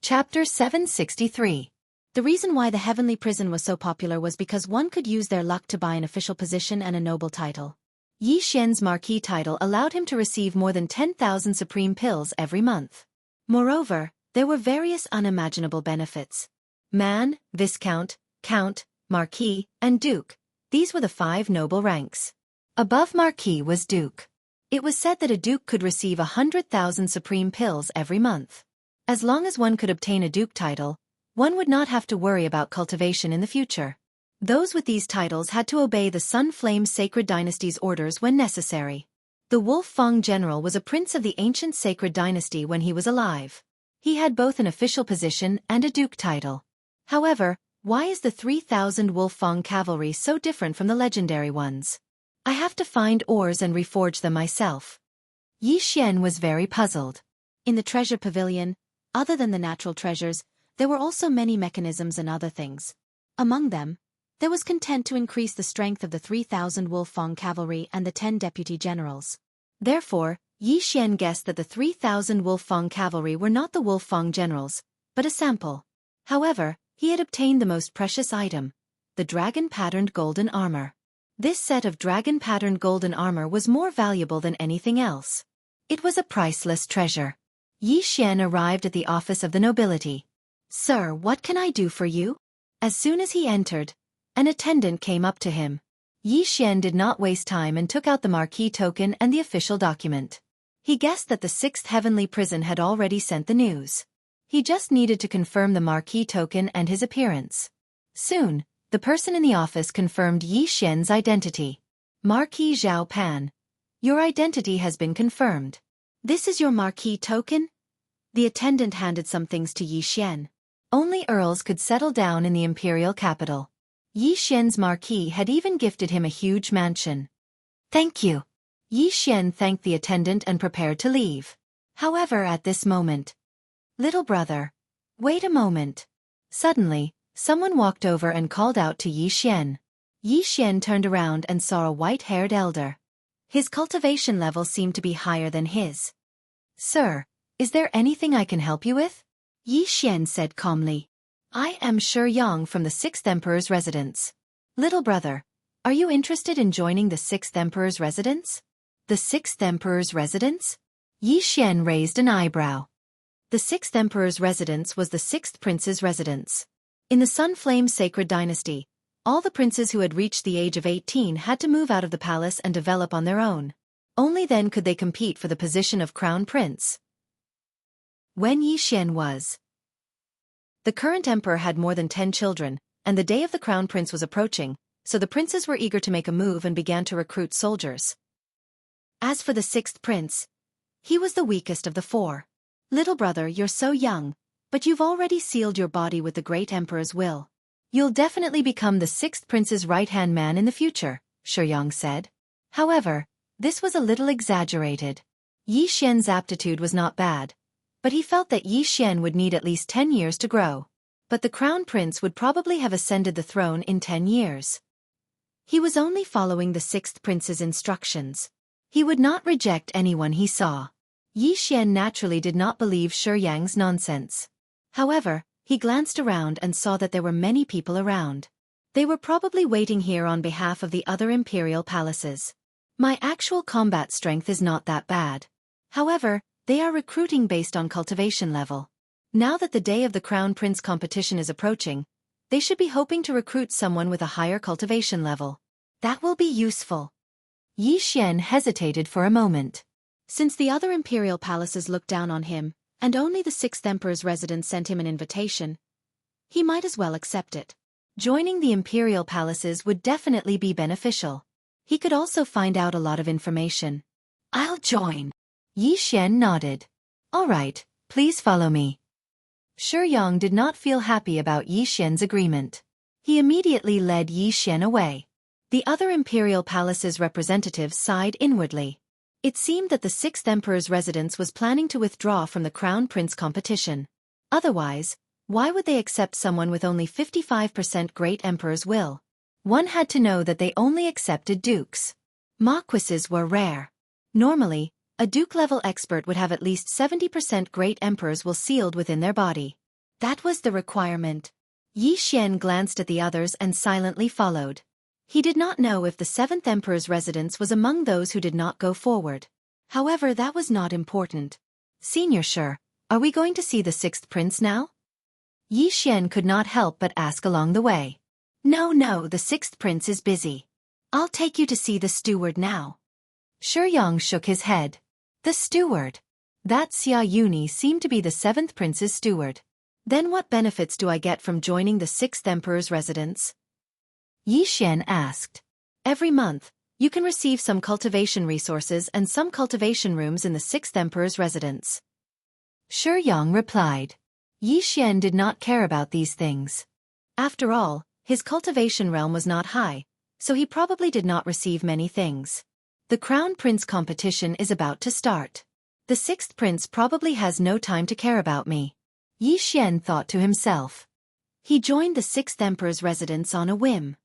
Chapter 763. The reason why the heavenly prison was so popular was because one could use their luck to buy an official position and a noble title. Yi Xian's marquis title allowed him to receive more than 10,000 supreme pills every month. Moreover, there were various unimaginable benefits. Man, Viscount, Count, Marquis, and Duke. These were the 5 noble ranks. Above Marquis was Duke. It was said that a Duke could receive 100,000 supreme pills every month. As long as one could obtain a Duke title, one would not have to worry about cultivation in the future. Those with these titles had to obey the Sun Flame Sacred Dynasty's orders when necessary. The Wolf Fong General was a prince of the ancient Sacred Dynasty when he was alive. He had both an official position and a Duke title. However, why is the 3,000 Wolf Fong cavalry so different from the legendary ones? I have to find ores and reforge them myself. Yi Xian was very puzzled. In the treasure pavilion, other than the natural treasures, there were also many mechanisms and other things. Among them, there was content to increase the strength of the 3,000 Wolf Fong cavalry and the 10 deputy generals. Therefore, Yi Xian guessed that the 3,000 Wolf Fong cavalry were not the Wolf Fong generals, but a sample. However, he had obtained the most precious item, the dragon-patterned golden armor. This set of dragon-patterned golden armor was more valuable than anything else. It was a priceless treasure. Yi Xian arrived at the office of the nobility. "Sir, what can I do for you?" As soon as he entered, an attendant came up to him. Yi Xian did not waste time and took out the marquis token and the official document. He guessed that the 6th heavenly prison had already sent the news. He just needed to confirm the marquis token and his appearance. Soon, the person in the office confirmed Yi Xian's identity. "Marquis Zhao Pan, your identity has been confirmed. This is your marquis token?" The attendant handed some things to Yi Xian. Only earls could settle down in the imperial capital. Yi Xian's marquis had even gifted him a huge mansion. "Thank you." Yi Xian thanked the attendant and prepared to leave. However, at this moment, "Little brother, wait a moment." Suddenly, someone walked over and called out to Yi Xian. Yi Xian turned around and saw a white-haired elder. His cultivation level seemed to be higher than his. "Sir, is there anything I can help you with?" Yi Xian said calmly. "I am Shi Yang from the 6th Emperor's residence." "Little brother, are you interested in joining the 6th Emperor's residence?" "The 6th Emperor's residence?" Yi Xian raised an eyebrow. The 6th Emperor's residence was the 6th Prince's residence. In the Sunflame Sacred Dynasty, all the princes who had reached the age of 18 had to move out of the palace and develop on their own. Only then could they compete for the position of crown prince. When Yi Xian was. The current emperor had more than 10 children, and the day of the crown prince was approaching, so the princes were eager to make a move and began to recruit soldiers. As for the 6th prince, he was the weakest of the 4. "Little brother, you're so young, but you've already sealed your body with the great emperor's will. You'll definitely become the 6th prince's right-hand man in the future," Shi Yang said. However, this was a little exaggerated. Yi Xian's aptitude was not bad, but he felt that Yi Xian would need at least 10 years to grow. But the crown prince would probably have ascended the throne in 10 years. He was only following the 6th prince's instructions. He would not reject anyone he saw. Yi Xian naturally did not believe Shi Yang's nonsense. However, he glanced around and saw that there were many people around. They were probably waiting here on behalf of the other imperial palaces. "My actual combat strength is not that bad. However, they are recruiting based on cultivation level. Now that the day of the Crown Prince competition is approaching, they should be hoping to recruit someone with a higher cultivation level. That will be useful." Yi Xian hesitated for a moment. Since the other imperial palaces looked down on him, and only the 6th Emperor's residence sent him an invitation, he might as well accept it. Joining the imperial palaces would definitely be beneficial. He could also find out a lot of information. "I'll join." Yi Xian nodded. "All right, please follow me." Shi Yang did not feel happy about Yi Xian's agreement. He immediately led Yi Xian away. The other imperial palace's representatives sighed inwardly. It seemed that the 6th Emperor's residence was planning to withdraw from the Crown Prince competition. Otherwise, why would they accept someone with only 55% Great Emperor's will? One had to know that they only accepted dukes. Marquises were rare. Normally, a duke-level expert would have at least 70% Great Emperor's will sealed within their body. That was the requirement. Yi Xian glanced at the others and silently followed. He did not know if the seventh emperor's residence was among those who did not go forward. However, that was not important. Senior Shi, are we going to see the sixth prince now? Yi Xian could not help but ask along the way. No, the sixth prince is busy. I'll take you to see the steward now. Shi Yang shook his head. The steward? That Xia Yuni seemed to be the seventh prince's steward. Then what benefits do I get from joining the sixth emperor's residence? Yi Xian asked. Every month, you can receive some cultivation resources and some cultivation rooms in the sixth emperor's residence. Shi Yang replied. Yi Xian did not care about these things. After all, his cultivation realm was not high, so he probably did not receive many things. The Crown Prince competition is about to start. The sixth prince probably has no time to care about me. Yi Xian thought to himself. He joined the sixth emperor's residence on a whim.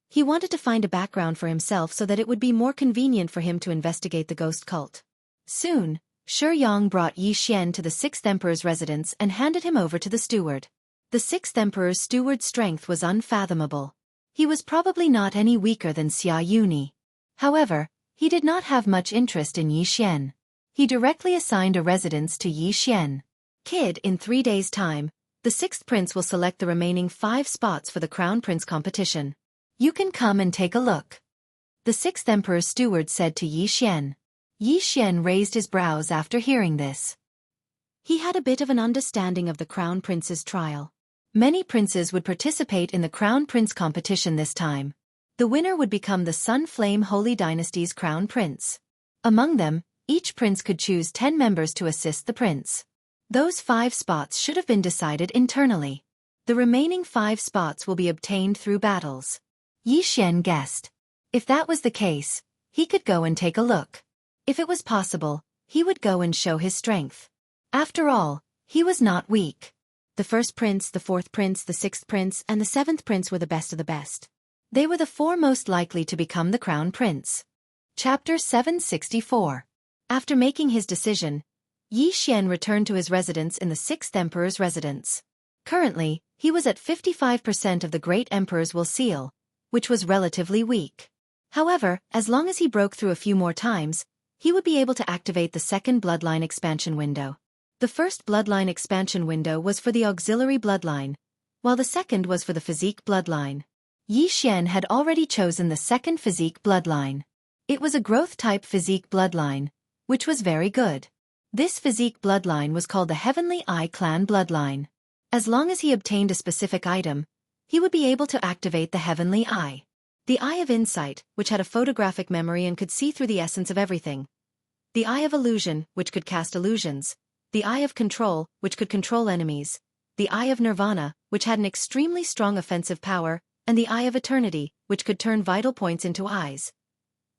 He wanted to find a background for himself so that it would be more convenient for him to investigate the ghost cult. Soon, Shi Yang brought Yi Xian to the sixth emperor's residence and handed him over to the steward. The sixth emperor's steward's strength was unfathomable. He was probably not any weaker than Xia Yuni. However, he did not have much interest in Yi Xian. He directly assigned a residence to Yi Xian. Kid, in 3 days' time, the sixth prince will select the remaining 5 spots for the Crown Prince competition. You can come and take a look. The sixth emperor's steward said to Yi Xian. Yi Xian raised his brows after hearing this. He had a bit of an understanding of the Crown Prince's trial. Many princes would participate in the Crown Prince competition this time. The winner would become the Sun Flame Holy Dynasty's Crown Prince. Among them, each prince could choose 10 members to assist the prince. Those 5 spots should have been decided internally. The remaining 5 spots will be obtained through battles. Yi Xian guessed. If that was the case, he could go and take a look. If it was possible, he would go and show his strength. After all, he was not weak. The first prince, the fourth prince, the sixth prince, and the seventh prince were the best of the best. They were the 4 most likely to become the crown prince. Chapter 764. After making his decision, Yi Xian returned to his residence in the sixth emperor's residence. Currently, he was at 55% of the great emperor's will seal, which was relatively weak. However, as long as he broke through a few more times, he would be able to activate the second bloodline expansion window. The first bloodline expansion window was for the auxiliary bloodline, while the second was for the physique bloodline. Yi Xian had already chosen the second physique bloodline. It was a growth-type physique bloodline, which was very good. This physique bloodline was called the Heavenly Eye Clan bloodline. As long as he obtained a specific item, he would be able to activate the Heavenly Eye. The Eye of Insight, which had a photographic memory and could see through the essence of everything. The Eye of Illusion, which could cast illusions. The Eye of Control, which could control enemies. The Eye of Nirvana, which had an extremely strong offensive power, and the Eye of Eternity, which could turn vital points into eyes.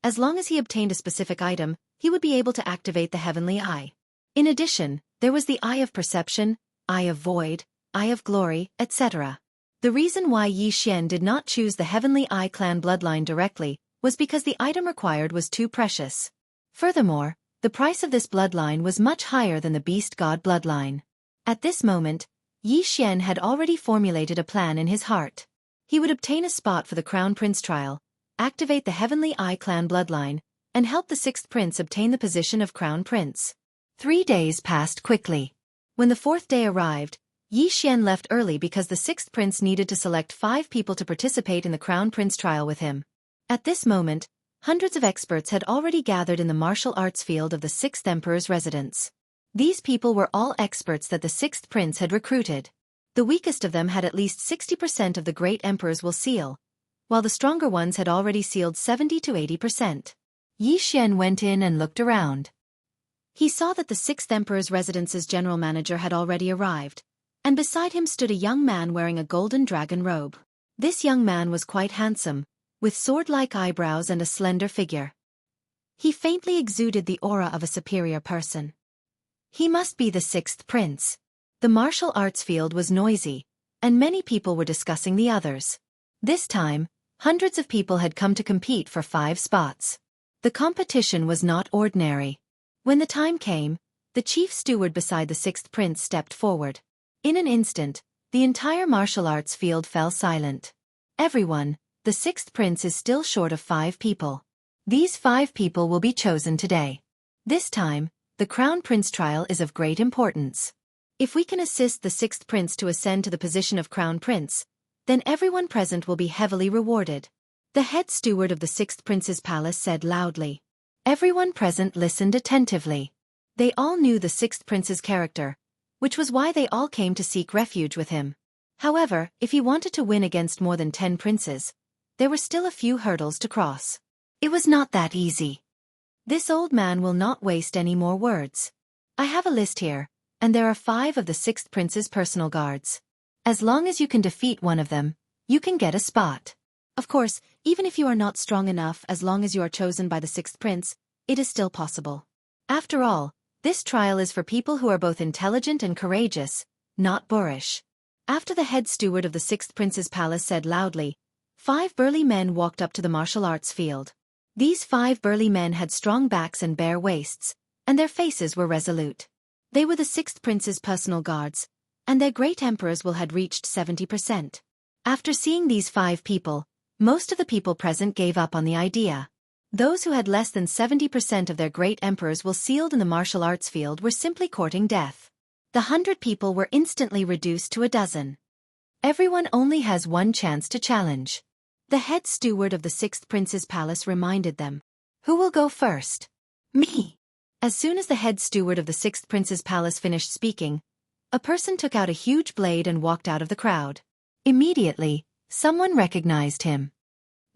As long as he obtained a specific item, he would be able to activate the Heavenly Eye. In addition, there was the Eye of Perception, Eye of Void, Eye of Glory, etc. The reason why Yi Xian did not choose the Heavenly Eye Clan bloodline directly was because the item required was too precious. Furthermore, the price of this bloodline was much higher than the Beast God bloodline. At this moment, Yi Xian had already formulated a plan in his heart. He would obtain a spot for the Crown Prince trial, activate the Heavenly Eye Clan bloodline, and help the sixth prince obtain the position of Crown Prince. 3 days passed quickly. When the 4th day arrived, Yi Xian left early because the sixth prince needed to select 5 people to participate in the Crown Prince trial with him. At this moment, hundreds of experts had already gathered in the martial arts field of the sixth emperor's residence. These people were all experts that the sixth prince had recruited. The weakest of them had at least 60% of the great emperor's will seal, while the stronger ones had already sealed 70 to 80%. Yi Xian went in and looked around. He saw that the sixth emperor's residence's general manager had already arrived, and beside him stood a young man wearing a golden dragon robe. This young man was quite handsome, with sword-like eyebrows and a slender figure. He faintly exuded the aura of a superior person. He must be the sixth prince. The martial arts field was noisy, and many people were discussing the others. This time, hundreds of people had come to compete for 5 spots. The competition was not ordinary. When the time came, the chief steward beside the sixth prince stepped forward. In an instant, the entire martial arts field fell silent. Everyone, the sixth prince is still short of 5 people. These 5 people will be chosen today. This time, the Crown Prince trial is of great importance. If we can assist the sixth prince to ascend to the position of Crown Prince, then everyone present will be heavily rewarded. The head steward of the sixth prince's palace said loudly. Everyone present listened attentively. They all knew the sixth prince's character, which was why they all came to seek refuge with him. However, if he wanted to win against more than 10 princes, there were still a few hurdles to cross. It was not that easy. This old man will not waste any more words. I have a list here, and there are 5 of the sixth prince's personal guards. As long as you can defeat one of them, you can get a spot. Of course, even if you are not strong enough, as long as you are chosen by the sixth prince, it is still possible. After all, this trial is for people who are both intelligent and courageous, not boorish. After the head steward of the sixth prince's palace said loudly, 5 burly men walked up to the martial arts field. These 5 burly men had strong backs and bare waists, and their faces were resolute. They were the sixth prince's personal guards, and their great emperor's will had reached 70%. After seeing these 5 people, most of the people present gave up on the idea. Those who had less than 70% of their great emperor's will sealed in the martial arts field were simply courting death. The 100 people were instantly reduced to a dozen. Everyone only has one chance to challenge. The head steward of the sixth prince's palace reminded them. Who will go first? Me. As soon as the head steward of the sixth prince's palace finished speaking, a person took out a huge blade and walked out of the crowd. Immediately, someone recognized him.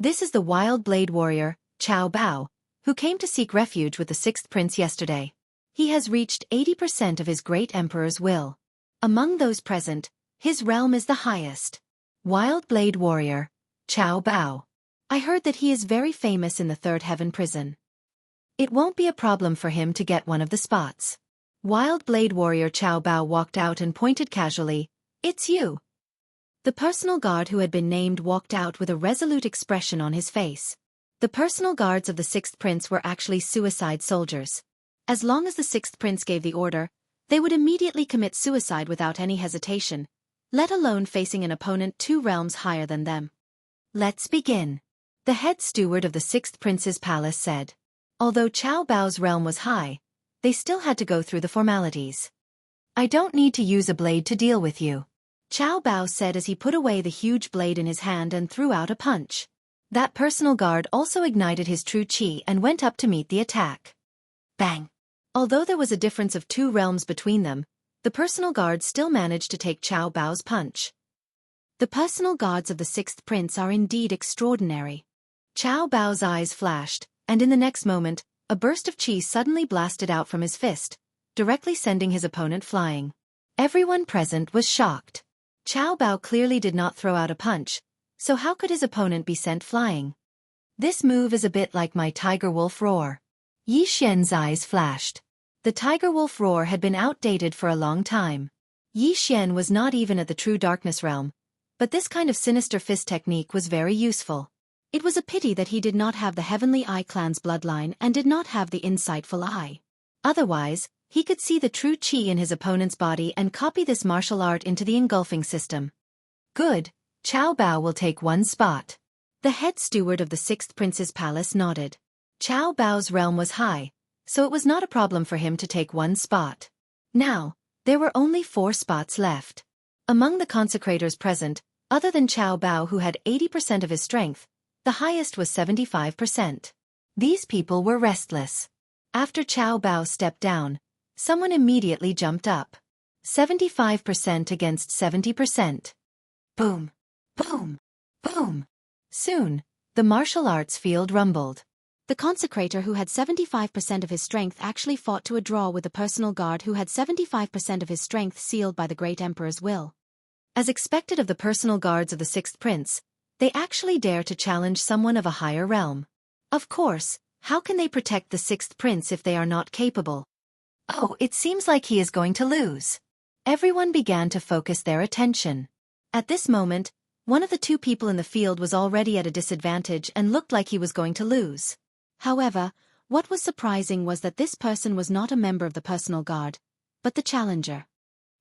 This is the wild blade warrior, Cao Bao, who came to seek refuge with the sixth prince yesterday. He has reached 80% of his great emperor's will. Among those present, his realm is the highest. Wild blade warrior, Cao Bao. I heard that he is very famous in the third heaven prison. It won't be a problem for him to get one of the spots. Wild blade warrior Cao Bao walked out and pointed casually. It's you. The personal guard who had been named walked out with a resolute expression on his face. The personal guards of the sixth prince were actually suicide soldiers. As long as the sixth prince gave the order, they would immediately commit suicide without any hesitation, let alone facing an opponent 2 realms higher than them. Let's begin. The head steward of the sixth prince's palace said. Although Cao Bao's realm was high, they still had to go through the formalities. I don't need to use a blade to deal with you, Cao Bao said as he put away the huge blade in his hand and threw out a punch. That personal guard also ignited his true chi and went up to meet the attack. Bang! Although there was a difference of 2 realms between them, the personal guard still managed to take Cao Bao's punch. The personal guards of the sixth prince are indeed extraordinary. Cao Bao's eyes flashed, and in the next moment, a burst of chi suddenly blasted out from his fist, directly sending his opponent flying. Everyone present was shocked. Cao Bao clearly did not throw out a punch, so how could his opponent be sent flying? This move is a bit like my tiger wolf roar. Yi Xian's eyes flashed. The tiger wolf roar had been outdated for a long time. Yi Xian was not even at the true darkness realm, but this kind of sinister fist technique was very useful. It was a pity that he did not have the Heavenly Eye clan's bloodline and did not have the insightful eye. Otherwise, he could see the true chi in his opponent's body and copy this martial art into the engulfing system. Good, Cao Bao will take 1 spot. The head steward of the sixth prince's palace nodded. Cao Bao's realm was high, so it was not a problem for him to take 1 spot. Now, there were only 4 spots left. Among the consecrators present, other than Cao Bao who had 80% of his strength, the highest was 75%. These people were restless. After Cao Bao stepped down, someone immediately jumped up. 75% against 70%. Boom! Boom! Boom! Soon, the martial arts field rumbled. The consecrator who had 75% of his strength actually fought to a draw with the personal guard who had 75% of his strength sealed by the great emperor's will. As expected of the personal guards of the sixth prince, they actually dare to challenge someone of a higher realm. Of course, how can they protect the sixth prince if they are not capable? Oh, it seems like he is going to lose. Everyone began to focus their attention. At this moment, one of the 2 people in the field was already at a disadvantage and looked like he was going to lose. However, what was surprising was that this person was not a member of the personal guard, but the challenger.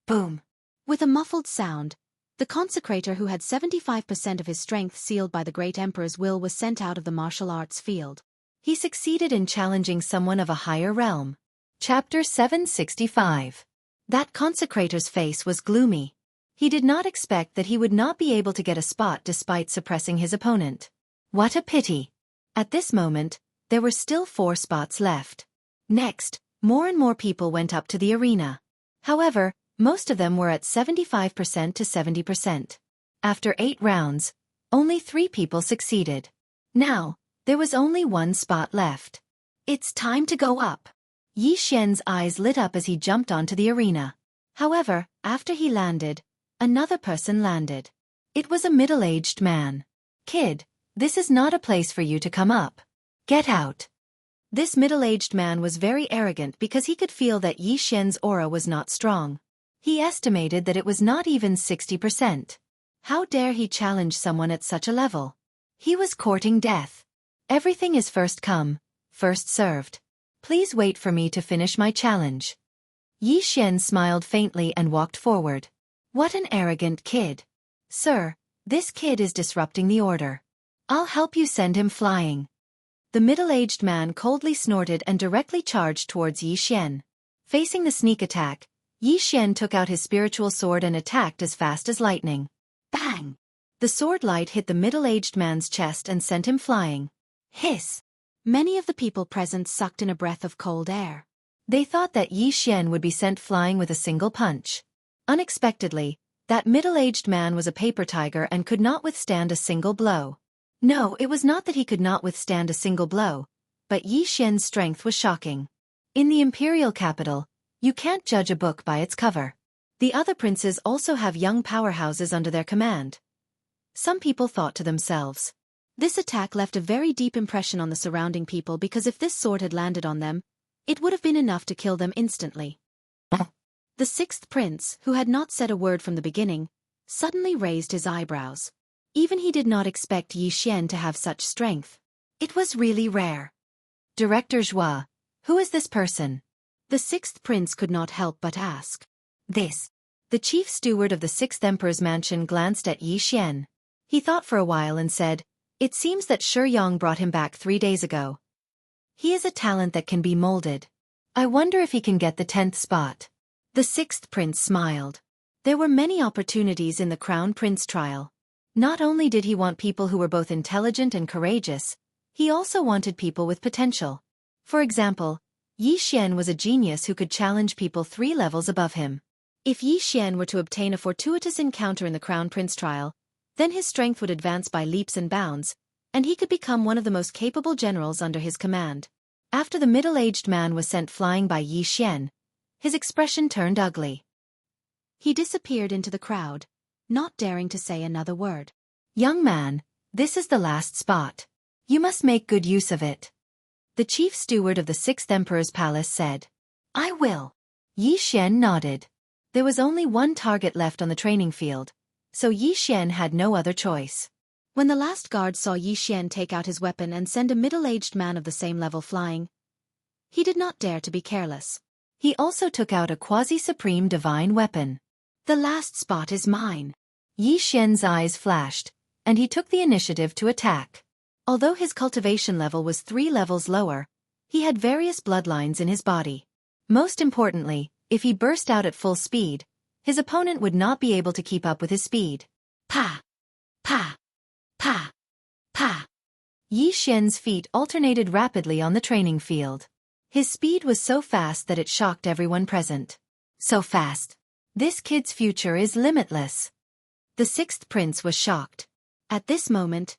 Boom! With a muffled sound, the consecrator who had 75% of his strength sealed by the great emperor's will was sent out of the martial arts field. He succeeded in challenging someone of a higher realm. Chapter 765. That consecrator's face was gloomy. He did not expect that he would not be able to get a spot despite suppressing his opponent. What a pity. At this moment, there were still 4 spots left. Next, more and more people went up to the arena. However, most of them were at 75% to 70%. After 8 rounds, only 3 people succeeded. Now, there was only 1 spot left. It's time to go up. Yi Xian's eyes lit up as he jumped onto the arena. However, after he landed, another person landed. It was a middle-aged man. Kid, this is not a place for you to come up. Get out. This middle-aged man was very arrogant because he could feel that Yi Xian's aura was not strong. He estimated that it was not even 60%. How dare he challenge someone at such a level? He was courting death. Everything is first come, first served. Please wait for me to finish my challenge. Yi Xian smiled faintly and walked forward. What an arrogant kid. Sir, this kid is disrupting the order. I'll help you send him flying. The middle-aged man coldly snorted and directly charged towards Yi Xian. Facing the sneak attack, Yi Xian took out his spiritual sword and attacked as fast as lightning. Bang! The sword light hit the middle-aged man's chest and sent him flying. Hiss! Many of the people present sucked in a breath of cold air. They thought that Yi Xian would be sent flying with a single punch. Unexpectedly, that middle-aged man was a paper tiger and could not withstand a single blow. No, it was not that he could not withstand a single blow, but Yi Xian's strength was shocking. In the imperial capital, you can't judge a book by its cover. The other princes also have young powerhouses under their command. Some people thought to themselves. This attack left a very deep impression on the surrounding people because if this sword had landed on them, it would have been enough to kill them instantly. The 6th prince, who had not said a word from the beginning, suddenly raised his eyebrows. Even he did not expect Yi Xian to have such strength. It was really rare. Director Zhua, who is this person? The 6th prince could not help but ask. This. The chief steward of the 6th emperor's mansion glanced at Yi Xian. He thought for a while and said, "It seems that Shi Yang brought him back 3 days ago. He is a talent that can be molded. I wonder if he can get the 10th spot." The 6th prince smiled. There were many opportunities in the crown prince trial. Not only did he want people who were both intelligent and courageous, he also wanted people with potential. For example, Yi Xian was a genius who could challenge people 3 levels above him. If Yi Xian were to obtain a fortuitous encounter in the crown prince trial, then his strength would advance by leaps and bounds, and he could become one of the most capable generals under his command. After the middle-aged man was sent flying by Yi Xian, his expression turned ugly. He disappeared into the crowd, not daring to say another word. Young man, this is the last spot. You must make good use of it. The chief steward of the 6th emperor's palace said. I will. Yi Xian nodded. There was only 1 target left on the training field, so Yi Xian had no other choice. When the last guard saw Yi Xian take out his weapon and send a middle-aged man of the same level flying, he did not dare to be careless. He also took out a quasi-supreme divine weapon. The last spot is mine. Yi Xian's eyes flashed, and he took the initiative to attack. Although his cultivation level was 3 levels lower, he had various bloodlines in his body. Most importantly, if he burst out at full speed, his opponent would not be able to keep up with his speed. Pa! Pa! Pa! Pa! Yi Xian's feet alternated rapidly on the training field. His speed was so fast that it shocked everyone present. So fast. This kid's future is limitless. The 6th prince was shocked. At this moment,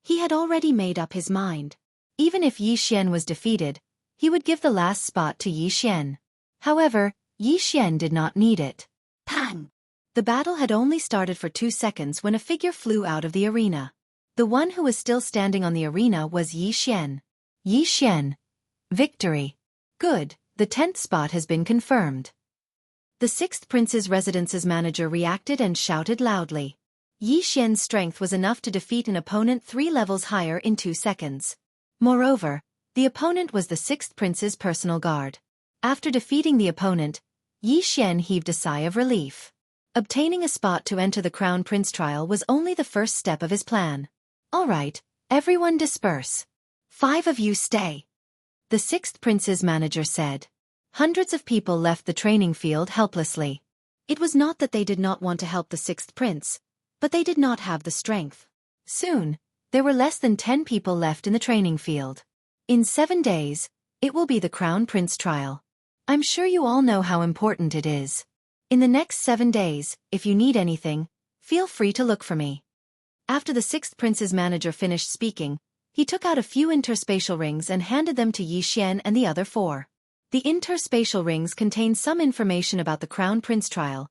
he had already made up his mind. Even if Yi Xian was defeated, he would give the last spot to Yi Xian. However, Yi Xian did not need it. Pang! The battle had only started for 2 seconds when a figure flew out of the arena. The one who was still standing on the arena was Yi Xian. Yi Xian. Victory. Good, the 10th spot has been confirmed. The 6th prince's residence's manager reacted and shouted loudly. Yi Xian's strength was enough to defeat an opponent 3 levels higher in 2 seconds. Moreover, the opponent was the 6th prince's personal guard. After defeating the opponent, Yi Xian heaved a sigh of relief. Obtaining a spot to enter the Crown Prince trial was only the first step of his plan. All right, everyone disperse. 5 of you stay. The 6th prince's manager said. Hundreds of people left the training field helplessly. It was not that they did not want to help the 6th prince, but they did not have the strength. Soon, there were less than 10 people left in the training field. In 7 days, it will be the Crown Prince trial. I'm sure you all know how important it is. In the next 7 days, if you need anything, feel free to look for me. After the 6th prince's manager finished speaking, he took out a few interspatial rings and handed them to Yi Xian and the other 4. The interspatial rings contained some information about the Crown Prince trial,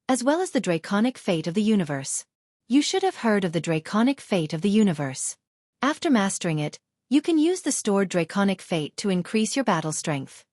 as well as the draconic fate of the universe. You should have heard of the draconic fate of the universe. After mastering it, you can use the stored draconic fate to increase your battle strength.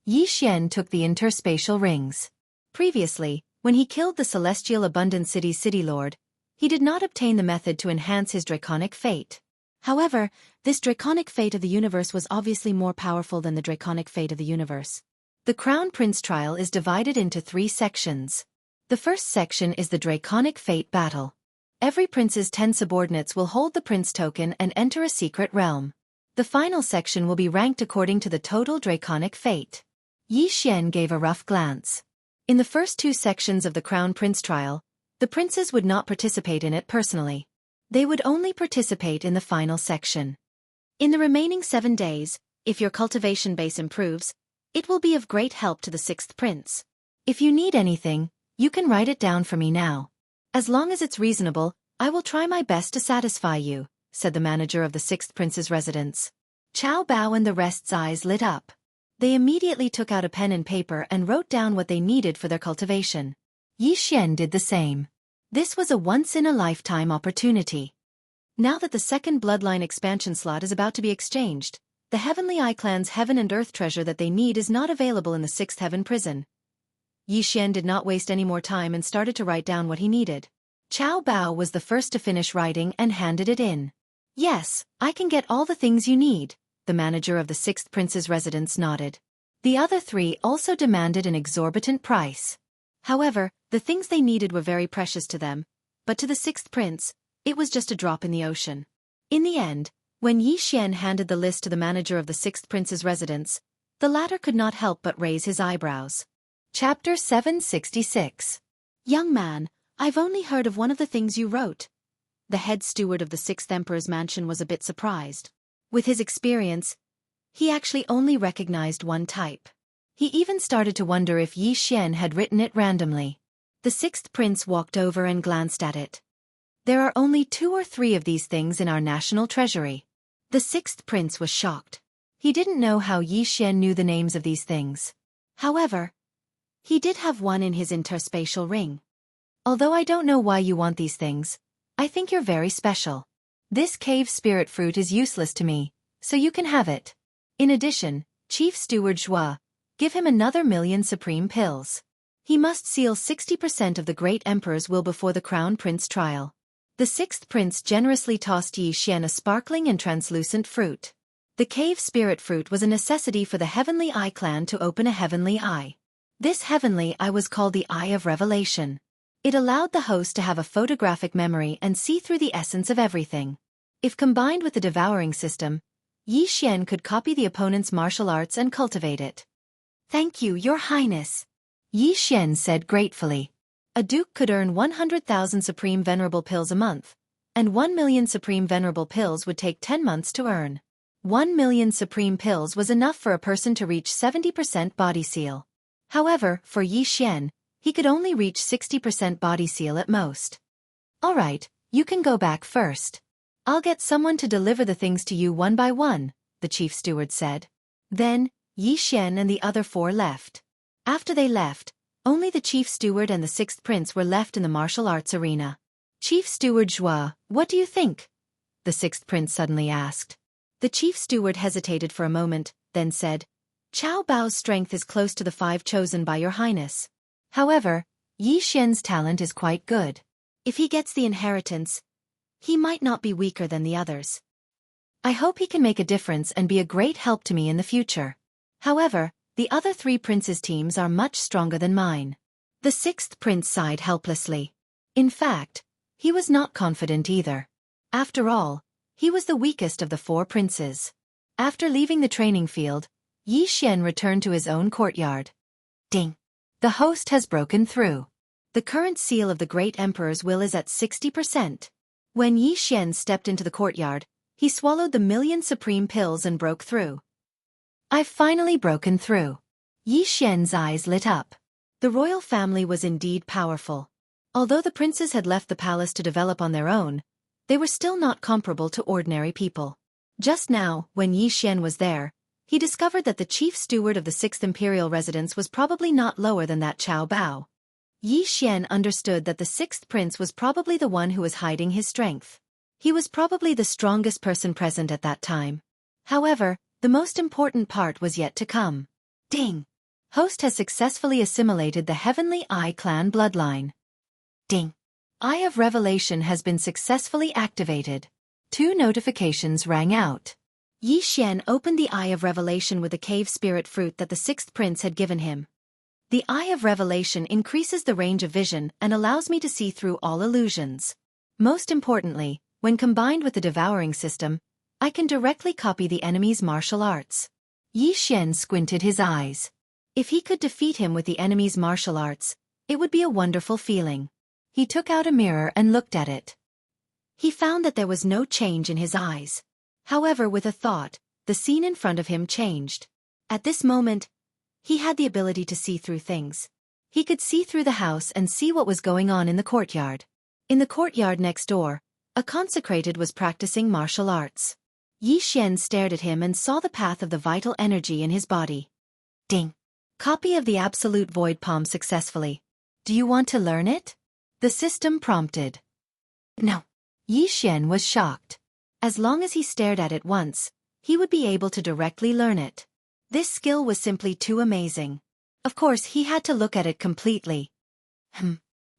Yi Xian took the interspatial rings. Previously, when he killed the Celestial Abundant City's city lord, he did not obtain the method to enhance his draconic fate. However, this draconic fate of the universe was obviously more powerful than the draconic fate of the universe. The Crown Prince trial is divided into 3 sections. The first section is the draconic fate battle. Every prince's 10 subordinates will hold the prince token and enter a secret realm. The final section will be ranked according to the total draconic fate. Yi Xian gave a rough glance. In the first 2 sections of the Crown Prince trial, the princes would not participate in it personally. They would only participate in the final section. In the remaining 7 days, if your cultivation base improves, it will be of great help to the 6th prince. If you need anything, you can write it down for me now. As long as it's reasonable, I will try my best to satisfy you, said the manager of the 6th prince's residence. Cao Bao and the rest's eyes lit up. They immediately took out a pen and paper and wrote down what they needed for their cultivation. Yi Xian did the same. This was a once-in-a-lifetime opportunity. Now that the 2nd bloodline expansion slot is about to be exchanged, the Heavenly Eye clan's heaven and earth treasure that they need is not available in the 6th heaven prison. Yi Xian did not waste any more time and started to write down what he needed. Cao Bao was the first to finish writing and handed it in. Yes, I can get all the things you need, the manager of the 6th prince's residence nodded. The other 3 also demanded an exorbitant price. However, the things they needed were very precious to them, but to the 6th prince, it was just a drop in the ocean. In the end, when Yi Xian handed the list to the manager of the 6th prince's residence, the latter could not help but raise his eyebrows. Chapter 766. Young man, I've only heard of one of the things you wrote. The head steward of the 6th emperor's mansion was a bit surprised. With his experience, he actually only recognized one type. He even started to wonder if Yi Xian had written it randomly. The 6th prince walked over and glanced at it. There are only 2 or 3 of these things in our national treasury. The 6th prince was shocked. He didn't know how Yi Xian knew the names of these things. However, he did have one in his interspatial ring. Although I don't know why you want these things, I think you're very special. This cave spirit fruit is useless to me, so you can have it. In addition, Chief Steward Zhua, give him another 1,000,000 supreme pills. He must seal 60% of the Great Emperor's will before the Crown Prince trial. The 6th prince generously tossed Yi Xian a sparkling and translucent fruit. The cave spirit fruit was a necessity for the Heavenly Eye clan to open a heavenly eye. This heavenly eye was called the Eye of Revelation. It allowed the host to have a photographic memory and see through the essence of everything. If combined with the devouring system, Yi Xian could copy the opponent's martial arts and cultivate it. Thank you, Your Highness, Yi Xian said gratefully. A duke could earn 100,000 supreme venerable pills a month, and 1,000,000 supreme venerable pills would take 10 months to earn. 1,000,000 supreme pills was enough for a person to reach 70% body seal. However, for Yi Xian, he could only reach 60% body seal at most. All right, you can go back first. I'll get someone to deliver the things to you one by one, the chief steward said. Then, Yi Xian and the other 4 left. After they left, only the chief steward and the 6th prince were left in the martial arts arena. Chief Steward Zhua, what do you think? The 6th prince suddenly asked. The chief steward hesitated for a moment, then said, Cao Bao's strength is close to the 5 chosen by Your Highness. However, Yi Xian's talent is quite good. If he gets the inheritance, he might not be weaker than the others. I hope he can make a difference and be a great help to me in the future. However, the other 3 princes' teams are much stronger than mine. The sixth prince sighed helplessly. In fact, he was not confident either. After all, he was the weakest of the four princes. After leaving the training field, Yi Xian returned to his own courtyard. Ding! The host has broken through. The current seal of the great emperor's will is at 60%. When Yi Xian stepped into the courtyard, he swallowed the million supreme pills and broke through. I've finally broken through. Yi Xian's eyes lit up. The royal family was indeed powerful. Although the princes had left the palace to develop on their own, they were still not comparable to ordinary people. Just now, when Yi Xian was there, he discovered that the chief steward of the 6th imperial residence was probably not lower than that Qiao Bao. Yi Xian understood that the 6th prince was probably the one who was hiding his strength. He was probably the strongest person present at that time. However, the most important part was yet to come. Ding! Host has successfully assimilated the Heavenly Eye clan bloodline. Ding! Eye of Revelation has been successfully activated. 2 notifications rang out. Yi Xian opened the Eye of Revelation with the cave spirit fruit that the 6th prince had given him. The Eye of Revelation increases the range of vision and allows me to see through all illusions. Most importantly, when combined with the devouring system, I can directly copy the enemy's martial arts. Yi Xian squinted his eyes. If he could defeat him with the enemy's martial arts, it would be a wonderful feeling. He took out a mirror and looked at it. He found that there was no change in his eyes. However, with a thought, the scene in front of him changed. At this moment, he had the ability to see through things. He could see through the house and see what was going on in the courtyard. In the courtyard next door, a consecrated was practicing martial arts. Yi Xian stared at him and saw the path of the vital energy in his body. Ding! Copy of the Absolute Void Palm successfully. Do you want to learn it? The system prompted. No. Yi Xian was shocked. As long as he stared at it once, he would be able to directly learn it. This skill was simply too amazing. Of course, he had to look at it completely.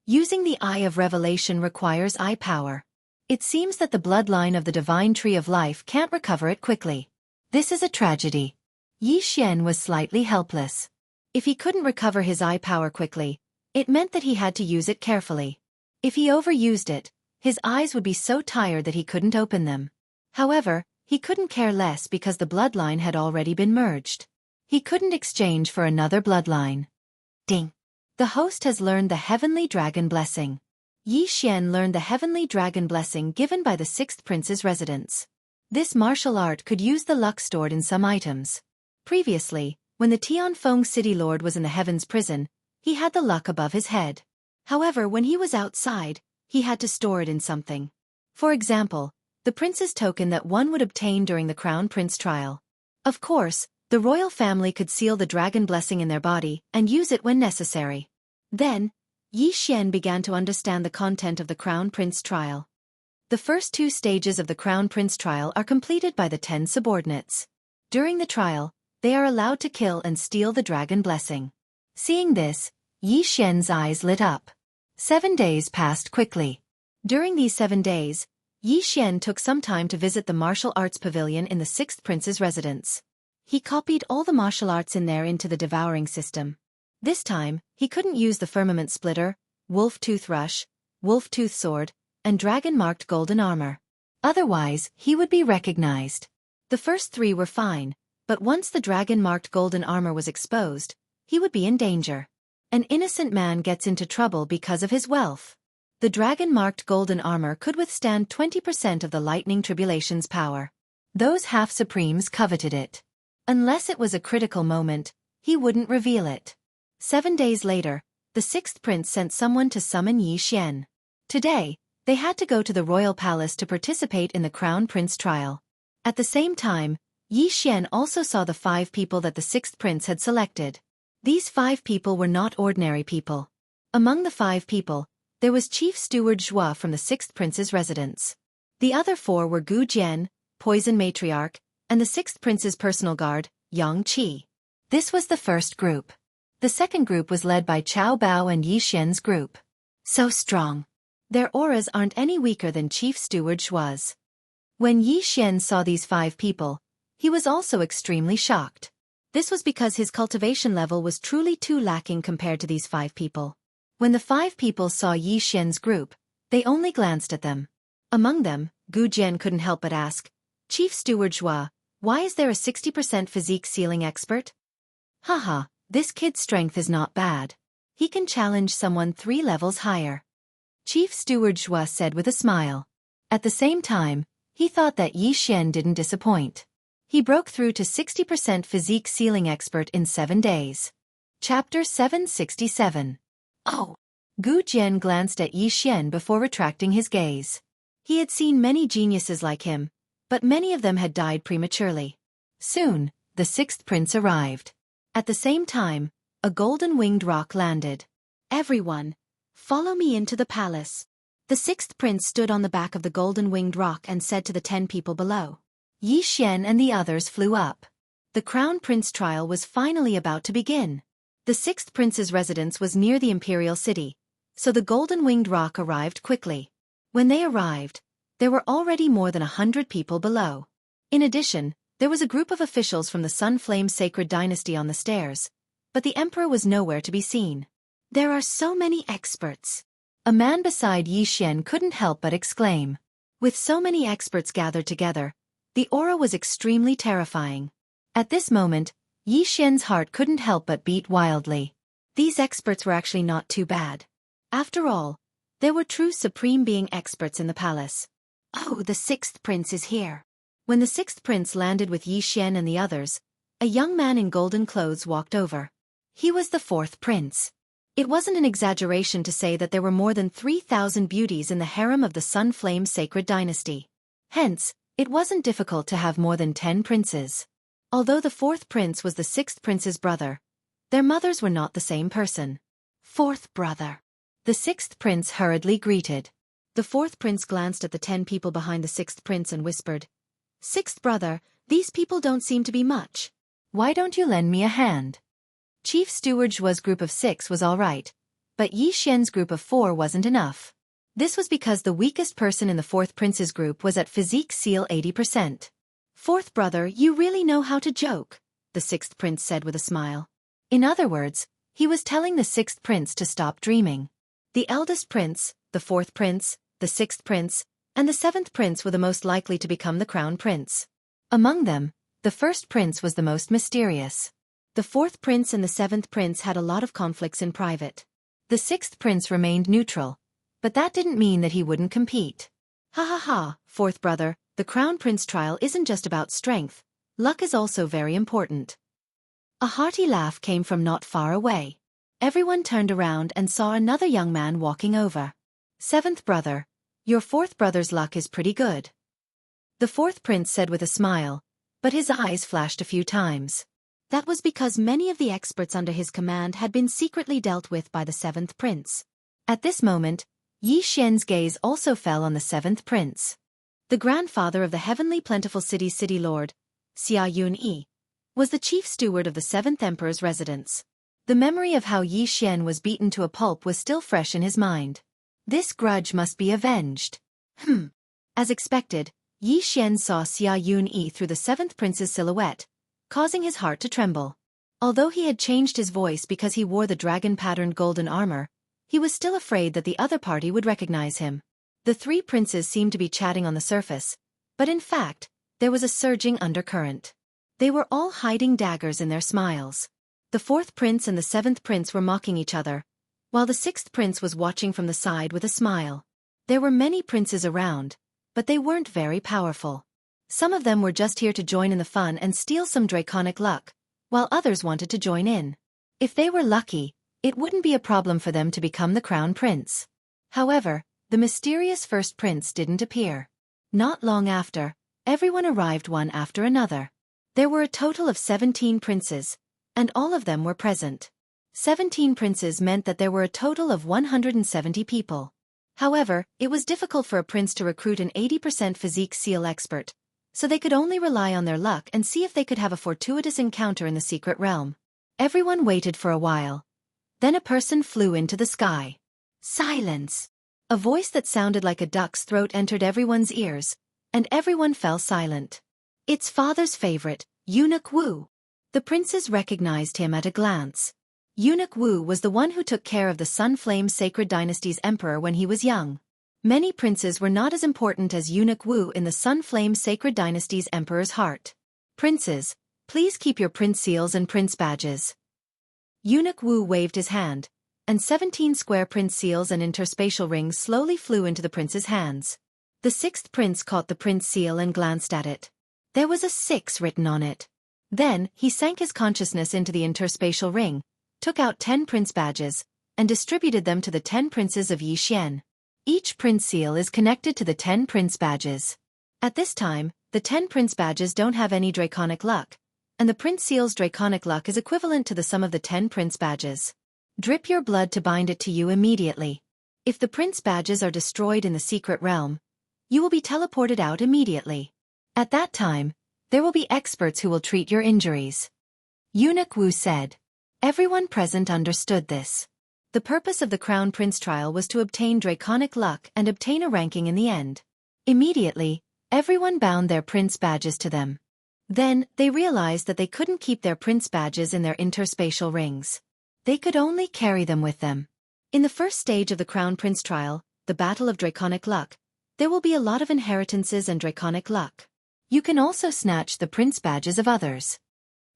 Using the Eye of Revelation requires eye power. It seems that the bloodline of the Divine Tree of Life can't recover it quickly. This is a tragedy. Yi Xian was slightly helpless. If he couldn't recover his eye power quickly, it meant that he had to use it carefully. If he overused it, his eyes would be so tired that he couldn't open them. However, he couldn't care less because the bloodline had already been merged. He couldn't exchange for another bloodline. Ding! The host has learned the Heavenly Dragon Blessing. Yi Xian learned the Heavenly Dragon Blessing given by the 6th prince's residence. This martial art could use the luck stored in some items. Previously, when the Tianfeng City Lord was in the Heaven's Prison, he had the luck above his head. However, when he was outside, he had to store it in something. For example, the prince's token that one would obtain during the Crown Prince trial. Of course, the royal family could seal the dragon blessing in their body and use it when necessary. Then, Yi Xian began to understand the content of the Crown Prince trial. The first 2 stages of the Crown Prince trial are completed by the 10 subordinates. During the trial, they are allowed to kill and steal the dragon blessing. Seeing this, Yi Xian's eyes lit up. 7 days passed quickly. During these 7 days, Yi Xian took some time to visit the martial arts pavilion in the 6th prince's residence. He copied all the martial arts in there into the devouring system. This time, he couldn't use the firmament splitter, wolf tooth rush, wolf tooth sword, and dragon-marked golden armor. Otherwise, he would be recognized. The first 3 were fine, but once the dragon-marked golden armor was exposed, he would be in danger. An innocent man gets into trouble because of his wealth. The dragon-marked golden armor could withstand 20% of the lightning tribulation's power. Those half-supremes coveted it. Unless it was a critical moment, he wouldn't reveal it. 7 days later, the 6th prince sent someone to summon Yi Xian. Today, they had to go to the royal palace to participate in the Crown Prince trial. At the same time, Yi Xian also saw the 5 people that the 6th prince had selected. These 5 people were not ordinary people. Among the 5 people, there was Chief Steward Zhua from the 6th prince's residence. The other 4 were Gu Jian, Poison Matriarch, and the 6th prince's personal guard, Yang Qi. This was the first group. The second group was led by Qiao Bao and Yi Xian's group. So strong. Their auras aren't any weaker than Chief Steward Zhua's. When Yi Xian saw these 5 people, he was also extremely shocked. This was because his cultivation level was truly too lacking compared to these 5 people. When the 5 people saw Yi Xian's group, they only glanced at them. Among them, Gu Jian couldn't help but ask, "Chief Steward Zhua, why is there a 60% physique sealing expert?" Haha, this kid's strength is not bad. He can challenge someone 3 levels higher. Chief Steward Zhua said with a smile. At the same time, he thought that Yi Xian didn't disappoint. He broke through to 60% physique sealing expert in 7 days. Chapter 767. Oh! Gu Jian glanced at Yi Xian before retracting his gaze. He had seen many geniuses like him, but many of them had died prematurely. Soon, the 6th prince arrived. At the same time, a golden-winged roc landed. "Everyone, follow me into the palace." The 6th prince stood on the back of the golden-winged roc and said to the 10 people below. Yi Xian and the others flew up. The crown prince trial was finally about to begin. The 6th prince's residence was near the imperial city, so the golden-winged roc arrived quickly. When they arrived, there were already more than 100 people below. In addition, there was a group of officials from the Sunflame Sacred Dynasty on the stairs, but the emperor was nowhere to be seen. "There are so many experts." A man beside Yi Xian couldn't help but exclaim. With so many experts gathered together, the aura was extremely terrifying. At this moment, Yi Xian's heart couldn't help but beat wildly. These experts were actually not too bad. After all, there were true supreme being experts in the palace. "Oh, the 6th prince is here." When the 6th prince landed with Yi Xian and the others, a young man in golden clothes walked over. He was the 4th prince. It wasn't an exaggeration to say that there were more than 3,000 beauties in the harem of the Sunflame Sacred Dynasty. Hence, it wasn't difficult to have more than 10 princes. Although the 4th prince was the 6th prince's brother, their mothers were not the same person. "4th brother." The 6th prince hurriedly greeted. The 4th prince glanced at the 10 people behind the 6th prince and whispered, "6th brother, these people don't seem to be much. Why don't you lend me a hand?" Chief Steward Zhua's group of 6 was all right, but Yi Xian's group of 4 wasn't enough. This was because the weakest person in the 4th prince's group was at physique seal 80%. "4th brother, you really know how to joke," the 6th prince said with a smile. In other words, he was telling the 6th prince to stop dreaming. The eldest prince, the 4th prince, the 6th prince, and the 7th prince were the most likely to become the crown prince. Among them, the 1st prince was the most mysterious. The 4th prince and the 7th prince had a lot of conflicts in private. The 6th prince remained neutral, but that didn't mean that he wouldn't compete. "Ha ha ha, 4th brother, the crown prince trial isn't just about strength, luck is also very important." A hearty laugh came from not far away. Everyone turned around and saw another young man walking over. "7th brother, your 4th brother's luck is pretty good." The 4th prince said with a smile, but his eyes flashed a few times. That was because many of the experts under his command had been secretly dealt with by the 7th prince. At this moment, Yi Xian's gaze also fell on the 7th prince. The grandfather of the heavenly plentiful city lord, Xia Yunyi, was the chief steward of the 7th emperor's residence. The memory of how Yi Xian was beaten to a pulp was still fresh in his mind. This grudge must be avenged. As expected, Yi Xian saw Xia Yunyi through the 7th prince's silhouette, causing his heart to tremble. Although he had changed his voice because he wore the dragon-patterned golden armor, he was still afraid that the other party would recognize him. The 3 princes seemed to be chatting on the surface, but in fact, there was a surging undercurrent. They were all hiding daggers in their smiles. The 4th prince and the 7th prince were mocking each other, while the 6th prince was watching from the side with a smile. There were many princes around, but they weren't very powerful. Some of them were just here to join in the fun and steal some draconic luck, while others wanted to join in. If they were lucky, it wouldn't be a problem for them to become the crown prince. However, the mysterious 1st prince didn't appear. Not long after, everyone arrived one after another. There were a total of 17 princes, and all of them were present. 17 princes meant that there were a total of 170 people. However, it was difficult for a prince to recruit an 80% physique seal expert, so they could only rely on their luck and see if they could have a fortuitous encounter in the secret realm. Everyone waited for a while. Then a person flew into the sky. Silence! A voice that sounded like a duck's throat entered everyone's ears, and everyone fell silent. It's father's favorite, Eunuch Wu. The princes recognized him at a glance. Eunuch Wu was the one who took care of the Sunflame Sacred Dynasty's emperor when he was young. Many princes were not as important as Eunuch Wu in the Sunflame Sacred Dynasty's emperor's heart. Princes, please keep your prince seals and prince badges. Eunuch Wu waved his hand, and 17 square prince seals and interspatial rings slowly flew into the prince's hands. The 6th prince caught the prince seal and glanced at it. There was a 6 written on it. Then, he sank his consciousness into the interspatial ring, took out 10 prince badges, and distributed them to the 10 princes of Yixian. Each prince seal is connected to the 10 prince badges. At this time, the 10 prince badges don't have any draconic luck, and the prince seal's draconic luck is equivalent to the sum of the 10 prince badges. Drip your blood to bind it to you immediately. If the prince badges are destroyed in the secret realm, you will be teleported out immediately. At that time, there will be experts who will treat your injuries. Eunuch Wu said. Everyone present understood this. The purpose of the Crown Prince trial was to obtain draconic luck and obtain a ranking in the end. Immediately, everyone bound their prince badges to them. Then, they realized that they couldn't keep their prince badges in their interspatial rings. They could only carry them with them. In the first stage of the Crown Prince trial, the Battle of Draconic Luck, there will be a lot of inheritances and draconic luck. You can also snatch the prince badges of others.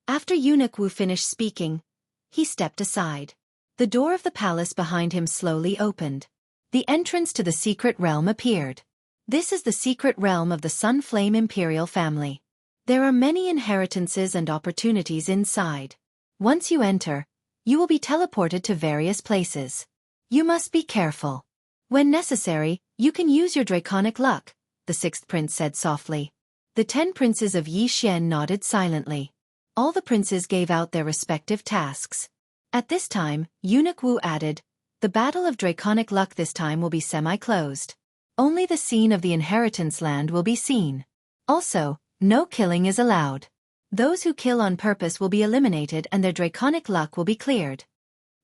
After Eunuch Wu finished speaking, he stepped aside. The door of the palace behind him slowly opened. The entrance to the secret realm appeared. This is the secret realm of the Sunflame Imperial family. There are many inheritances and opportunities inside. Once you enter, you will be teleported to various places. You must be careful. When necessary, you can use your draconic luck, the 6th prince said softly. The 10 princes of Yixian nodded silently. All the princes gave out their respective tasks. At this time, Eunuch Wu added, the Battle of Draconic Luck this time will be semi-closed. Only the scene of the inheritance land will be seen. Also, no killing is allowed. Those who kill on purpose will be eliminated and their draconic luck will be cleared.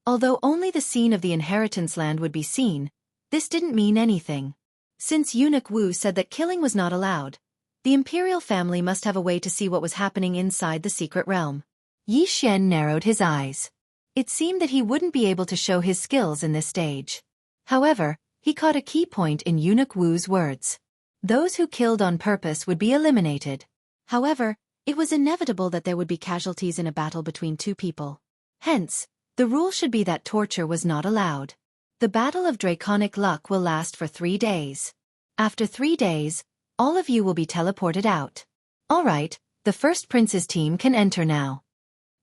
Although only the scene of the inheritance land would be seen, this didn't mean anything. Since Eunuch Wu said that killing was not allowed, the imperial family must have a way to see what was happening inside the secret realm. Yixian narrowed his eyes. It seemed that he wouldn't be able to show his skills in this stage. However, he caught a key point in Eunuch Wu's words. Those who killed on purpose would be eliminated. However, it was inevitable that there would be casualties in a battle between two people. Hence, the rule should be that torture was not allowed. The Battle of Draconic Luck will last for 3 days. After 3 days, all of you will be teleported out. Alright, the first prince's team can enter now.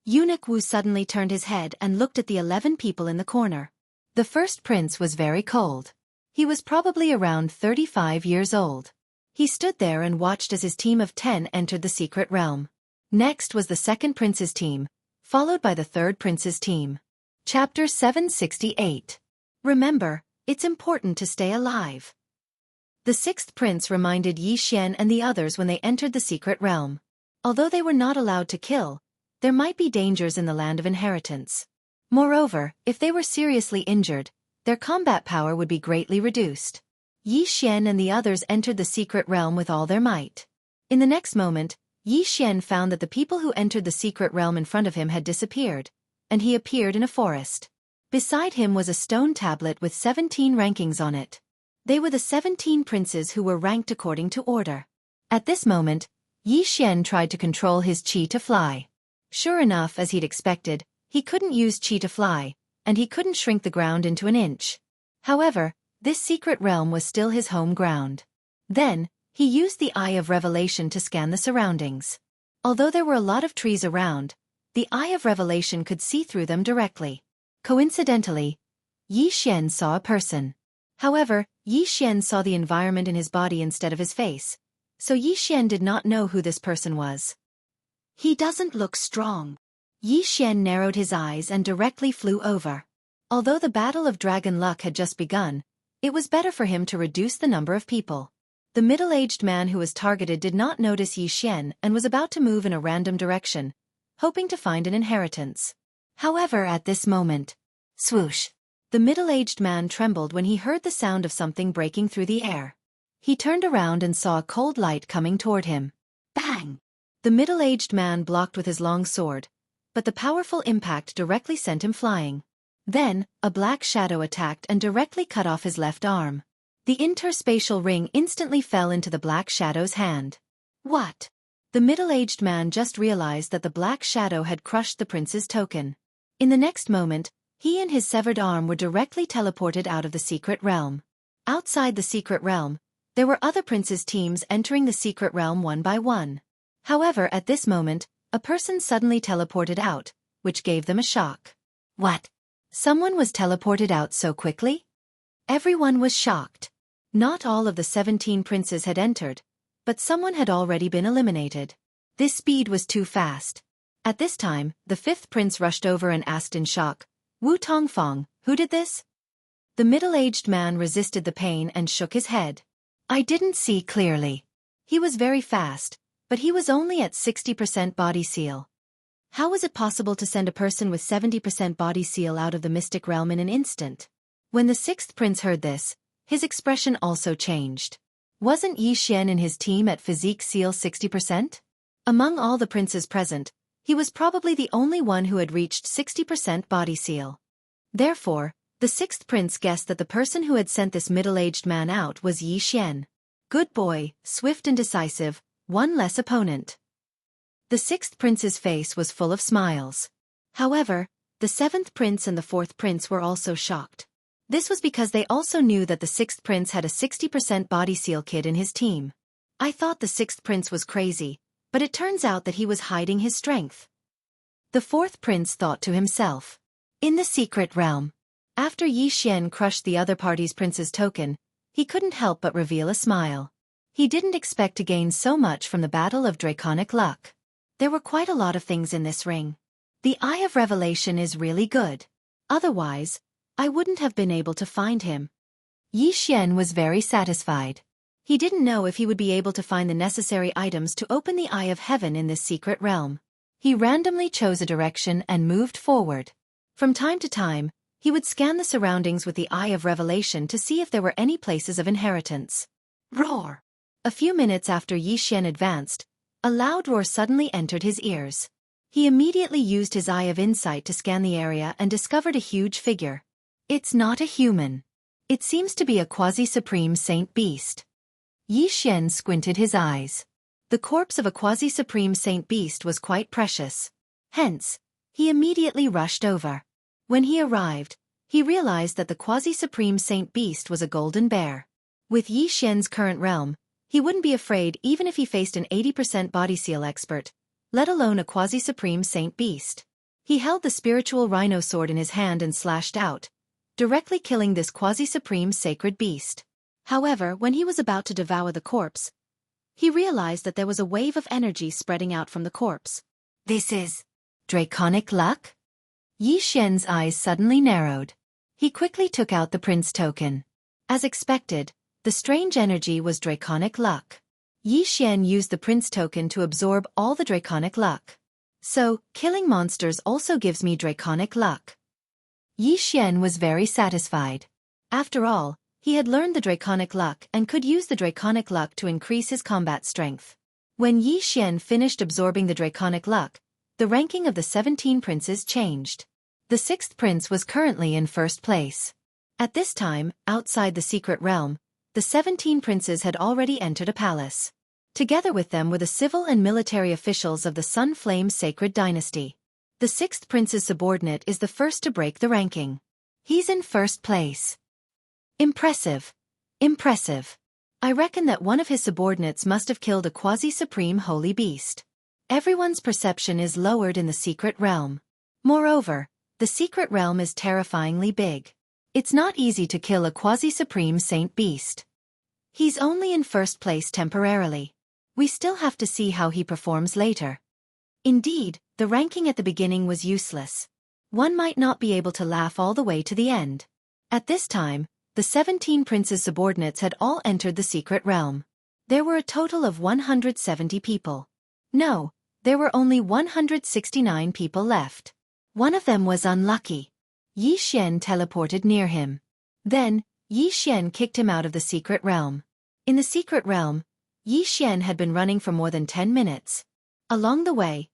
Eunuch Wu suddenly turned his head and looked at the 11 people in the corner. The first prince was very cold. He was probably around 35 years old. He stood there and watched as his team of 10 entered the secret realm. Next was the second prince's team, followed by the third prince's team. Chapter 768. Remember, it's important to stay alive. The 6th prince reminded Yixian and the others when they entered the secret realm. Although they were not allowed to kill, there might be dangers in the land of inheritance. Moreover, if they were seriously injured, their combat power would be greatly reduced. Yixian and the others entered the secret realm with all their might. In the next moment, Yixian found that the people who entered the secret realm in front of him had disappeared, and he appeared in a forest. Beside him was a stone tablet with 17 rankings on it. They were the 17 princes who were ranked according to order. At this moment, Yixian tried to control his qi to fly. Sure enough, as he'd expected, he couldn't use qi to fly, and he couldn't shrink the ground into an inch. However, this secret realm was still his home ground. Then, he used the Eye of Revelation to scan the surroundings. Although there were a lot of trees around, the Eye of Revelation could see through them directly. Coincidentally, Yixian saw a person. However, Yixian saw the environment in his body instead of his face, so Yixian did not know who this person was. He doesn't look strong. Yixian narrowed his eyes and directly flew over. Although the Battle of Dragon Luck had just begun, it was better for him to reduce the number of people. The middle-aged man who was targeted did not notice Yixian and was about to move in a random direction, hoping to find an inheritance. However, at this moment, swoosh! The middle-aged man trembled when he heard the sound of something breaking through the air. He turned around and saw a cold light coming toward him. Bang! The middle-aged man blocked with his long sword, but the powerful impact directly sent him flying. Then, a black shadow attacked and directly cut off his left arm. The interspatial ring instantly fell into the black shadow's hand. What? The middle-aged man just realized that the black shadow had crushed the prince's token. In the next moment, he and his severed arm were directly teleported out of the secret realm. Outside the secret realm, there were other princes' teams entering the secret realm one by one. However, at this moment, a person suddenly teleported out, which gave them a shock. What? Someone was teleported out so quickly? Everyone was shocked. Not all of the 17 princes had entered, but someone had already been eliminated. This speed was too fast. At this time, the 5th prince rushed over and asked in shock, "Wu Tongfang, who did this?" The middle-aged man resisted the pain and shook his head. "I didn't see clearly. He was very fast, but he was only at 60% body seal." How was it possible to send a person with 70% body seal out of the mystic realm in an instant? When the 6th prince heard this, his expression also changed. Wasn't Yi Xian and his team at physique seal 60%? Among all the princes present, he was probably the only one who had reached 60% body seal. Therefore, the 6th prince guessed that the person who had sent this middle-aged man out was Yi Xian. Good boy, swift and decisive, one less opponent. The 6th prince's face was full of smiles. However, the 7th prince and the 4th prince were also shocked. This was because they also knew that the 6th prince had a 60% body seal kid in his team. I thought the 6th prince was crazy, but it turns out that he was hiding his strength. The 4th prince thought to himself. In the secret realm. After Yi Xian crushed the other party's prince's token, he couldn't help but reveal a smile. He didn't expect to gain so much from the battle of draconic luck. There were quite a lot of things in this ring. The Eye of Revelation is really good. Otherwise, I wouldn't have been able to find him. Yi Xian was very satisfied. He didn't know if he would be able to find the necessary items to open the Eye of Heaven in this secret realm. He randomly chose a direction and moved forward. From time to time, he would scan the surroundings with the Eye of Revelation to see if there were any places of inheritance. Roar! A few minutes after Yi Xian advanced, a loud roar suddenly entered his ears. He immediately used his Eye of Insight to scan the area and discovered a huge figure. It's not a human. It seems to be a quasi-supreme saint beast. Yi Xian squinted his eyes. The corpse of a quasi-supreme saint beast was quite precious. Hence, he immediately rushed over. When he arrived, he realized that the quasi-supreme saint beast was a golden bear. With Yi Xian's current realm, he wouldn't be afraid even if he faced an 80% body seal expert, let alone a quasi-supreme saint beast. He held the spiritual rhino sword in his hand and slashed out, directly killing this quasi-supreme sacred beast. However, when he was about to devour the corpse, he realized that there was a wave of energy spreading out from the corpse. This is draconic luck? Yi Xian's eyes suddenly narrowed. He quickly took out the prince token. As expected, the strange energy was draconic luck. Yi Xian used the prince token to absorb all the draconic luck. So, killing monsters also gives me draconic luck. Yi Xian was very satisfied. After all, he had learned the draconic luck and could use the draconic luck to increase his combat strength. When Yi Xian finished absorbing the draconic luck, the ranking of the 17 princes changed. The 6th prince was currently in first place. At this time, outside the secret realm, the 17 princes had already entered a palace. Together with them were the civil and military officials of the Sun Flame Sacred Dynasty. The 6th prince's subordinate is the first to break the ranking. He's in first place. Impressive. Impressive. I reckon that one of his subordinates must have killed a quasi-supreme holy beast. Everyone's perception is lowered in the secret realm. Moreover, the secret realm is terrifyingly big. It's not easy to kill a quasi-supreme saint beast. He's only in first place temporarily. We still have to see how he performs later. Indeed, the ranking at the beginning was useless. One might not be able to laugh all the way to the end. At this time, the 17 princes' subordinates had all entered the secret realm. There were a total of 170 people. No, there were only 169 people left. One of them was unlucky. Yi Xian teleported near him. Then, Yi Xian kicked him out of the secret realm. In the secret realm, Yi Xian had been running for more than 10 minutes. Along the way,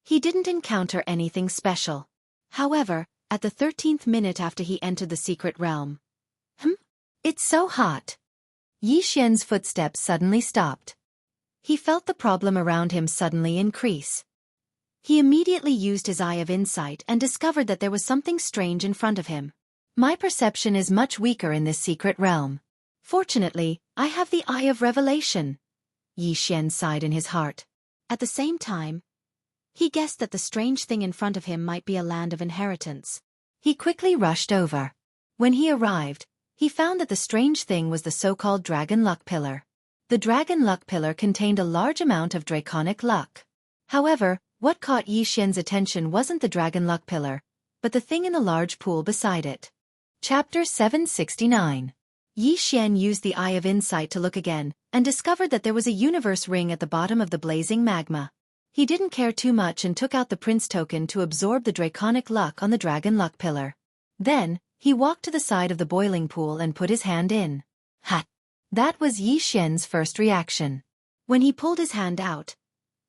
He didn't encounter anything special. However, at the 13th minute after he entered the secret realm. It's so hot. Yi Xian's footsteps suddenly stopped. He felt the problem around him suddenly increase. He immediately used his eye of insight and discovered that there was something strange in front of him. My perception is much weaker in this secret realm. Fortunately, I have the eye of revelation. Yi Xian sighed in his heart. At the same time, he guessed that the strange thing in front of him might be a land of inheritance. He quickly rushed over. When he arrived, he found that the strange thing was the so-called Dragon Luck Pillar. The Dragon Luck Pillar contained a large amount of draconic luck. However, what caught Yi Xian's attention wasn't the Dragon Luck Pillar, but the thing in the large pool beside it. Chapter 769. Yi Xian used the Eye of Insight to look again, and discovered that there was a universe ring at the bottom of the blazing magma. He didn't care too much and took out the Prince token to absorb the draconic luck on the Dragon Luck Pillar. Then, he walked to the side of the boiling pool and put his hand in. Ha! That was Yi Xian's first reaction. When he pulled his hand out,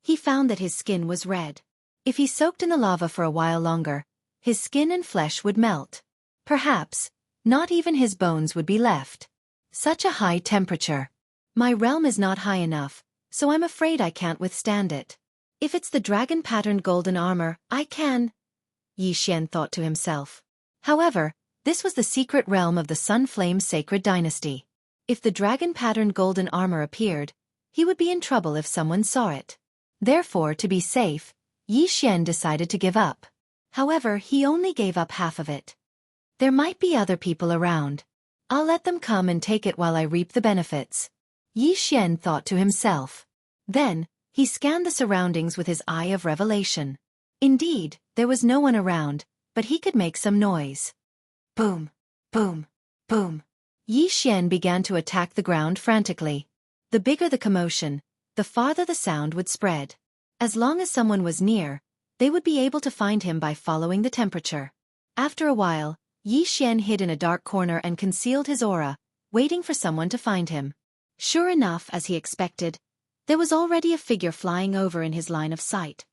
he found that his skin was red. If he soaked in the lava for a while longer, his skin and flesh would melt. Perhaps, not even his bones would be left. Such a high temperature. My realm is not high enough, so I'm afraid I can't withstand it. If it's the dragon-patterned golden armor, I can. Yi Xian thought to himself. However, this was the secret realm of the Sunflame Sacred Dynasty. If the dragon-patterned golden armor appeared, he would be in trouble if someone saw it. Therefore, to be safe, Yi Xian decided to give up. However, he only gave up half of it. There might be other people around. I'll let them come and take it while I reap the benefits. Yi Xian thought to himself. Then, he scanned the surroundings with his eye of revelation. Indeed, there was no one around, but he could make some noise. Boom, boom, boom. Yi Xian began to attack the ground frantically. The bigger the commotion, the farther the sound would spread. As long as someone was near, they would be able to find him by following the temperature. After a while, Yi Xian hid in a dark corner and concealed his aura, waiting for someone to find him. Sure enough, as he expected, there was already a figure flying over in his line of sight.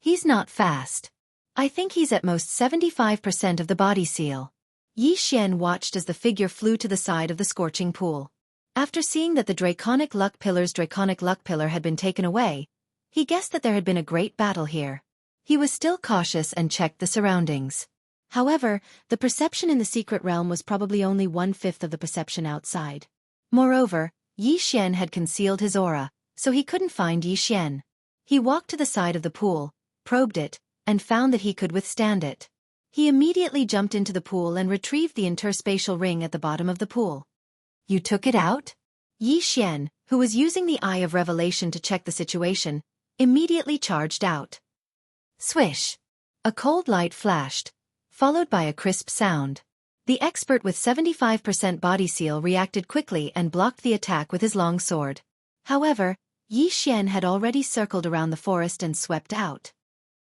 He's not fast. I think he's at most 75% of the body seal. Yi Xian watched as the figure flew to the side of the scorching pool. After seeing that the Draconic Luck Pillar's Draconic Luck Pillar had been taken away, he guessed that there had been a great battle here. He was still cautious and checked the surroundings. However, the perception in the secret realm was probably only 1/5 of the perception outside. Moreover, Yi Xian had concealed his aura, so he couldn't find Yi Xian. He walked to the side of the pool, probed it, and found that he could withstand it. He immediately jumped into the pool and retrieved the interspatial ring at the bottom of the pool. You took it out? Yi Xian, who was using the Eye of Revelation to check the situation, immediately charged out. Swish! A cold light flashed, followed by a crisp sound. The expert with 75% body seal reacted quickly and blocked the attack with his long sword. However, Yi Xian had already circled around the forest and swept out.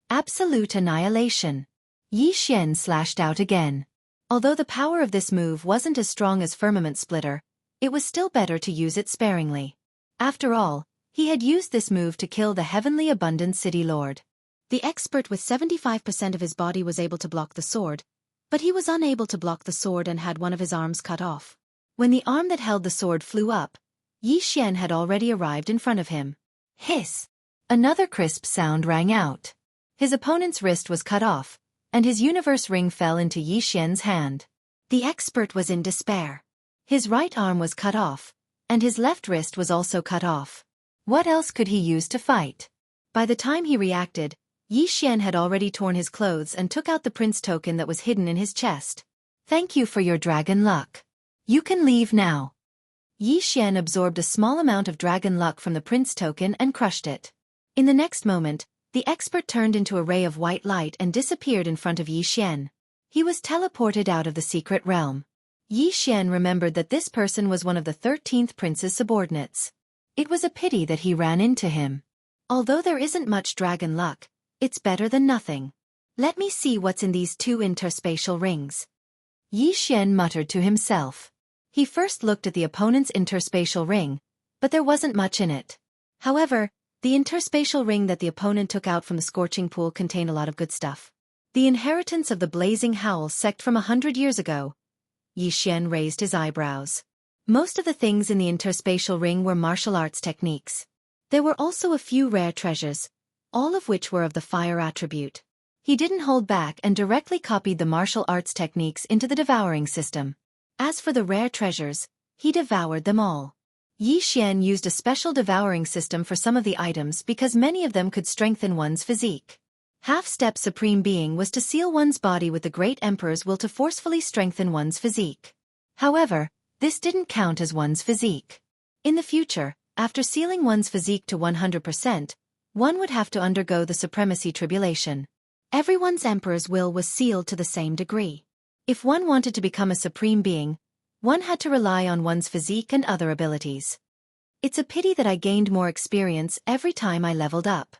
Absolute annihilation. Yi Xian slashed out again. Although the power of this move wasn't as strong as Firmament Splitter, it was still better to use it sparingly. After all, he had used this move to kill the Heavenly Abundant City Lord. The expert with 75% of his body was able to block the sword, but he was unable to block the sword and had one of his arms cut off. When the arm that held the sword flew up, Yi Xian had already arrived in front of him. Hiss! Another crisp sound rang out. His opponent's wrist was cut off, and his universe ring fell into Yi Xian's hand. The expert was in despair. His right arm was cut off, and his left wrist was also cut off. What else could he use to fight? By the time he reacted, Yi Xian had already torn his clothes and took out the prince token that was hidden in his chest. Thank you for your dragon luck. You can leave now. Yi Xian absorbed a small amount of dragon luck from the prince token and crushed it. In the next moment, the expert turned into a ray of white light and disappeared in front of Yi Xian. He was teleported out of the secret realm. Yi Xian remembered that this person was one of the 13th prince's subordinates. It was a pity that he ran into him. Although there isn't much dragon luck, it's better than nothing. Let me see what's in these 2 interspatial rings. Yi Xian muttered to himself. He first looked at the opponent's interspatial ring, but there wasn't much in it. However, The interspatial ring that the opponent took out from the scorching pool contained a lot of good stuff. The inheritance of the blazing howl sect from 100 years ago. Yi Xian raised his eyebrows. Most of the things in the interspatial ring were martial arts techniques. There were also a few rare treasures, all of which were of the fire attribute. He didn't hold back and directly copied the martial arts techniques into the devouring system. As for the rare treasures, he devoured them all. Yi Xian used a special devouring system for some of the items because many of them could strengthen one's physique. Half-step supreme being was to seal one's body with the great emperor's will to forcefully strengthen one's physique. However, this didn't count as one's physique. In the future, after sealing one's physique to 100%, one would have to undergo the supremacy tribulation. Everyone's emperor's will was sealed to the same degree. If one wanted to become a supreme being, one had to rely on one's physique and other abilities. It's a pity that I gained more experience every time I leveled up.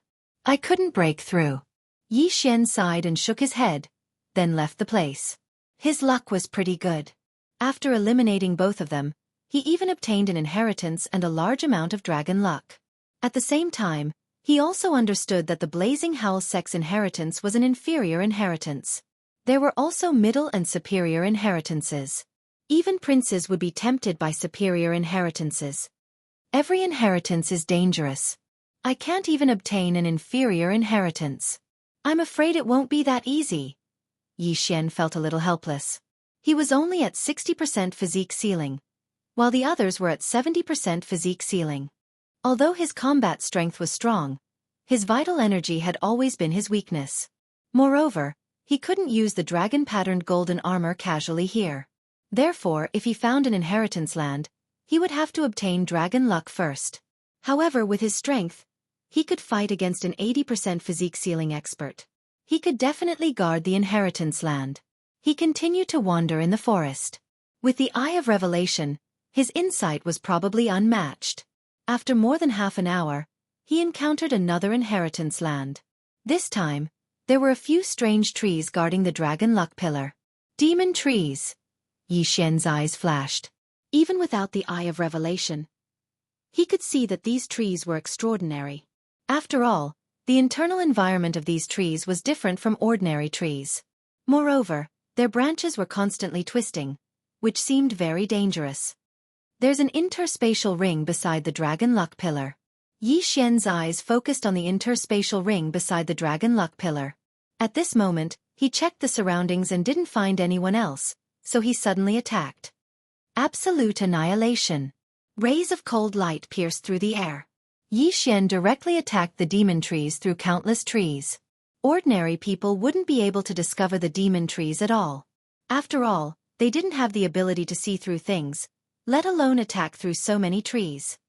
I couldn't break through. Yi Xian sighed and shook his head, then left the place. His luck was pretty good. After eliminating both of them, he even obtained an inheritance and a large amount of dragon luck. At the same time, he also understood that the Blazing Howl sect's inheritance was an inferior inheritance. There were also middle and superior inheritances. Even princes would be tempted by superior inheritances. Every inheritance is dangerous. I can't even obtain an inferior inheritance. I'm afraid it won't be that easy. Yi Xian felt a little helpless. He was only at 60% physique ceiling, while the others were at 70% physique ceiling. Although his combat strength was strong, his vital energy had always been his weakness. Moreover, he couldn't use the dragon-patterned golden armor casually here. Therefore, if he found an inheritance land, he would have to obtain dragon luck first. However, with his strength, he could fight against an 80% physique ceiling expert. He could definitely guard the inheritance land. He continued to wander in the forest. With the Eye of Revelation, his insight was probably unmatched. After more than half an hour, he encountered another inheritance land. This time, there were a few strange trees guarding the dragon luck pillar. Demon trees. Yi Xian's eyes flashed. Even without the Eye of Revelation, he could see that these trees were extraordinary. After all, the internal environment of these trees was different from ordinary trees. Moreover, their branches were constantly twisting, which seemed very dangerous. There's an interspatial ring beside the dragon luck pillar. Yi Xian's eyes focused on the interspatial ring beside the dragon luck pillar. At this moment, he checked the surroundings and didn't find anyone else, so he suddenly attacked. Absolute annihilation. Rays of cold light pierced through the air. Yi Xian directly attacked the demon trees through countless trees. Ordinary people wouldn't be able to discover the demon trees at all. After all, they didn't have the ability to see through things, let alone attack through so many trees.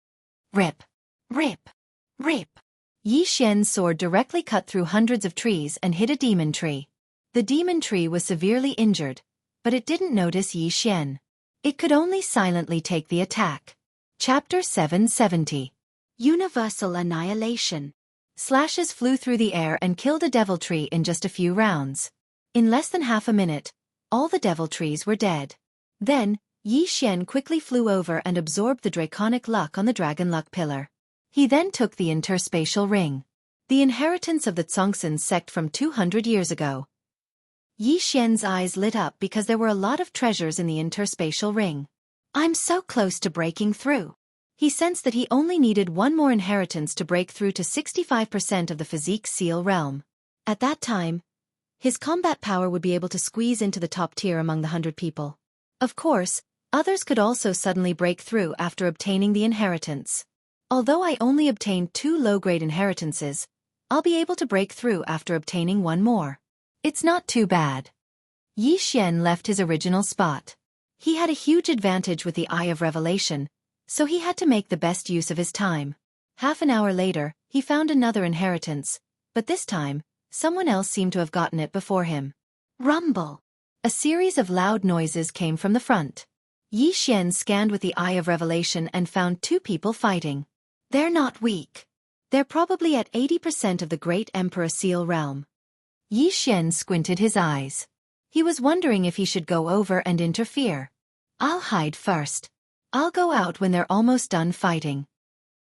Rip! Rip! Rip! Yi Xian's sword directly cut through hundreds of trees and hit a demon tree. The demon tree was severely injured, but it didn't notice Yi Xian. It could only silently take the attack. Chapter 770. Universal Annihilation. Slashes flew through the air and killed a devil tree in just a few rounds. In less than half a minute, all the devil trees were dead. Then, Yi Xian quickly flew over and absorbed the draconic luck on the dragon luck pillar. He then took the interspatial ring, the inheritance of the Zongxin sect from 200 years ago. Yi Xian's eyes lit up because there were a lot of treasures in the interspatial ring. I'm so close to breaking through. He sensed that he only needed one more inheritance to break through to 65% of the physique seal realm. At that time, his combat power would be able to squeeze into the top tier among the 100 people. Of course, others could also suddenly break through after obtaining the inheritance. Although I only obtained 2 low-grade inheritances, I'll be able to break through after obtaining one more. It's not too bad. Yi Xian left his original spot. He had a huge advantage with the Eye of Revelation, so he had to make the best use of his time. Half an hour later, he found another inheritance, but this time, someone else seemed to have gotten it before him. Rumble! A series of loud noises came from the front. Yi Xian scanned with the Eye of Revelation and found 2 people fighting. They're not weak. They're probably at 80% of the Great Emperor Seal realm. Yi Xian squinted his eyes. He was wondering if he should go over and interfere. I'll hide first. I'll go out when they're almost done fighting.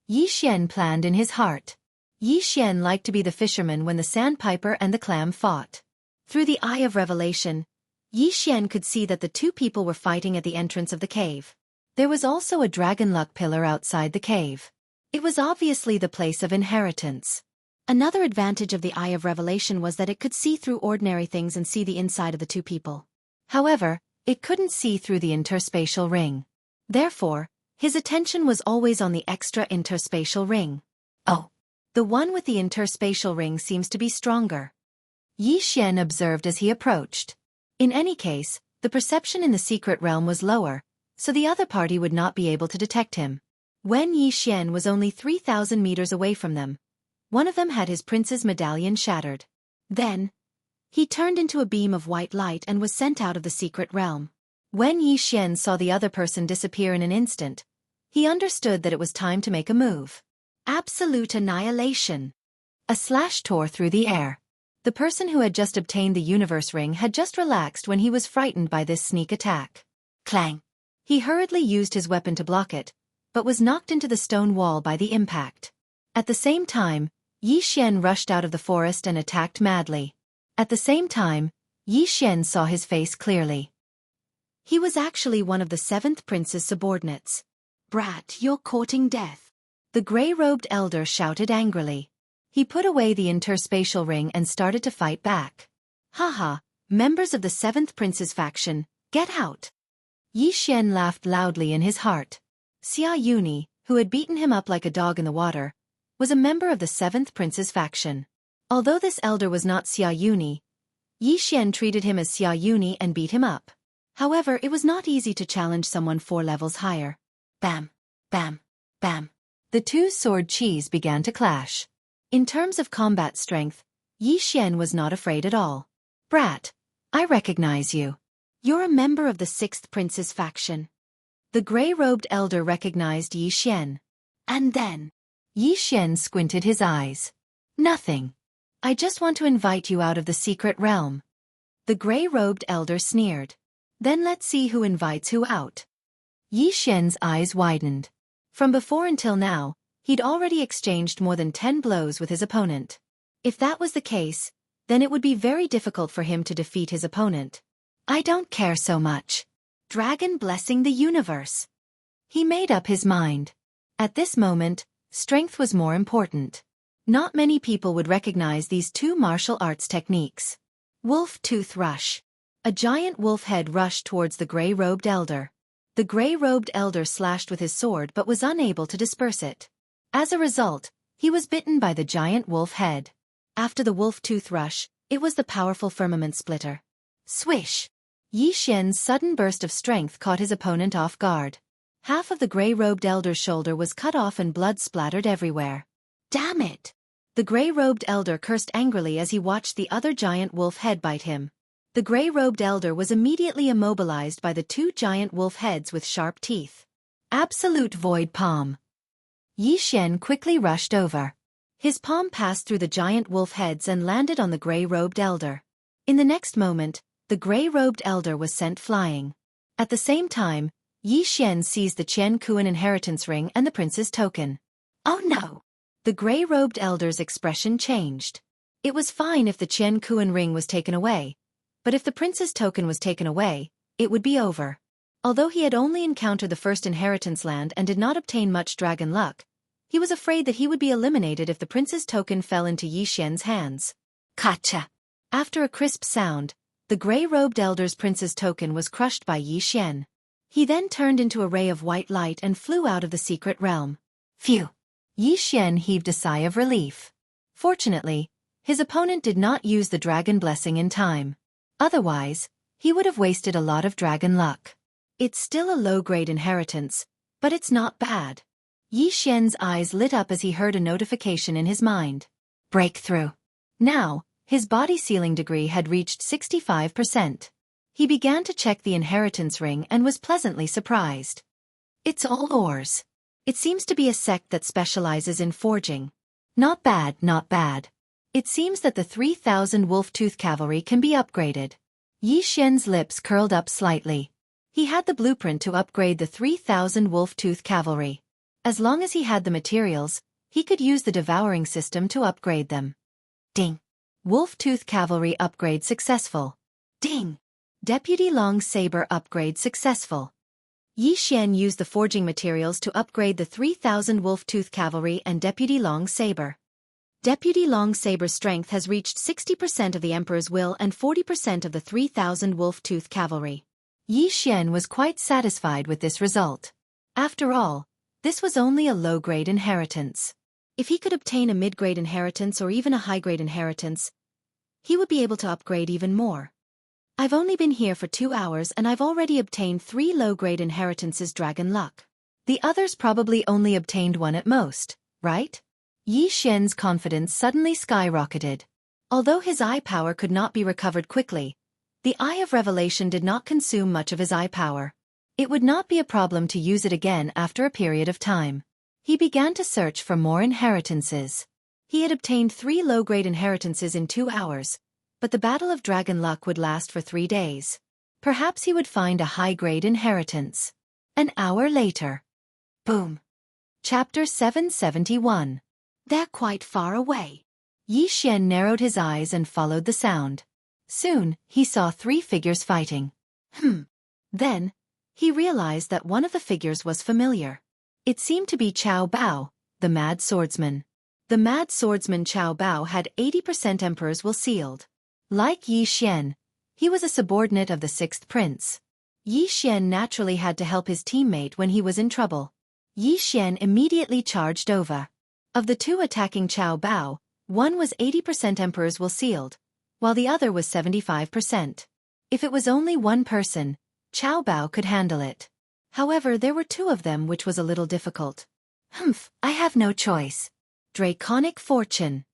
Yi Xian planned in his heart. Yi Xian liked to be the fisherman when the sandpiper and the clam fought. Through the eye of revelation, Yi Xian could see that the two people were fighting at the entrance of the cave. There was also a dragon luck pillar outside the cave. It was obviously the place of inheritance. Another advantage of the eye of revelation was that it could see through ordinary things and see the inside of the two people. However, it couldn't see through the interspatial ring. Therefore, his attention was always on the extra interspatial ring. Oh, the one with the interspatial ring seems to be stronger, Yi Xian observed as he approached. In any case, the perception in the secret realm was lower, so the other party would not be able to detect him. When Yi Xian was only 3,000 meters away from them, one of them had his prince's medallion shattered. Then, he turned into a beam of white light and was sent out of the secret realm. When Yi Xian saw the other person disappear in an instant, he understood that it was time to make a move. Absolute annihilation. A slash tore through the air. The person who had just obtained the universe ring had just relaxed when he was frightened by this sneak attack. Clang. He hurriedly used his weapon to block it, but was knocked into the stone wall by the impact. At the same time, Yi Xian rushed out of the forest and attacked madly. At the same time, Yi Xian saw his face clearly. He was actually one of the 7th prince's subordinates. Brat, you're courting death. The gray-robed elder shouted angrily. He put away the interspatial ring and started to fight back. Haha, members of the 7th prince's faction, get out. Yi Xian laughed loudly in his heart. Xia Yuni, who had beaten him up like a dog in the water, was a member of the 7th prince's faction. Although this elder was not Xia Yuni, Yi Xian treated him as Xia Yuni and beat him up. However, it was not easy to challenge someone 4 levels higher. Bam, bam, bam. The two sword chis began to clash. In terms of combat strength, Yi Xian was not afraid at all. Brat, I recognize you. You're a member of the 6th prince's faction. The gray-robed elder recognized Yi Xian. And then, Yi Xian squinted his eyes. Nothing. I just want to invite you out of the secret realm. The gray-robed elder sneered. Then let's see who invites who out. Yi Xian's eyes widened. From before until now, he'd already exchanged more than 10 blows with his opponent. If that was the case, then it would be very difficult for him to defeat his opponent. I don't care so much. Dragon blessing the universe. He made up his mind. At this moment, strength was more important. Not many people would recognize these two martial arts techniques. Wolf Tooth Rush. A giant wolf head rushed towards the gray-robed elder. The gray-robed elder slashed with his sword but was unable to disperse it. As a result, he was bitten by the giant wolf head. After the wolf tooth rush, it was the powerful firmament splitter. Swish! Yi Xian's sudden burst of strength caught his opponent off guard. Half of the gray-robed elder's shoulder was cut off and blood splattered everywhere. Damn it! The gray-robed elder cursed angrily as he watched the other giant wolf head bite him. The gray-robed elder was immediately immobilized by the 2 giant wolf heads with sharp teeth. Absolute void palm. Yi Xian quickly rushed over. His palm passed through the giant wolf heads and landed on the gray-robed elder. In the next moment, the gray-robed elder was sent flying. At the same time, Yi Xian seized the Qian Kuan inheritance ring and the prince's token. Oh no! The gray-robed elder's expression changed. It was fine if the Qian Kuan ring was taken away, but if the prince's token was taken away, it would be over. Although he had only encountered the first inheritance land and did not obtain much dragon luck, he was afraid that he would be eliminated if the prince's token fell into Yi Xian's hands. Gotcha! After a crisp sound, the gray-robed elder's prince's token was crushed by Yi Xian. He then turned into a ray of white light and flew out of the secret realm. Phew! Yi Xian heaved a sigh of relief. Fortunately, his opponent did not use the dragon blessing in time. Otherwise, he would have wasted a lot of dragon luck. It's still a low-grade inheritance, but it's not bad. Yi Xian's eyes lit up as he heard a notification in his mind. Breakthrough. Now, his body sealing degree had reached 65%. He began to check the inheritance ring and was pleasantly surprised. It's all ores. It seems to be a sect that specializes in forging. Not bad, not bad. It seems that the 3,000 wolf-tooth cavalry can be upgraded. Yi Xian's lips curled up slightly. He had the blueprint to upgrade the 3,000 wolf-tooth cavalry. As long as he had the materials, He could use the devouring system to upgrade them. Ding! Wolf-Tooth Cavalry upgrade successful. Ding! Deputy Long Saber upgrade successful. Yi Xian used the forging materials to upgrade the 3,000 Wolf-Tooth Cavalry and Deputy Long Saber. Deputy Long Saber's strength has reached 60% of the Emperor's will and 40% of the 3,000 Wolf-Tooth Cavalry. Yi Xian was quite satisfied with this result. After all, this was only a low-grade inheritance. If he could obtain a mid-grade inheritance or even a high-grade inheritance, he would be able to upgrade even more. I've only been here for 2 hours and I've already obtained 3 low-grade inheritances dragon luck. The others probably only obtained 1 at most, right? Yi Xian's confidence suddenly skyrocketed. Although his eye power could not be recovered quickly, the Eye of Revelation did not consume much of his eye power. It would not be a problem to use it again after a period of time. He began to search for more inheritances. He had obtained 3 low-grade inheritances in 2 hours, but the Battle of Dragon Luck would last for 3 days. Perhaps he would find a high-grade inheritance. An hour later. Boom. Chapter 771. They're quite far away. Yi Xian narrowed his eyes and followed the sound. Soon, he saw 3 figures fighting. Then, he realized that one of the figures was familiar. It seemed to be Qiao Bao, the Mad Swordsman. The Mad Swordsman Qiao Bao had 80% Emperor's will sealed. Like Yi Xian, he was a subordinate of the 6th Prince. Yi Xian naturally had to help his teammate when he was in trouble. Yi Xian immediately charged over. Of the 2 attacking Qiao Bao, one was 80% Emperor's will sealed, while the other was 75%. If it was only one person, Qiao Bao could handle it. However, there were 2 of them, which was a little difficult. I have no choice. Draconic Fortune.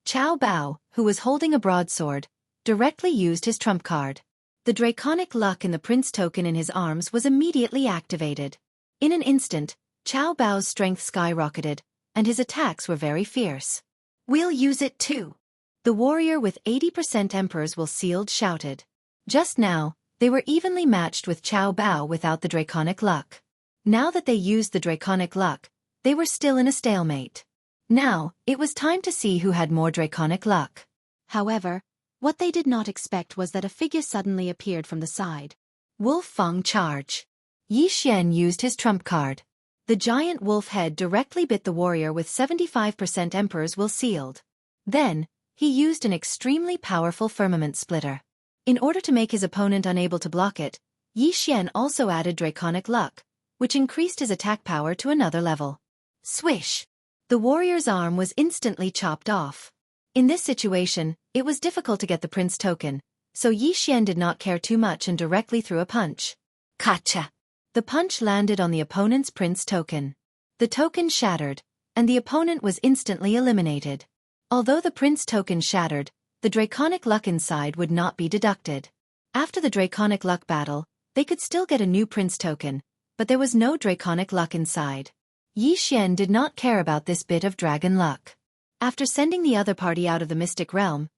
Qiao Bao, who was holding a broadsword, directly used his trump card. The Draconic Luck in the Prince token in his arms was immediately activated. In an instant, Qiao Bao's strength skyrocketed, and his attacks were very fierce. We'll use it too. The warrior with 80% Emperor's will sealed shouted. Just now, they were evenly matched with Qiao Bao without the Draconic Luck. Now that they used the Draconic Luck, they were still in a stalemate. Now, it was time to see who had more Draconic Luck. However, what they did not expect was that a figure suddenly appeared from the side. Wolf Fang Charge. Yi Xian used his trump card. The giant wolf head directly bit the warrior with 75% Emperor's will sealed. Then, he used an extremely powerful firmament splitter. In order to make his opponent unable to block it, Yi Xian also added Draconic Luck, which increased his attack power to another level. Swish! The warrior's arm was instantly chopped off. In this situation, it was difficult to get the Prince token, so Yi Xian did not care too much and directly threw a punch. Kacha! The punch landed on the opponent's Prince token. The token shattered, and the opponent was instantly eliminated. Although the Prince token shattered, the Draconic Luck inside would not be deducted. After the Draconic Luck battle, they could still get a new Prince token, but there was no Draconic Luck inside. Yi Xian did not care about this bit of dragon luck. After sending the other party out of the mystic realm,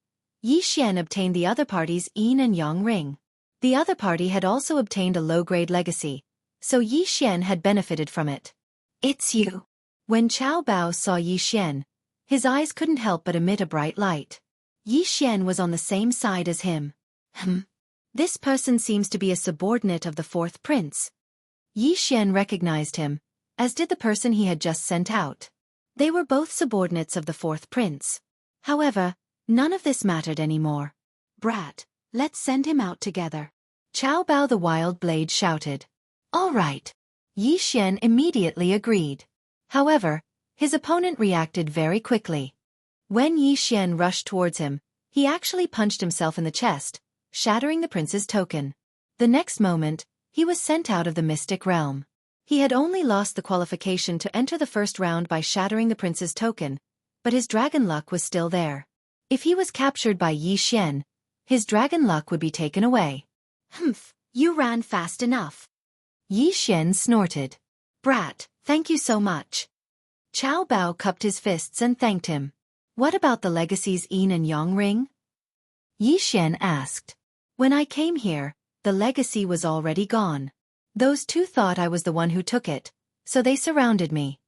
Yi Xian obtained the other party's Yin and Yang ring. The other party had also obtained a low-grade legacy, so Yi Xian had benefited from it. It's you. When Qiao Bao saw Yi Xian, his eyes couldn't help but emit a bright light. Yi Xian was on the same side as him. This person seems to be a subordinate of the 4th Prince. Yi Xian recognized him, as did the person he had just sent out. They were both subordinates of the 4th Prince. However, none of this mattered anymore. Brat, let's send him out together. Qiao Bao the Wild Blade shouted. All right. Yi Xian immediately agreed. However, his opponent reacted very quickly. When Yi Xian rushed towards him, he actually punched himself in the chest, shattering the prince's token. The next moment, he was sent out of the mystic realm. He had only lost the qualification to enter the first round by shattering the prince's token, but his dragon luck was still there. If he was captured by Yi Xian, his dragon luck would be taken away. You ran fast enough. Yi Xian snorted. Brat, thank you so much. Qiao Bao cupped his fists and thanked him. What about the legacy's Yin and Yang ring? Yi Xian asked. When I came here, the legacy was already gone. Those 2 thought I was the one who took it, so they surrounded me.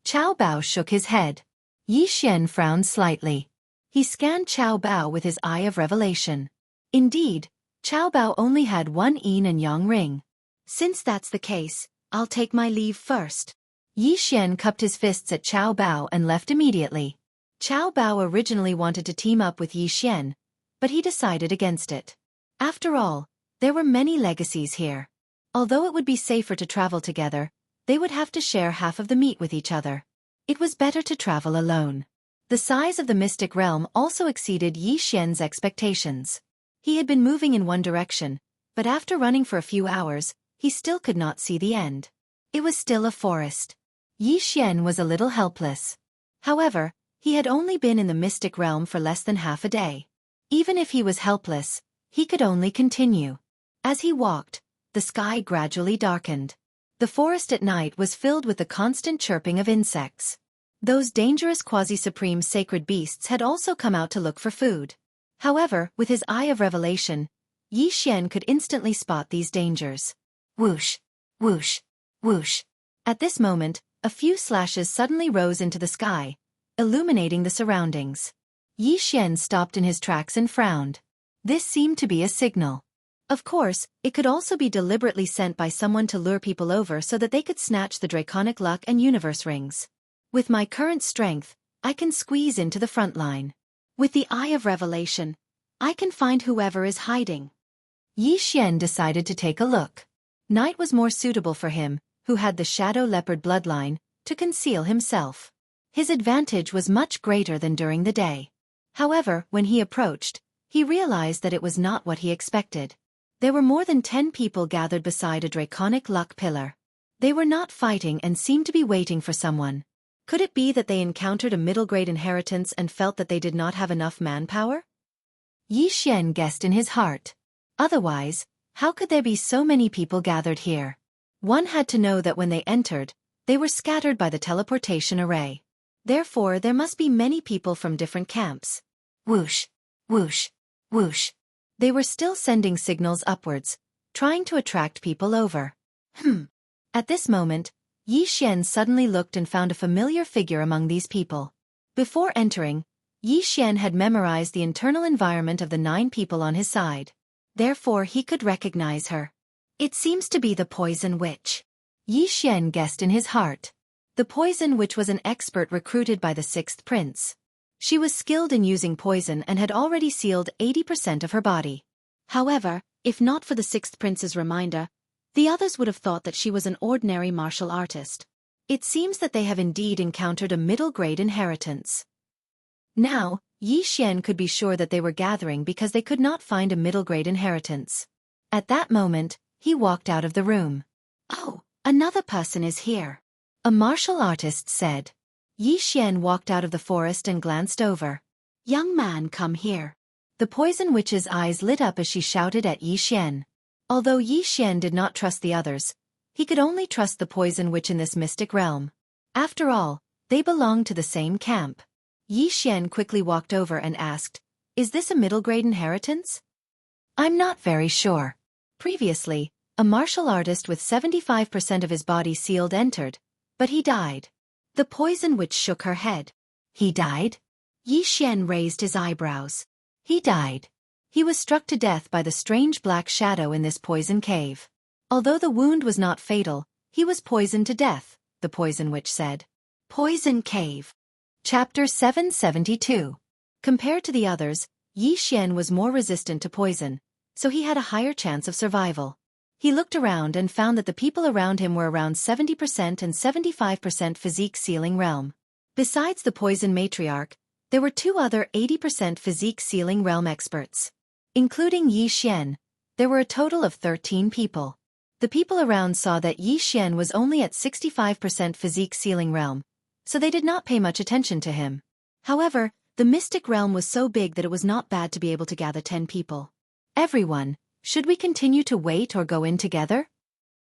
Qiao Bao shook his head. Yi Xian frowned slightly. He scanned Qiao Bao with his eye of revelation. Indeed, Qiao Bao only had one yin and yang ring. Since that's the case, I'll take my leave first. Yi Xian cupped his fists at Qiao Bao and left immediately. Qiao Bao originally wanted to team up with Yi Xian, but he decided against it. After all, there were many legacies here. Although it would be safer to travel together, they would have to share half of the meat with each other. It was better to travel alone. The size of the mystic realm also exceeded Yi Xian's expectations. He had been moving in one direction, but after running for a few hours, he still could not see the end. It was still a forest. Yi Xian was a little helpless. However, he had only been in the mystic realm for less than half a day. Even if he was helpless, he could only continue. As he walked, the sky gradually darkened. The forest at night was filled with the constant chirping of insects. Those dangerous quasi-supreme sacred beasts had also come out to look for food. However, with his eye of revelation, Yi Xian could instantly spot these dangers. Whoosh, whoosh, whoosh. At this moment, a few slashes suddenly rose into the sky, illuminating the surroundings. Yi Xian stopped in his tracks and frowned. This seemed to be a signal. Of course, it could also be deliberately sent by someone to lure people over so that they could snatch the draconic luck and universe rings. With my current strength, I can squeeze into the front line. With the eye of revelation, I can find whoever is hiding. Yi Xian decided to take a look. Night was more suitable for him, who had the shadow leopard bloodline, to conceal himself. His advantage was much greater than during the day. However, when he approached, he realized that it was not what he expected. There were more than 10 people gathered beside a draconic luck pillar. They were not fighting and seemed to be waiting for someone. Could it be that they encountered a middle-grade inheritance and felt that they did not have enough manpower? Yi Xian guessed in his heart. Otherwise, how could there be so many people gathered here? One had to know that when they entered, they were scattered by the teleportation array. Therefore, there must be many people from different camps. Whoosh, whoosh, whoosh. They were still sending signals upwards, trying to attract people over. At this moment, Yi Xian suddenly looked and found a familiar figure among these people. Before entering, Yi Xian had memorized the internal environment of the 9 people on his side. Therefore, he could recognize her. It seems to be the Poison Witch. Yi Xian guessed in his heart. The Poison Witch was an expert recruited by the 6th prince. She was skilled in using poison and had already sealed 80% of her body. However, if not for the 6th prince's reminder, the others would have thought that she was an ordinary martial artist. It seems that they have indeed encountered a middle-grade inheritance. Now, Yi Xian could be sure that they were gathering because they could not find a middle-grade inheritance. At that moment, he walked out of the room. Oh, another person is here. A martial artist said. Yi Xian walked out of the forest and glanced over. Young man, come here. The Poison Witch's eyes lit up as she shouted at Yi Xian. Although Yi Xian did not trust the others, he could only trust the Poison Witch in this mystic realm. After all, they belonged to the same camp. Yi Xian quickly walked over and asked, "Is this a middle-grade inheritance?" "I'm not very sure." Previously, a martial artist with 75% of his body sealed entered, but he died. The Poison Witch shook her head. He died? Yi Xian raised his eyebrows. He died. He was struck to death by the strange black shadow in this poison cave. Although the wound was not fatal, he was poisoned to death, the Poison Witch said. Poison Cave. Chapter 772. Compared to the others, Yi Xian was more resistant to poison, so he had a higher chance of survival. He looked around and found that the people around him were around 70% and 75% physique sealing realm. Besides the poison matriarch, there were 2 other 80% physique sealing realm experts. Including Yi Xian, there were a total of 13 people. The people around saw that Yi Xian was only at 65% physique sealing realm, so they did not pay much attention to him. However, the mystic realm was so big that it was not bad to be able to gather 10 people. Everyone, should we continue to wait or go in together?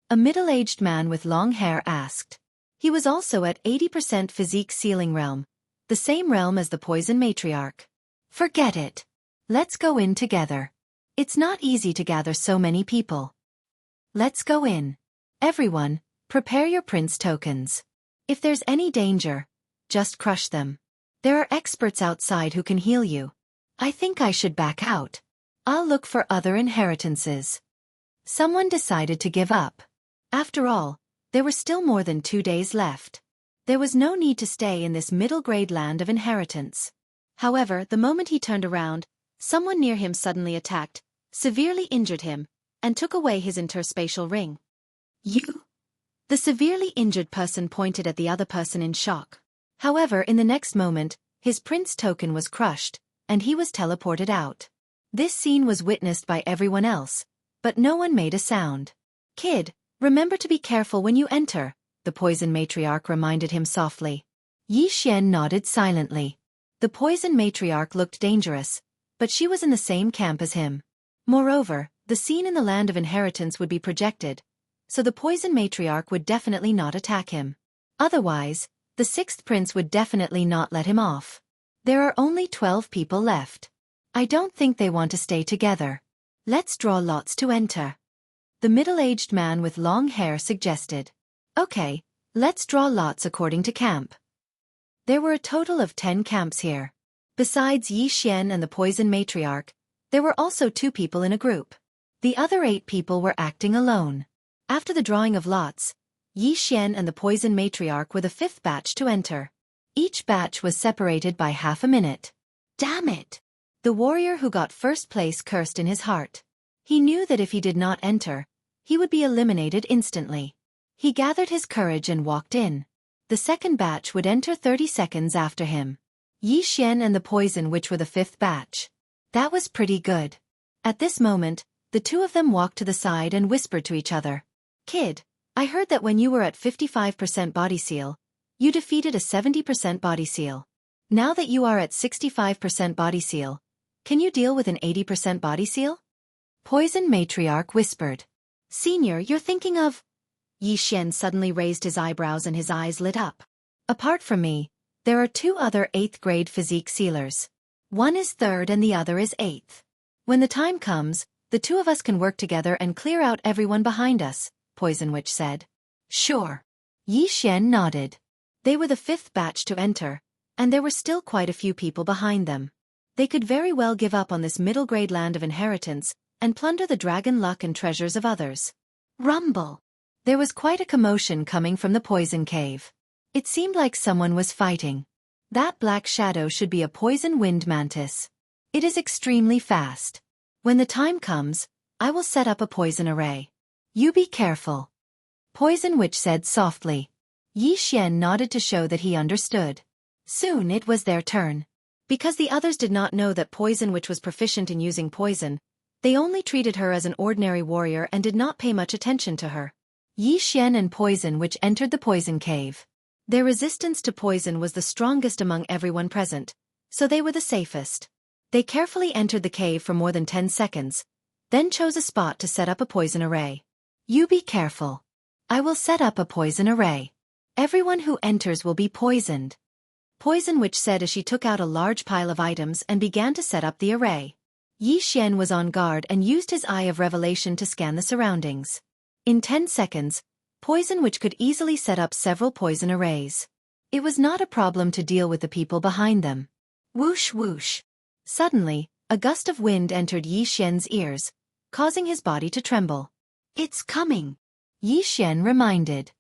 A middle-aged man with long hair asked. He was also at 80% physique sealing realm, the same realm as the poison matriarch. Forget it. Let's go in together. It's not easy to gather so many people. Let's go in. Everyone, prepare your prince tokens. If there's any danger, just crush them. There are experts outside who can heal you. I think I should back out. I'll look for other inheritances. Someone decided to give up. After all, there were still more than 2 days left. There was no need to stay in this middle-grade land of inheritance. However, the moment he turned around, someone near him suddenly attacked, severely injured him, and took away his interspatial ring. You? The severely injured person pointed at the other person in shock. However, in the next moment, his prince token was crushed, and he was teleported out. This scene was witnessed by everyone else, but no one made a sound. Kid, remember to be careful when you enter, the poison matriarch reminded him softly. Yi Xian nodded silently. The poison matriarch looked dangerous, but she was in the same camp as him. Moreover, the scene in the land of inheritance would be projected, so the poison matriarch would definitely not attack him. Otherwise, the sixth prince would definitely not let him off. There are only 12 people left. I don't think they want to stay together. Let's draw lots to enter. The middle-aged man with long hair suggested. Okay, let's draw lots according to camp. There were a total of 10 camps here. Besides Yi Xian and the poison matriarch, there were also 2 people in a group. The other 8 people were acting alone. After the drawing of lots, Yi Xian and the poison matriarch were the 5th batch to enter. Each batch was separated by half a minute. Damn it! The warrior who got first place cursed in his heart. He knew that if he did not enter, he would be eliminated instantly. He gathered his courage and walked in. The second batch would enter 30 seconds after him. Yi Xian and the poison witch were the 5th batch. That was pretty good. At this moment, the 2 of them walked to the side and whispered to each other. Kid, I heard that when you were at 55% body seal, you defeated a 70% body seal. Now that you are at 65% body seal, can you deal with an 80% body seal? Poison matriarch whispered. Senior, you're thinking of... Yi Xian suddenly raised his eyebrows and his eyes lit up. Apart from me, there are 2 other 8th grade physique sealers. One is 3rd and the other is 8th. When the time comes, the 2 of us can work together and clear out everyone behind us, Poison Witch said. Sure. Yi Xian nodded. They were the 5th batch to enter, and there were still quite a few people behind them. They could very well give up on this middle-grade land of inheritance and plunder the dragon luck and treasures of others. Rumble! There was quite a commotion coming from the poison cave. It seemed like someone was fighting. That black shadow should be a poison wind mantis. It is extremely fast. When the time comes, I will set up a poison array. You be careful. Poison Witch said softly. Yi Xian nodded to show that he understood. Soon it was their turn. Because the others did not know that Poison Witch was proficient in using poison, they only treated her as an ordinary warrior and did not pay much attention to her. Yi Xian and Poison Witch entered the poison cave. Their resistance to poison was the strongest among everyone present, so they were the safest. They carefully entered the cave for more than 10 seconds, then chose a spot to set up a poison array. You be careful. I will set up a poison array. Everyone who enters will be poisoned. Poison Witch said as she took out a large pile of items and began to set up the array. Yi Xian was on guard and used his Eye of Revelation to scan the surroundings. In 10 seconds, Poison Witch could easily set up several poison arrays. It was not a problem to deal with the people behind them. Whoosh whoosh. Suddenly, a gust of wind entered Yi Xian's ears, causing his body to tremble. It's coming, Yi Xian reminded.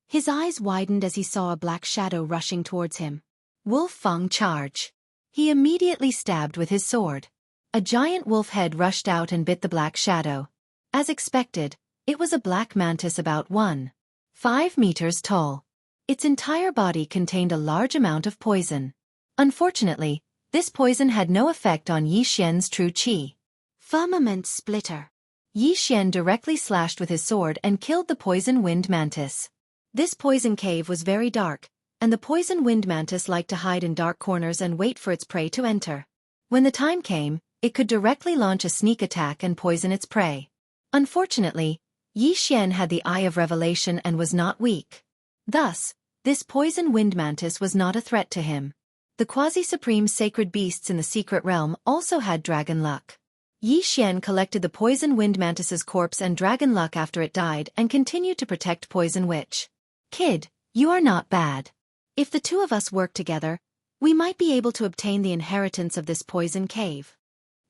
His eyes widened as he saw a black shadow rushing towards him. Wolf Fang charge. He immediately stabbed with his sword. A giant wolf head rushed out and bit the black shadow. As expected, it was a black mantis about 1.5 meters tall. Its entire body contained a large amount of poison. Unfortunately, this poison had no effect on Yi Xian's true qi. Firmament splitter. Yi Xian directly slashed with his sword and killed the poison wind mantis. This poison cave was very dark, and the poison wind mantis liked to hide in dark corners and wait for its prey to enter. When the time came, it could directly launch a sneak attack and poison its prey. Unfortunately, Yi Xian had the Eye of Revelation and was not weak. Thus, this poison wind mantis was not a threat to him. The quasi-supreme sacred beasts in the secret realm also had dragon luck. Yi Xian collected the poison wind mantis's corpse and dragon luck after it died and continued to protect Poison Witch. Kid, You are not bad. If the two of us work together, we might be able to obtain the inheritance of this poison cave.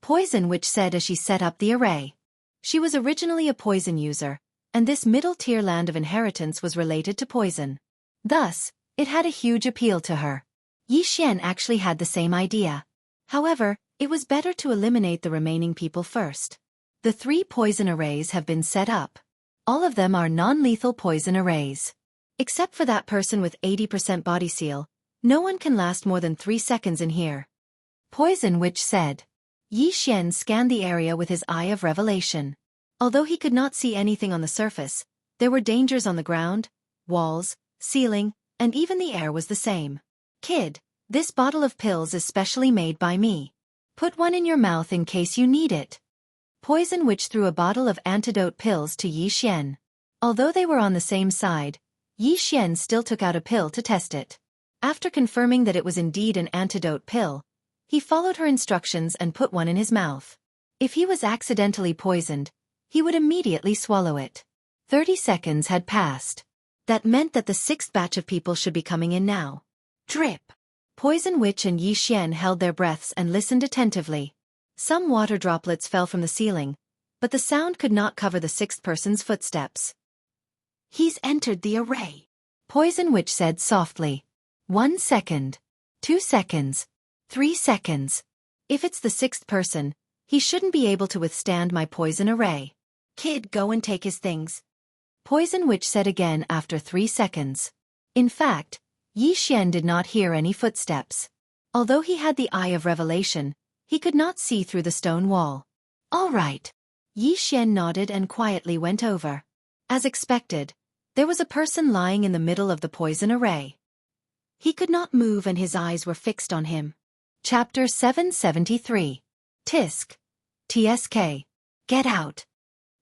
Poison Witch said as she set up the array. She was originally a poison user, and this middle-tier land of inheritance was related to poison. Thus, it had a huge appeal to her. Yi Xian actually had the same idea. However, it was better to eliminate the remaining people first. The 3 poison arrays have been set up. All of them are non-lethal poison arrays. Except for that person with 80% body seal, no one can last more than 3 seconds in here. Poison Witch said. Yi Xian scanned the area with his eye of revelation. Although he could not see anything on the surface, there were dangers on the ground, walls, ceiling, and even the air was the same. Kid, this bottle of pills is specially made by me. Put one in your mouth in case you need it. Poison Witch threw a bottle of antidote pills to Yi Xian. Although they were on the same side, Yi Xian still took out a pill to test it. After confirming that it was indeed an antidote pill, he followed her instructions and put one in his mouth. If he was accidentally poisoned, he would immediately swallow it. 30 seconds had passed. That meant that the 6th batch of people should be coming in now. Drip. Poison Witch and Yi Xian held their breaths and listened attentively. Some water droplets fell from the ceiling, but the sound could not cover the 6th person's footsteps. He's entered the array. Poison Witch said softly. 1 second. 2 seconds. 3 seconds. If it's the 6th person, he shouldn't be able to withstand my poison array. Kid, go and take his things. Poison Witch said again after 3 seconds. In fact, Yi Xian did not hear any footsteps. Although he had the eye of revelation, he could not see through the stone wall. All right. Yi Xian nodded and quietly went over. As expected, there was a person lying in the middle of the poison array. He could not move and his eyes were fixed on him. Chapter 773. Tisk. TSK. Get out.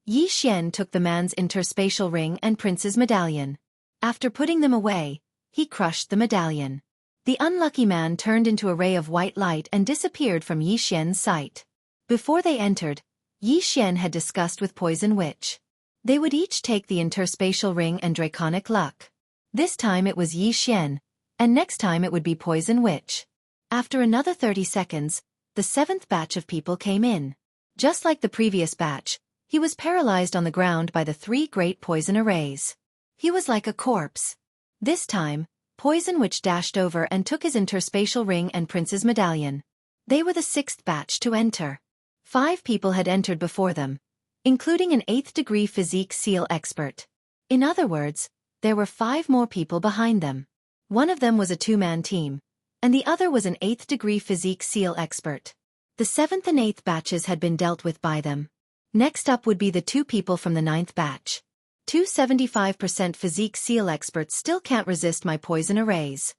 Yi Xian took the man's interspatial ring and prince's medallion. After putting them away, he crushed the medallion. The unlucky man turned into a ray of white light and disappeared from Yi Xian's sight. Before they entered, Yi Xian had discussed with Poison Witch. They would each take the interspatial ring and draconic luck. This time it was Yi Xian, and next time it would be Poison Witch. After another 30 seconds, the 7th batch of people came in. Just like the previous batch, he was paralyzed on the ground by the 3 great poison arrays. He was like a corpse. This time, Poison Witch dashed over and took his interspatial ring and prince's medallion. They were the 6th batch to enter. 5 people had entered before them, including an 8th-degree physique seal expert. In other words, there were 5 more people behind them. One of them was a 2-man team, and the other was an 8th-degree physique seal expert. The 7th and 8th batches had been dealt with by them. Next up would be the 2 people from the 9th batch. 2 75% physique seal experts still can't resist my poison arrays.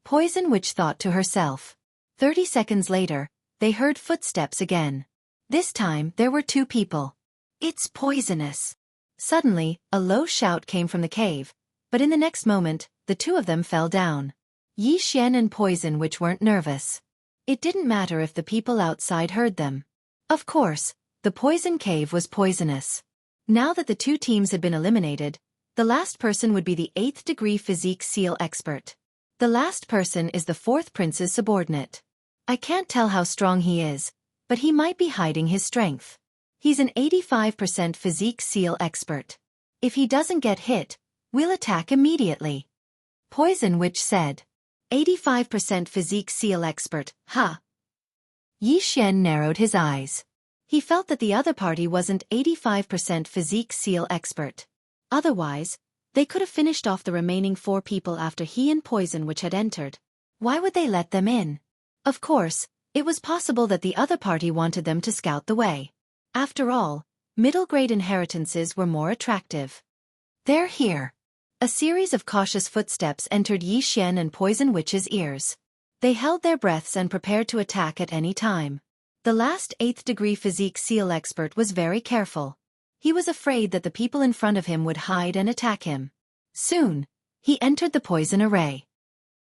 Poison Witch thought to herself. 30 seconds later, they heard footsteps again. This time, there were 2 people. It's poisonous. Suddenly, a low shout came from the cave, but in the next moment, the 2 of them fell down. Yi Xian and Poison Witch weren't nervous. It didn't matter if the people outside heard them. Of course, the poison cave was poisonous. Now that the 2 teams had been eliminated, the last person would be the 8th-degree physique seal expert. The last person is the 4th prince's subordinate. I can't tell how strong he is, but he might be hiding his strength. He's an 85% physique seal expert. If he doesn't get hit, we'll attack immediately. Poison Witch said. 85% physique seal expert, huh? Yi Xian narrowed his eyes. He felt that the other party wasn't 85% physique seal expert. Otherwise, they could have finished off the remaining 4 people after he and Poison Witch had entered. Why would they let them in? Of course, it was possible that the other party wanted them to scout the way. After all, middle-grade inheritances were more attractive. They're here. A series of cautious footsteps entered Yi Xian and Poison Witch's ears. They held their breaths and prepared to attack at any time. The last 8th-degree physique seal expert was very careful. He was afraid that the people in front of him would hide and attack him. Soon, he entered the poison array.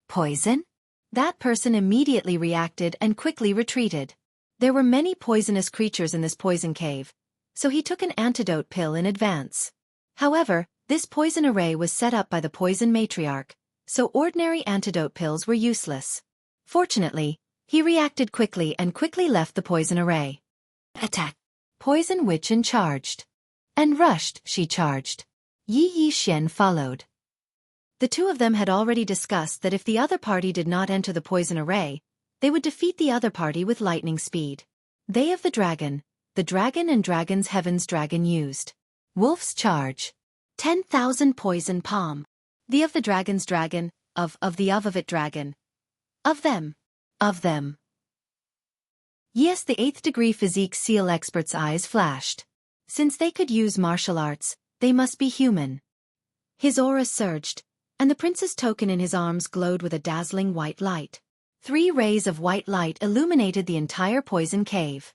Poison? That person immediately reacted and quickly retreated. There were many poisonous creatures in this poison cave, so he took an antidote pill in advance. However, This poison array was set up by the poison matriarch, so ordinary antidote pills were useless. Fortunately, he reacted quickly and quickly left the poison array. Attack! Poison Witch and charged. And rushed, she charged. Yi Xian followed. The two of them had already discussed that if the other party did not enter the poison array, they would defeat the other party with lightning speed. They of the dragon and dragon's heaven's dragon used. Wolf's charge. 10,000 poison palm. The of the dragon's dragon, of it dragon. Of them. Yes, the 8th degree physique seal expert's eyes flashed. Since they could use martial arts, they must be human. His aura surged, and the prince's token in his arms glowed with a dazzling white light. 3 rays of white light illuminated the entire poison cave.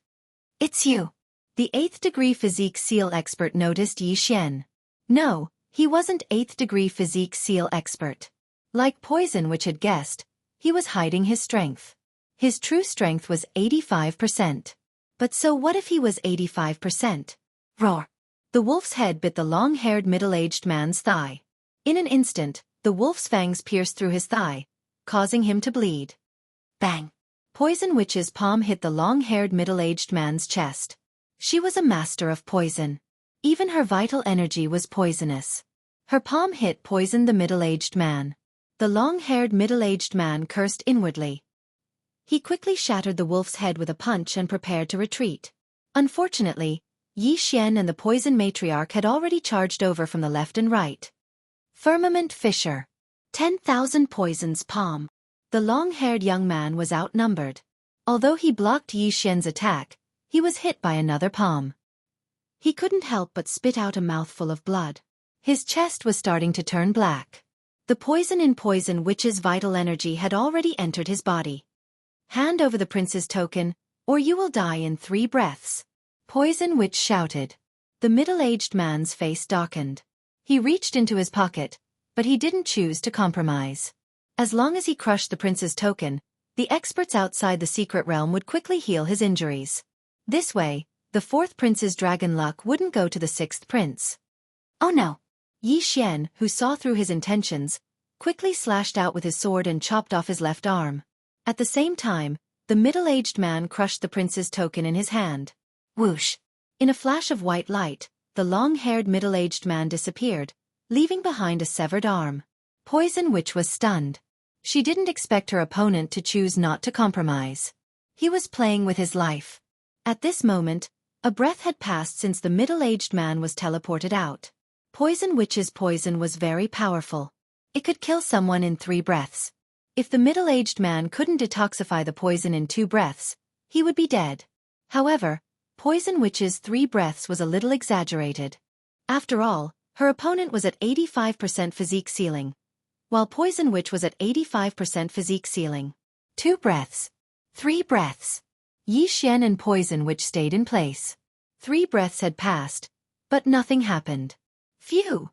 It's you. The 8th degree physique seal expert noticed Yi Xian. No, he wasn't 8th degree physique seal expert. Like Poison Witch had guessed, he was hiding his strength. His true strength was 85%. But so what if he was 85%? Roar! The wolf's head bit the long-haired middle-aged man's thigh. In an instant, the wolf's fangs pierced through his thigh, causing him to bleed. Bang! Poison Witch's palm hit the long-haired middle-aged man's chest. She was a master of poison. Even her vital energy was poisonous. Her palm hit poisoned the middle-aged man. The long-haired middle-aged man cursed inwardly. He quickly shattered the wolf's head with a punch and prepared to retreat. Unfortunately, Yi Xian and the poison matriarch had already charged over from the left and right. Firmament Fissure. 10,000 poisons palm. The long-haired young man was outnumbered. Although he blocked Yi Xian's attack, he was hit by another palm. He couldn't help but spit out a mouthful of blood. His chest was starting to turn black. The poison in Poison Witch's vital energy had already entered his body. Hand over the prince's token, or you will die in 3 breaths. Poison Witch shouted. The middle-aged man's face darkened. He reached into his pocket, but he didn't choose to compromise. As long as he crushed the prince's token, the experts outside the secret realm would quickly heal his injuries. This way, the 4th prince's dragon luck wouldn't go to the 6th prince. Oh no! Yi Xian, who saw through his intentions, quickly slashed out with his sword and chopped off his left arm. At the same time, the middle-aged man crushed the prince's token in his hand. Whoosh! In a flash of white light, the long-haired middle-aged man disappeared, leaving behind a severed arm. Poison Witch was stunned. She didn't expect her opponent to choose not to compromise. He was playing with his life. At this moment, a breath had passed since the middle-aged man was teleported out. Poison Witch's poison was very powerful. It could kill someone in 3 breaths. If the middle-aged man couldn't detoxify the poison in 2 breaths, he would be dead. However, Poison Witch's 3 breaths was a little exaggerated. After all, her opponent was at 85% physique ceiling, while Poison Witch was at 85% physique ceiling. 2 breaths. 3 breaths. Yi Xian and Poison Witch stayed in place. 3 breaths had passed, but nothing happened. Phew!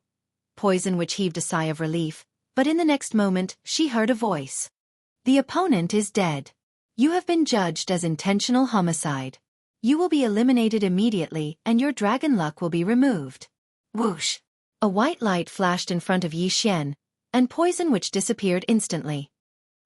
Poison Witch heaved a sigh of relief, but in the next moment, she heard a voice. The opponent is dead. You have been judged as intentional homicide. You will be eliminated immediately and your dragon luck will be removed. Whoosh! A white light flashed in front of Yi Xian, and Poison Witch disappeared instantly.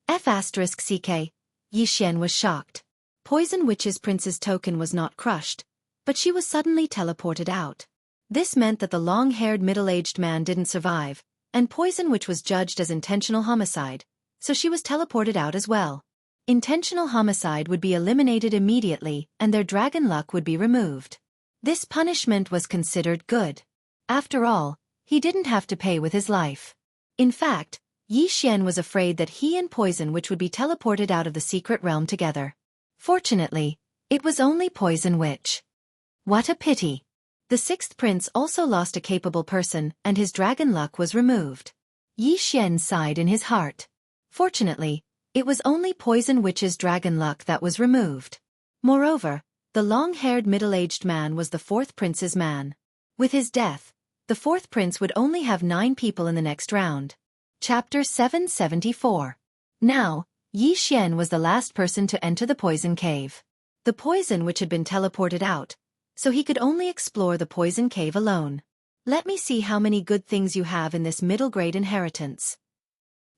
F***ck. Yi Xian was shocked. Poison Witch's prince's token was not crushed, but she was suddenly teleported out. This meant that the long-haired middle-aged man didn't survive, and Poison Witch was judged as intentional homicide, so she was teleported out as well. Intentional homicide would be eliminated immediately and their dragon luck would be removed. This punishment was considered good. After all, he didn't have to pay with his life. In fact, Yi Xian was afraid that he and Poison Witch would be teleported out of the secret realm together. Fortunately, it was only Poison Witch. What a pity. The 6th prince also lost a capable person and his dragon luck was removed. Yi Xian sighed in his heart. Fortunately, it was only Poison Witch's dragon luck that was removed. Moreover, the long-haired middle-aged man was the 4th prince's man. With his death, the 4th prince would only have 9 people in the next round. Chapter 774. Now, Yi Xian was the last person to enter the poison cave. The Poison Witch had been teleported out, so he could only explore the poison cave alone. Let me see how many good things you have in this middle-grade inheritance.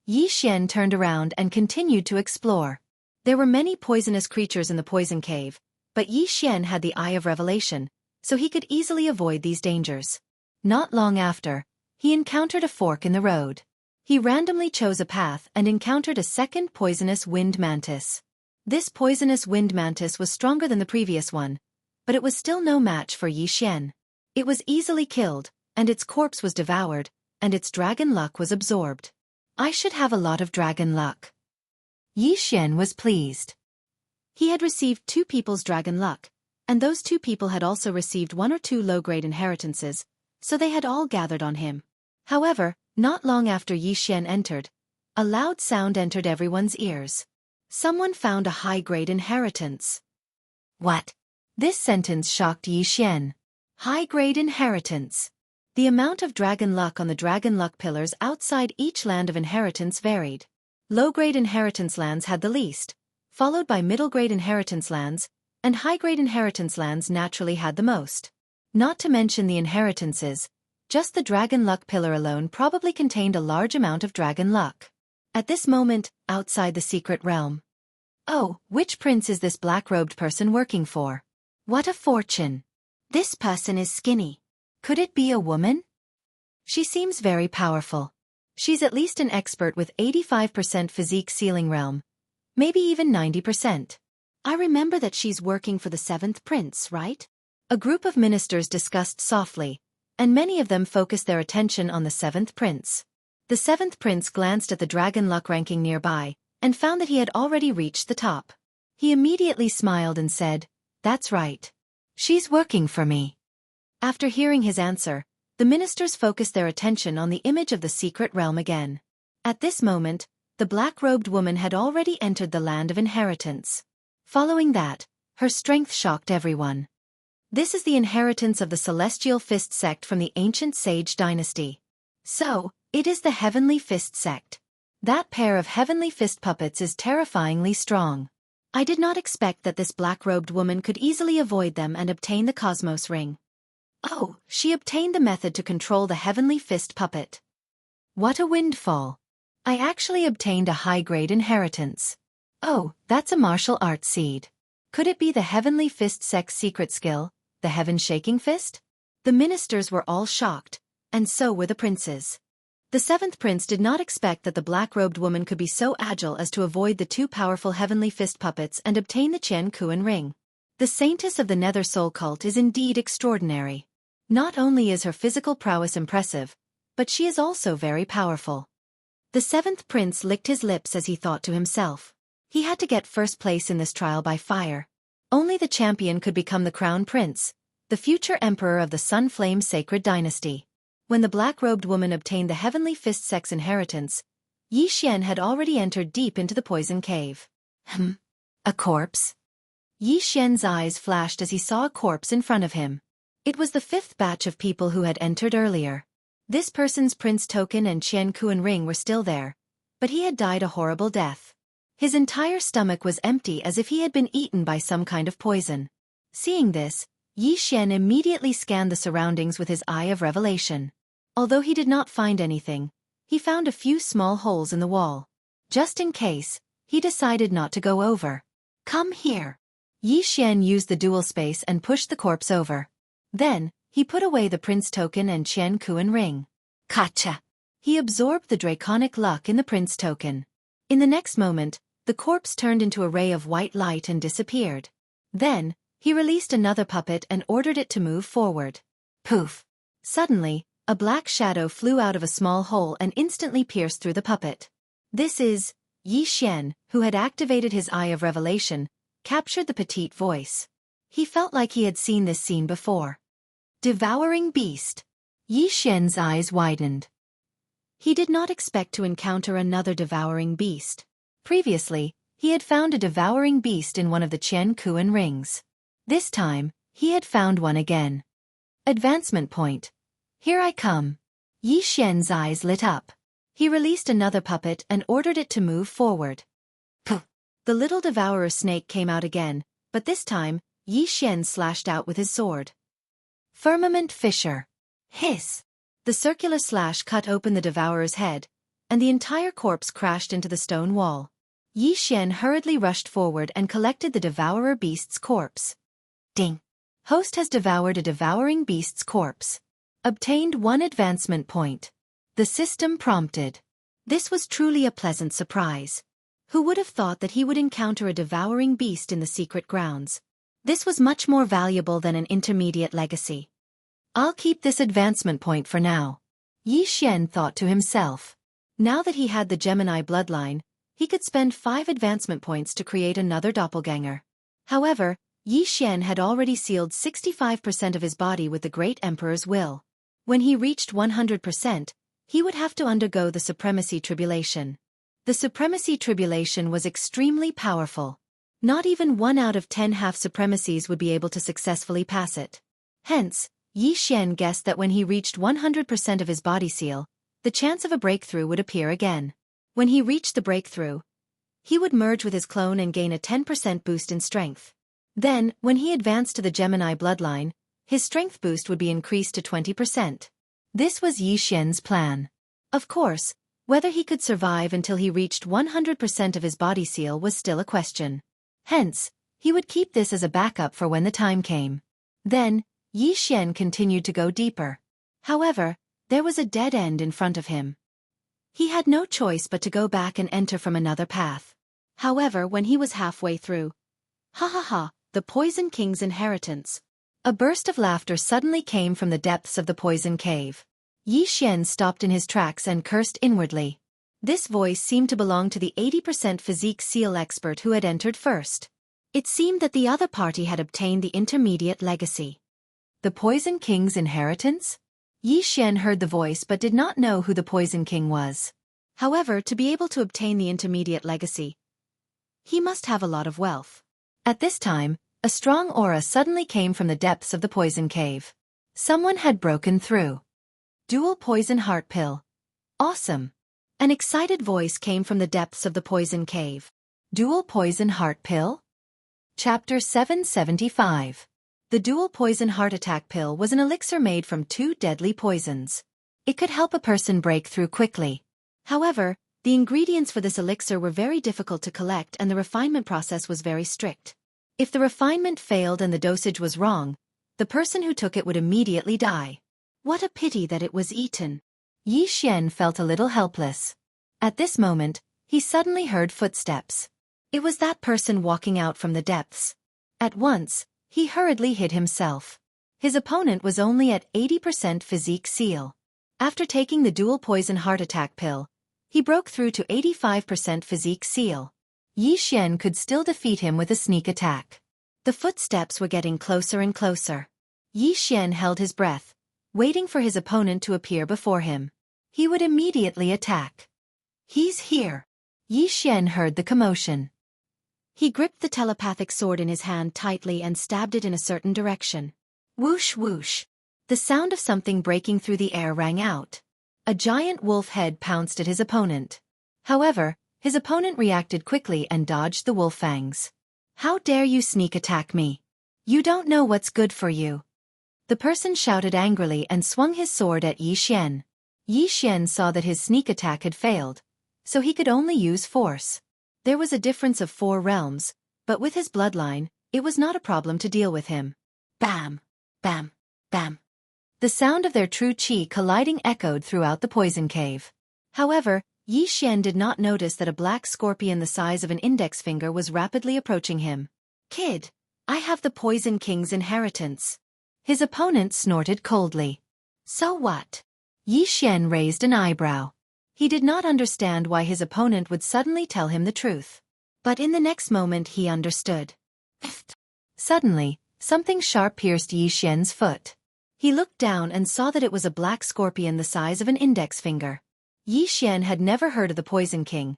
Yi Xian turned around and continued to explore. There were many poisonous creatures in the poison cave, but Yi Xian had the Eye of Revelation, so he could easily avoid these dangers. Not long after, he encountered a fork in the road. He randomly chose a path and encountered a second poisonous wind mantis. This poisonous wind mantis was stronger than the previous one, but it was still no match for Yi Xian. It was easily killed, and its corpse was devoured, and its dragon luck was absorbed. I should have a lot of dragon luck. Yi Xian was pleased. He had received 2 people's dragon luck, and those 2 people had also received 1 or 2 low-grade inheritances, so they had all gathered on him. However, not long after Yi Xian entered, a loud sound entered everyone's ears. Someone found a high-grade inheritance. What? This sentence shocked Yi Xian. High-grade inheritance. The amount of dragon luck on the dragon luck pillars outside each land of inheritance varied. Low-grade inheritance lands had the least, followed by middle-grade inheritance lands, and high-grade inheritance lands naturally had the most. Not to mention the inheritances, just the dragon luck pillar alone probably contained a large amount of dragon luck. At this moment, outside the secret realm. Oh, which prince is this black-robed person working for? What a fortune! This person is skinny. Could it be a woman? She seems very powerful. She's at least an expert with 85% physique ceiling realm. Maybe even 90%. I remember that she's working for the 7th prince, right? A group of ministers discussed softly, and many of them focused their attention on the 7th prince. The 7th prince glanced at the dragon luck ranking nearby, and found that he had already reached the top. He immediately smiled and said, "That's right. She's working for me." After hearing his answer, the ministers focused their attention on the image of the secret realm again. At this moment, the black-robed woman had already entered the land of inheritance. Following that, her strength shocked everyone. This is the inheritance of the Celestial Fist sect from the ancient Sage dynasty. So, it is the Heavenly Fist sect. That pair of Heavenly Fist puppets is terrifyingly strong. I did not expect that this black-robed woman could easily avoid them and obtain the Cosmos Ring. Oh, she obtained the method to control the Heavenly Fist puppet. What a windfall. I actually obtained a high-grade inheritance. Oh, that's a martial arts seed. Could it be the Heavenly Fist sect's secret skill, the Heaven-Shaking Fist? The ministers were all shocked, and so were the princes. The 7th prince did not expect that the black-robed woman could be so agile as to avoid the 2 powerful Heavenly Fist puppets and obtain the Qian Kuan ring. The saintess of the Nether Soul cult is indeed extraordinary. Not only is her physical prowess impressive, but she is also very powerful. The 7th prince licked his lips as he thought to himself. He had to get first place in this trial by fire. Only the champion could become the crown prince, the future emperor of the Sunflame Sacred Dynasty. When the black-robed woman obtained the Heavenly Fist sect's inheritance, Yi Xian had already entered deep into the poison cave. A corpse? Yi Xian's eyes flashed as he saw a corpse in front of him. It was the 5th batch of people who had entered earlier. This person's prince token and Qian Kuan ring were still there, but he had died a horrible death. His entire stomach was empty as if he had been eaten by some kind of poison. Seeing this, Yi Xian immediately scanned the surroundings with his Eye of Revelation. Although he did not find anything, he found a few small holes in the wall. Just in case, he decided not to go over. Come here. Yi Xian used the dual space and pushed the corpse over. Then, he put away the prince token and Qian Kuan ring. Gotcha! He absorbed the draconic luck in the prince token. In the next moment, the corpse turned into a ray of white light and disappeared. Then, he released another puppet and ordered it to move forward. Poof! Suddenly, a black shadow flew out of a small hole and instantly pierced through the puppet. This is Yi Xian, who had activated his Eye of Revelation, captured the petite voice. He felt like he had seen this scene before. Devouring Beast. Yi Xian's eyes widened. He did not expect to encounter another devouring beast. Previously, he had found a devouring beast in one of the Qian Kuan rings. This time, he had found one again. Advancement point. Here I come. Yi Xian's eyes lit up. He released another puppet and ordered it to move forward. Puh! The little devourer snake came out again, but this time, Yi Xian slashed out with his sword. Firmament Fissure. Hiss! The circular slash cut open the devourer's head, and the entire corpse crashed into the stone wall. Yi Xian hurriedly rushed forward and collected the devourer beast's corpse. Ding! Host has devoured a devouring beast's corpse. Obtained 1 advancement point. The system prompted. This was truly a pleasant surprise. Who would have thought that he would encounter a devouring beast in the secret grounds? This was much more valuable than an intermediate legacy. I'll keep this advancement point for now. Yi Xian thought to himself. Now that he had the Gemini bloodline, he could spend 5 advancement points to create another doppelganger. However, Yi Xian had already sealed 65% of his body with the Great Emperor's will. When he reached 100%, he would have to undergo the Supremacy Tribulation. The Supremacy Tribulation was extremely powerful. Not even 1 out of 10 half-supremacies would be able to successfully pass it. Hence, Yi Xian guessed that when he reached 100% of his body seal, the chance of a breakthrough would appear again. When he reached the breakthrough, he would merge with his clone and gain a 10% boost in strength. Then, when he advanced to the Gemini bloodline, his strength boost would be increased to 20%. This was Yi Xian's plan. Of course, whether he could survive until he reached 100% of his body seal was still a question. Hence, he would keep this as a backup for when the time came. Then, Yi Xian continued to go deeper. However, there was a dead end in front of him. He had no choice but to go back and enter from another path. However, when he was halfway through, ha ha ha, the Poison King's inheritance. A burst of laughter suddenly came from the depths of the poison cave. Yi Xian stopped in his tracks and cursed inwardly. This voice seemed to belong to the 80% physique seal expert who had entered first. It seemed that the other party had obtained the intermediate legacy. The Poison King's inheritance? Yi Xian heard the voice but did not know who the Poison King was. However, to be able to obtain the intermediate legacy, he must have a lot of wealth. At this time, a strong aura suddenly came from the depths of the poison cave. Someone had broken through. Dual poison heart pill. Awesome. An excited voice came from the depths of the poison cave. Dual poison heart pill? Chapter 775. The dual poison heart attack pill was an elixir made from 2 deadly poisons. It could help a person break through quickly. However, the ingredients for this elixir were very difficult to collect and the refinement process was very strict. If the refinement failed and the dosage was wrong, the person who took it would immediately die. What a pity that it was eaten. Yi Xian felt a little helpless. At this moment, he suddenly heard footsteps. It was that person walking out from the depths. At once, he hurriedly hid himself. His opponent was only at 80% physique seal. After taking the dual poison heart attack pill, he broke through to 85% physique seal. Yi Xian could still defeat him with a sneak attack. The footsteps were getting closer and closer. Yi Xian held his breath, waiting for his opponent to appear before him. He would immediately attack. He's here. Yi Xian heard the commotion. He gripped the telepathic sword in his hand tightly and stabbed it in a certain direction. Whoosh whoosh. The sound of something breaking through the air rang out. A giant wolf head pounced at his opponent. However, his opponent reacted quickly and dodged the wolf fangs. How dare you sneak attack me? You don't know what's good for you. The person shouted angrily and swung his sword at Yi Xian. Yi Xian saw that his sneak attack had failed, so he could only use force. There was a difference of 4 realms, but with his bloodline, it was not a problem to deal with him. Bam! Bam! Bam! The sound of their true qi colliding echoed throughout the poison cave. However, Yi Xian did not notice that a black scorpion the size of an index finger was rapidly approaching him. Kid, I have the Poison King's inheritance. His opponent snorted coldly. So what? Yi Xian raised an eyebrow. He did not understand why his opponent would suddenly tell him the truth. But in the next moment he understood. Suddenly, something sharp pierced Yi Xian's foot. He looked down and saw that it was a black scorpion the size of an index finger. Yi Xian had never heard of the Poison King,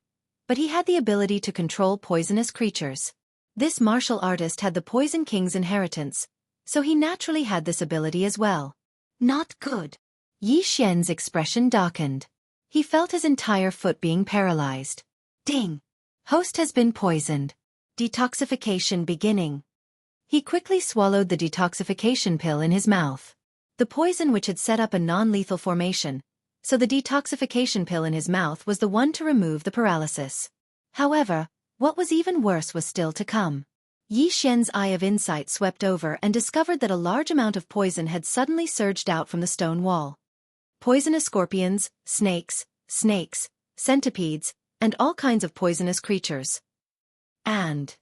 but he had the ability to control poisonous creatures. This martial artist had the Poison King's inheritance, so he naturally had this ability as well. Not good. Yi Xian's expression darkened. He felt his entire foot being paralyzed. Ding! Host has been poisoned. Detoxification beginning. He quickly swallowed the detoxification pill in his mouth. the poison which had set up a non-lethal formation, so the detoxification pill in his mouth was the one to remove the paralysis. However, what was even worse was still to come. Yi Xian's eye of insight swept over and discovered that a large amount of poison had suddenly surged out from the stone wall. Poisonous scorpions, snakes, centipedes, and all kinds of poisonous creatures. And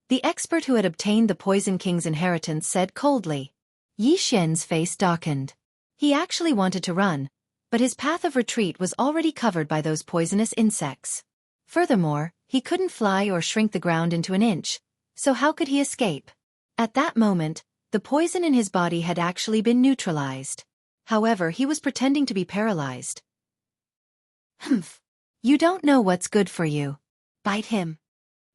the expert who had obtained the Poison King's inheritance said coldly. Yi Xian's face darkened. He actually wanted to run, but his path of retreat was already covered by those poisonous insects. Furthermore, he couldn't fly or shrink the ground into an inch, so how could he escape? At that moment, the poison in his body had actually been neutralized. However, he was pretending to be paralyzed. Humph. You don't know what's good for you. Bite him.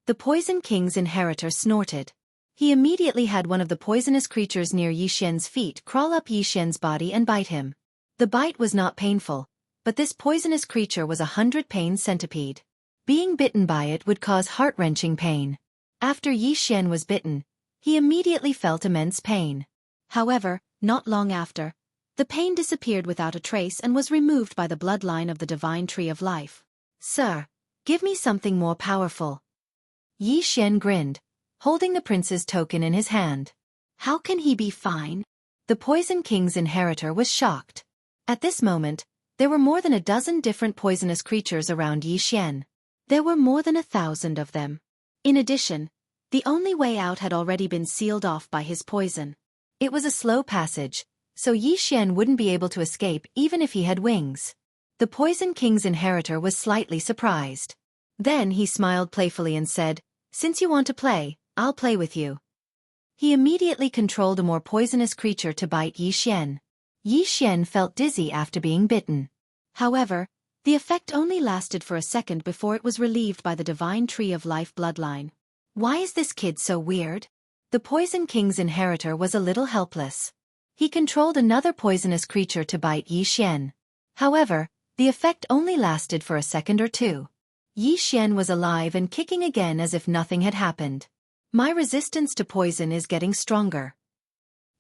The Poison King's inheritor snorted. He immediately had one of the poisonous creatures near Yi Xian's feet crawl up Yi Xian's body and bite him. The bite was not painful, but this poisonous creature was a 100-pain centipede. Being bitten by it would cause heart-wrenching pain. After Yi Xian was bitten, he immediately felt immense pain. However, not long after, the pain disappeared without a trace and was removed by the bloodline of the divine tree of life. Sir, give me something more powerful. Yi Xian grinned, holding the prince's token in his hand. How can he be fine? The Poison King's inheritor was shocked. At this moment, there were more than a dozen different poisonous creatures around Yi Xian. There were more than 1,000 of them. In addition, the only way out had already been sealed off by his poison. It was a slow passage, so Yi Xian wouldn't be able to escape even if he had wings. The Poison King's inheritor was slightly surprised. Then he smiled playfully and said, "Since you want to play, I'll play with you." He immediately controlled a more poisonous creature to bite Yi Xian. Yi Xian felt dizzy after being bitten. However, the effect only lasted for a second before it was relieved by the divine tree of life bloodline. Why is this kid so weird? The Poison King's inheritor was a little helpless. He controlled another poisonous creature to bite Yi Xian. However, the effect only lasted for a second or two. Yi Xian was alive and kicking again as if nothing had happened. My resistance to poison is getting stronger.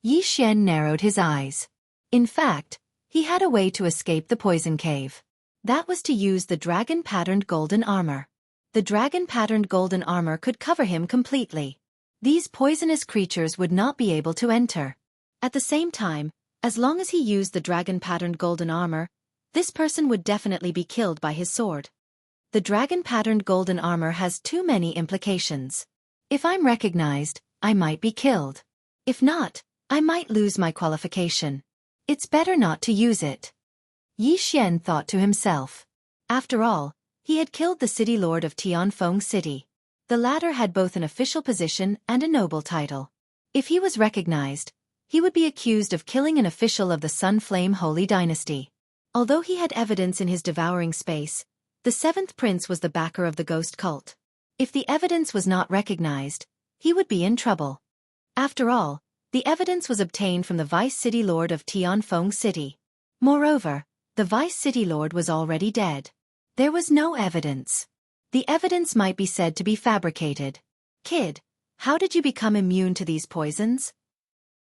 Yi Xian narrowed his eyes. In fact, he had a way to escape the poison cave. That was to use the dragon-patterned golden armor. The dragon-patterned golden armor could cover him completely. These poisonous creatures would not be able to enter. At the same time, as long as he used the dragon-patterned golden armor, this person would definitely be killed by his sword. The dragon-patterned golden armor has too many implications. If I'm recognized, I might be killed. If not, I might lose my qualification. It's better not to use it. Yi Xian thought to himself. After all, he had killed the city lord of Tianfeng City. The latter had both an official position and a noble title. If he was recognized, he would be accused of killing an official of the Sunflame Holy Dynasty. Although he had evidence in his devouring space, the seventh prince was the backer of the ghost cult. If the evidence was not recognized, he would be in trouble. After all, the evidence was obtained from the vice city lord of Tianfeng City. Moreover, the vice city lord was already dead. There was no evidence. The evidence might be said to be fabricated. Kid, how did you become immune to these poisons?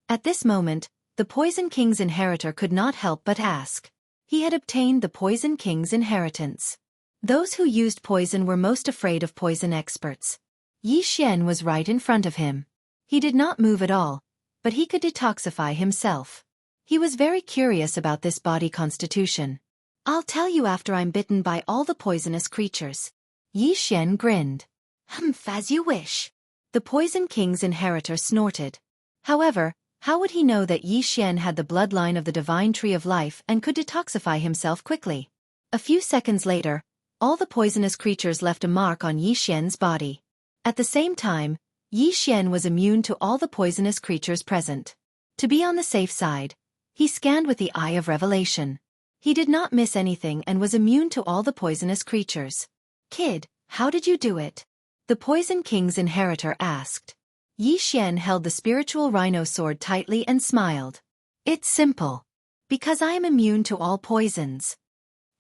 At this moment, the Poison King's inheritor could not help but ask. He had obtained the Poison King's inheritance. Those who used poison were most afraid of poison experts. Yi Xian was right in front of him. He did not move at all, but he could detoxify himself. He was very curious about this body constitution. I'll tell you after I'm bitten by all the poisonous creatures. Yi Xian grinned. Humph, as you wish. The Poison King's inheritor snorted. However, how would he know that Yi Xian had the bloodline of the divine tree of life and could detoxify himself quickly? A few seconds later, all the poisonous creatures left a mark on Yi Xian's body. At the same time, Yi Xian was immune to all the poisonous creatures present. To be on the safe side, he scanned with the eye of revelation. He did not miss anything and was immune to all the poisonous creatures. Kid, how did you do it? The Poison King's inheritor asked. Yi Xian held the spiritual rhino sword tightly and smiled. It's simple. Because I am immune to all poisons.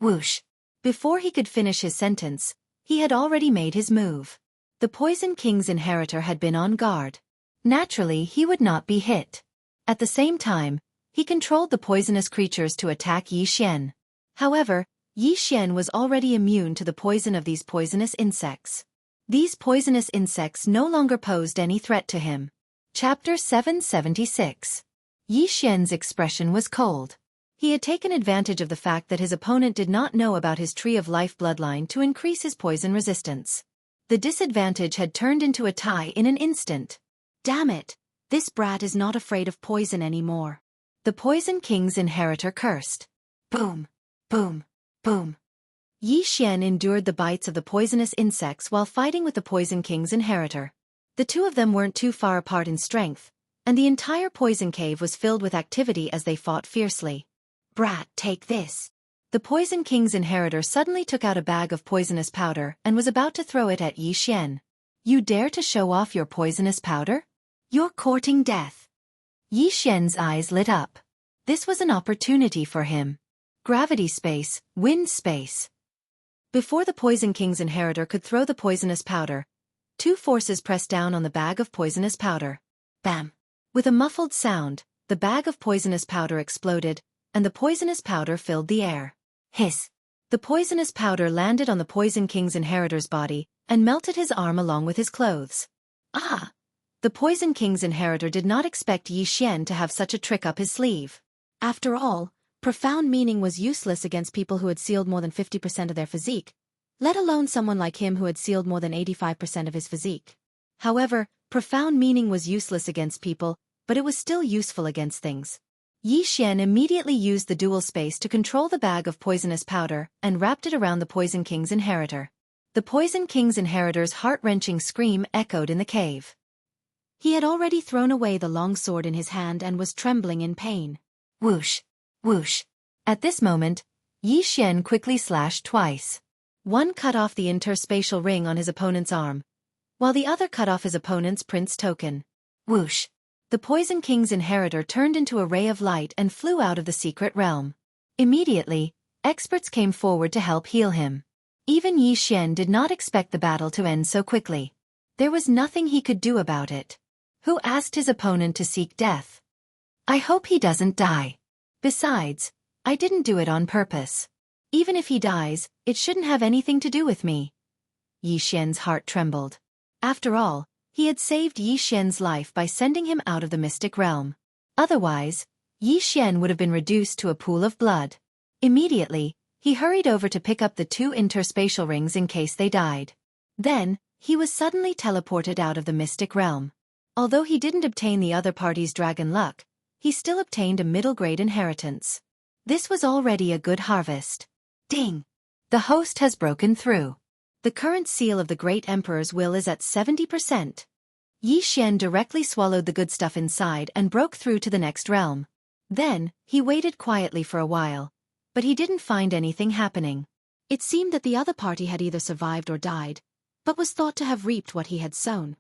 Whoosh. Before he could finish his sentence, he had already made his move. The Poison King's inheritor had been on guard. Naturally, he would not be hit. At the same time, He controlled the poisonous creatures to attack Yi Xian. However, Yi Xian was already immune to the poison of these poisonous insects. These poisonous insects no longer posed any threat to him. Chapter 776. Yi Xian's expression was cold. He had taken advantage of the fact that his opponent did not know about his Tree of Life bloodline to increase his poison resistance. The disadvantage had turned into a tie in an instant. Damn it! This brat is not afraid of poison anymore. The Poison King's inheritor cursed. Boom! Boom! Boom! Yi Xian endured the bites of the poisonous insects while fighting with the Poison King's inheritor. The two of them weren't too far apart in strength, and the entire poison cave was filled with activity as they fought fiercely. Brat, take this. The Poison King's inheritor suddenly took out a bag of poisonous powder and was about to throw it at Yi Xian. You dare to show off your poisonous powder? You're courting death. Yi Xian's eyes lit up. This was an opportunity for him. Gravity space, wind space. Before the Poison King's inheritor could throw the poisonous powder, two forces pressed down on the bag of poisonous powder. Bam! With a muffled sound, the bag of poisonous powder exploded, and the poisonous powder filled the air. Hiss! The poisonous powder landed on the Poison King's inheritor's body and melted his arm along with his clothes. Ah! The Poison King's inheritor did not expect Yi Xian to have such a trick up his sleeve. After all, profound meaning was useless against people who had sealed more than 50% of their physique, let alone someone like him who had sealed more than 85% of his physique. However, profound meaning was useless against people, but it was still useful against things. Yi Xian immediately used the dual space to control the bag of poisonous powder and wrapped it around the Poison King's inheritor. The Poison King's inheritor's heart-wrenching scream echoed in the cave. He had already thrown away the long sword in his hand and was trembling in pain. Whoosh! Whoosh! At this moment, Yi Xian quickly slashed twice. One cut off the interspatial ring on his opponent's arm, while the other cut off his opponent's prince token. Whoosh! The Poison King's inheritor turned into a ray of light and flew out of the secret realm. Immediately, experts came forward to help heal him. Even Yi Xian did not expect the battle to end so quickly. There was nothing he could do about it. Who asked his opponent to seek death? I hope he doesn't die. Besides, I didn't do it on purpose. Even if he dies, it shouldn't have anything to do with me. Yi Xian's heart trembled. After all, he had saved Yi Xian's life by sending him out of the mystic realm. Otherwise, Yi Xian would have been reduced to a pool of blood. Immediately, he hurried over to pick up the two interspatial rings in case they died. Then, he was suddenly teleported out of the mystic realm. Although he didn't obtain the other party's dragon luck, he still obtained a middle-grade inheritance. This was already a good harvest. Ding! The host has broken through. The current seal of the Great Emperor's will is at 70%. Yi Xian directly swallowed the good stuff inside and broke through to the next realm. Then, he waited quietly for a while, but he didn't find anything happening. It seemed that the other party had either survived or died, but was thought to have reaped what he had sown.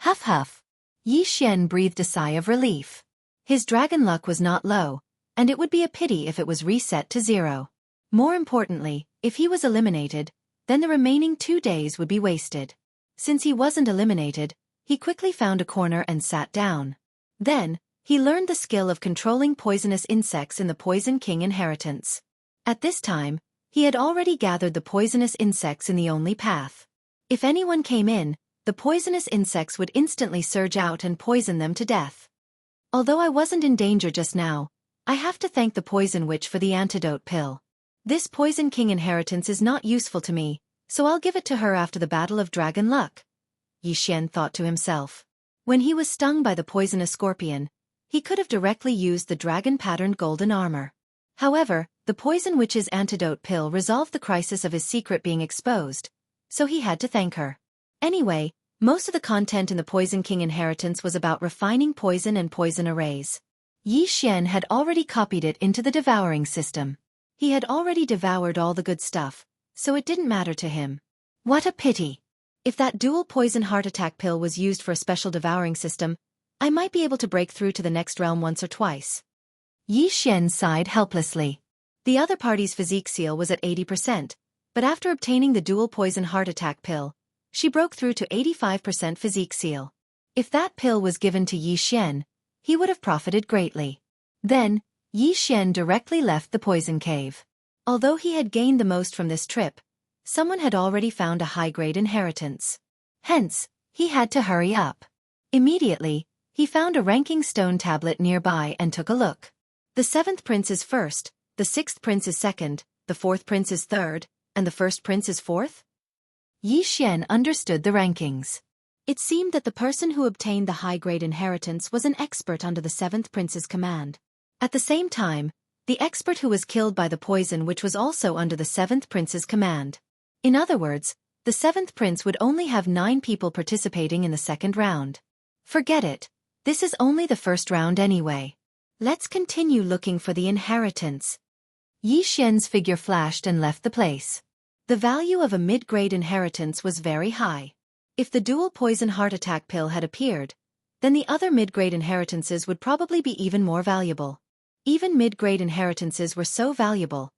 Huff huff! Yi Xian breathed a sigh of relief. His dragon luck was not low, and it would be a pity if it was reset to 0. More importantly, if he was eliminated, then the remaining 2 days would be wasted. Since he wasn't eliminated, he quickly found a corner and sat down. Then, he learned the skill of controlling poisonous insects in the Poison King inheritance. At this time, he had already gathered the poisonous insects in the only path. If anyone came in, the poisonous insects would instantly surge out and poison them to death. Although I wasn't in danger just now, I have to thank the Poison Witch for the antidote pill. This Poison King inheritance is not useful to me, so I'll give it to her after the Battle of Dragon Luck. Yi Xian thought to himself. When he was stung by the poisonous scorpion, he could have directly used the dragon-patterned golden armor. However, the Poison Witch's antidote pill resolved the crisis of his secret being exposed, so he had to thank her. Anyway, most of the content in the Poison King inheritance was about refining poison and poison arrays. Yi Xian had already copied it into the devouring system. He had already devoured all the good stuff, so it didn't matter to him. What a pity! If that dual poison heart attack pill was used for a special devouring system, I might be able to break through to the next realm once or twice. Yi Xian sighed helplessly. The other party's physique seal was at 80%, but after obtaining the dual poison heart attack pill, she broke through to 85% physique seal. If that pill was given to Yi Xian, he would have profited greatly. Then, Yi Xian directly left the poison cave. Although he had gained the most from this trip, someone had already found a high-grade inheritance. Hence, he had to hurry up. Immediately, he found a ranking stone tablet nearby and took a look. The 7th prince is first, the 6th prince is second, the 4th prince is third, and the 1st prince is fourth? Yi Xian understood the rankings. It seemed that the person who obtained the high-grade inheritance was an expert under the 7th prince's command. At the same time, the expert who was killed by the poison which was also under the 7th prince's command. In other words, the 7th prince would only have 9 people participating in the second round. Forget it. This is only the first round anyway. Let's continue looking for the inheritance. Yi Xian's figure flashed and left the place. The value of a mid-grade inheritance was very high. If the dual poison heart attack pill had appeared, then the other mid-grade inheritances would probably be even more valuable. Even mid-grade inheritances were so valuable,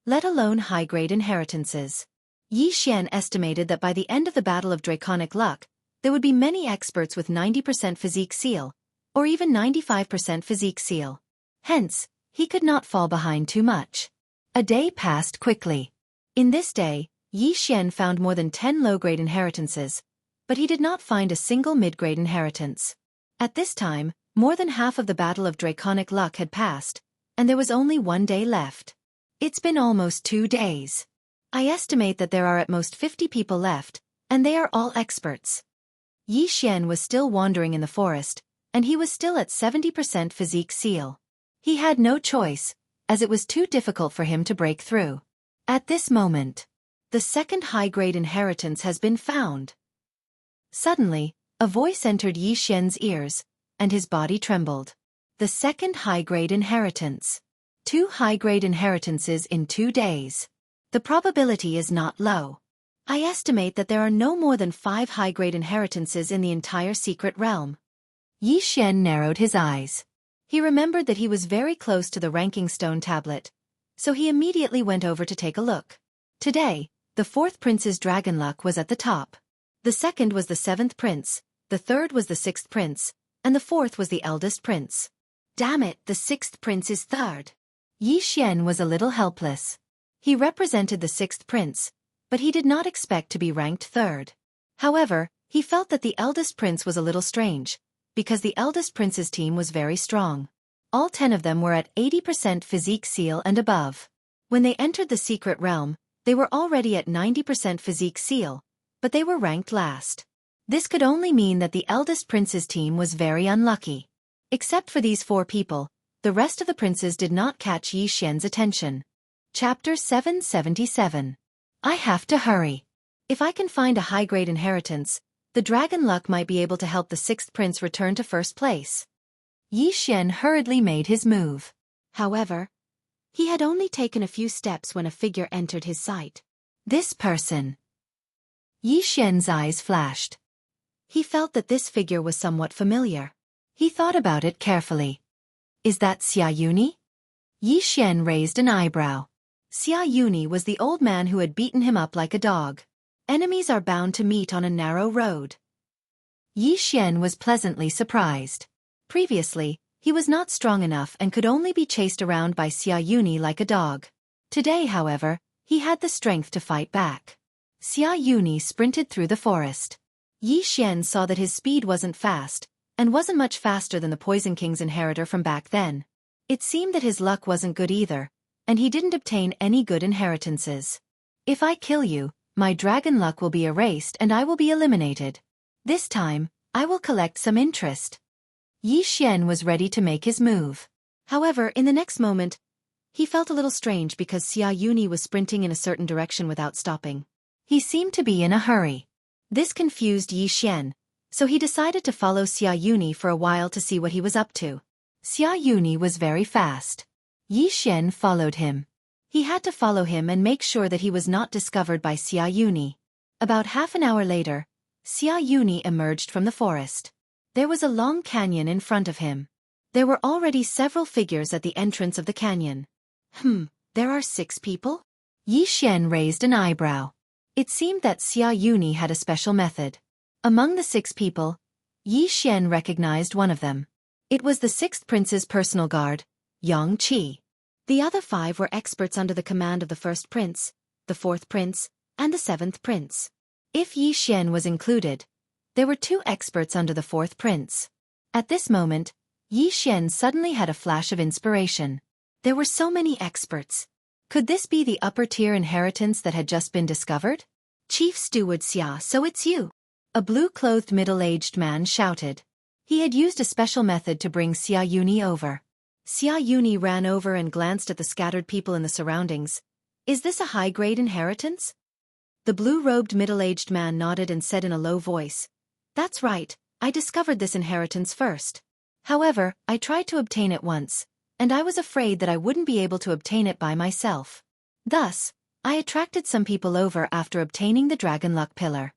let alone high-grade inheritances. Yi Xian estimated that by the end of the Battle of Draconic Luck, there would be many experts with 90% physique seal, or even 95% physique seal. Hence, he could not fall behind too much. A day passed quickly. In this day, Yi Xian found more than 10 low-grade inheritances, but he did not find a single mid-grade inheritance. At this time, more than half of the Battle of Draconic Luck had passed, and there was only 1 day left. It's been almost 2 days. I estimate that there are at most 50 people left, and they are all experts. Yi Xian was still wandering in the forest, and he was still at 70% physique seal. He had no choice, as it was too difficult for him to break through. At this moment, the second high-grade inheritance has been found. Suddenly, a voice entered Yi Xian's ears, and his body trembled. The second high-grade inheritance. 2 high-grade inheritances in 2 days. The probability is not low. I estimate that there are no more than 5 high-grade inheritances in the entire secret realm. Yi Xian narrowed his eyes. He remembered that he was very close to the ranking stone tablet, so he immediately went over to take a look. Today, the 4th prince's dragon luck was at the top. The 2nd was the 7th prince, the 3rd was the 6th prince, and the 4th was the eldest prince. Damn it, the 6th prince is 3rd. Yi Xian was a little helpless. He represented the 6th prince, but he did not expect to be ranked 3rd. However, he felt that the eldest prince was a little strange, because the eldest prince's team was very strong. All 10 of them were at 80% physique seal and above. When they entered the secret realm, they were already at 90% physique seal, but they were ranked last. This could only mean that the eldest prince's team was very unlucky. Except for these 4 people, the rest of the princes did not catch Yi Xian's attention. Chapter 777. I have to hurry. If I can find a high-grade inheritance, the dragon luck might be able to help the 6th prince return to first place. Yi Xian hurriedly made his move. However, he had only taken a few steps when a figure entered his sight. This person. Yi Xian's eyes flashed. He felt that this figure was somewhat familiar. He thought about it carefully. Is that Xia Yuni? Yi Xian raised an eyebrow. Xia Yuni was the old man who had beaten him up like a dog. Enemies are bound to meet on a narrow road. Yi Xian was pleasantly surprised. Previously, he was not strong enough and could only be chased around by Xia Yuni like a dog. Today, however, he had the strength to fight back. Xia Yuni sprinted through the forest. Yi Xian saw that his speed wasn't fast, and wasn't much faster than the Poison King's inheritor from back then. It seemed that his luck wasn't good either, and he didn't obtain any good inheritances. If I kill you, my dragon luck will be erased and I will be eliminated. This time, I will collect some interest. Yi Xian was ready to make his move. However, in the next moment, he felt a little strange because Xia Yuni was sprinting in a certain direction without stopping. He seemed to be in a hurry. This confused Yi Xian, so he decided to follow Xia Yuni for a while to see what he was up to. Xia Yuni was very fast. Yi Xian followed him. He had to follow him and make sure that he was not discovered by Xia Yuni. About half an hour later, Xia Yuni emerged from the forest. There was a long canyon in front of him. There were already several figures at the entrance of the canyon. There are 6 people? Yi Xian raised an eyebrow. It seemed that Xia Yuni had a special method. Among the 6 people, Yi Xian recognized one of them. It was the 6th prince's personal guard, Yang Qi. The other 5 were experts under the command of the first prince, the 4th prince, and the 7th prince. If Yi Xian was included, there were 2 experts under the 4th prince. At this moment, Yi Xian suddenly had a flash of inspiration. There were so many experts. Could this be the upper-tier inheritance that had just been discovered? Chief Steward Xia, so it's you. A blue-clothed middle-aged man shouted. He had used a special method to bring Xia Yuni over. Xia Yuni ran over and glanced at the scattered people in the surroundings. Is this a high-grade inheritance? The blue-robed middle-aged man nodded and said in a low voice, That's right, I discovered this inheritance first. However, I tried to obtain it once, and I was afraid that I wouldn't be able to obtain it by myself. Thus, I attracted some people over after obtaining the Dragon Luck Pillar.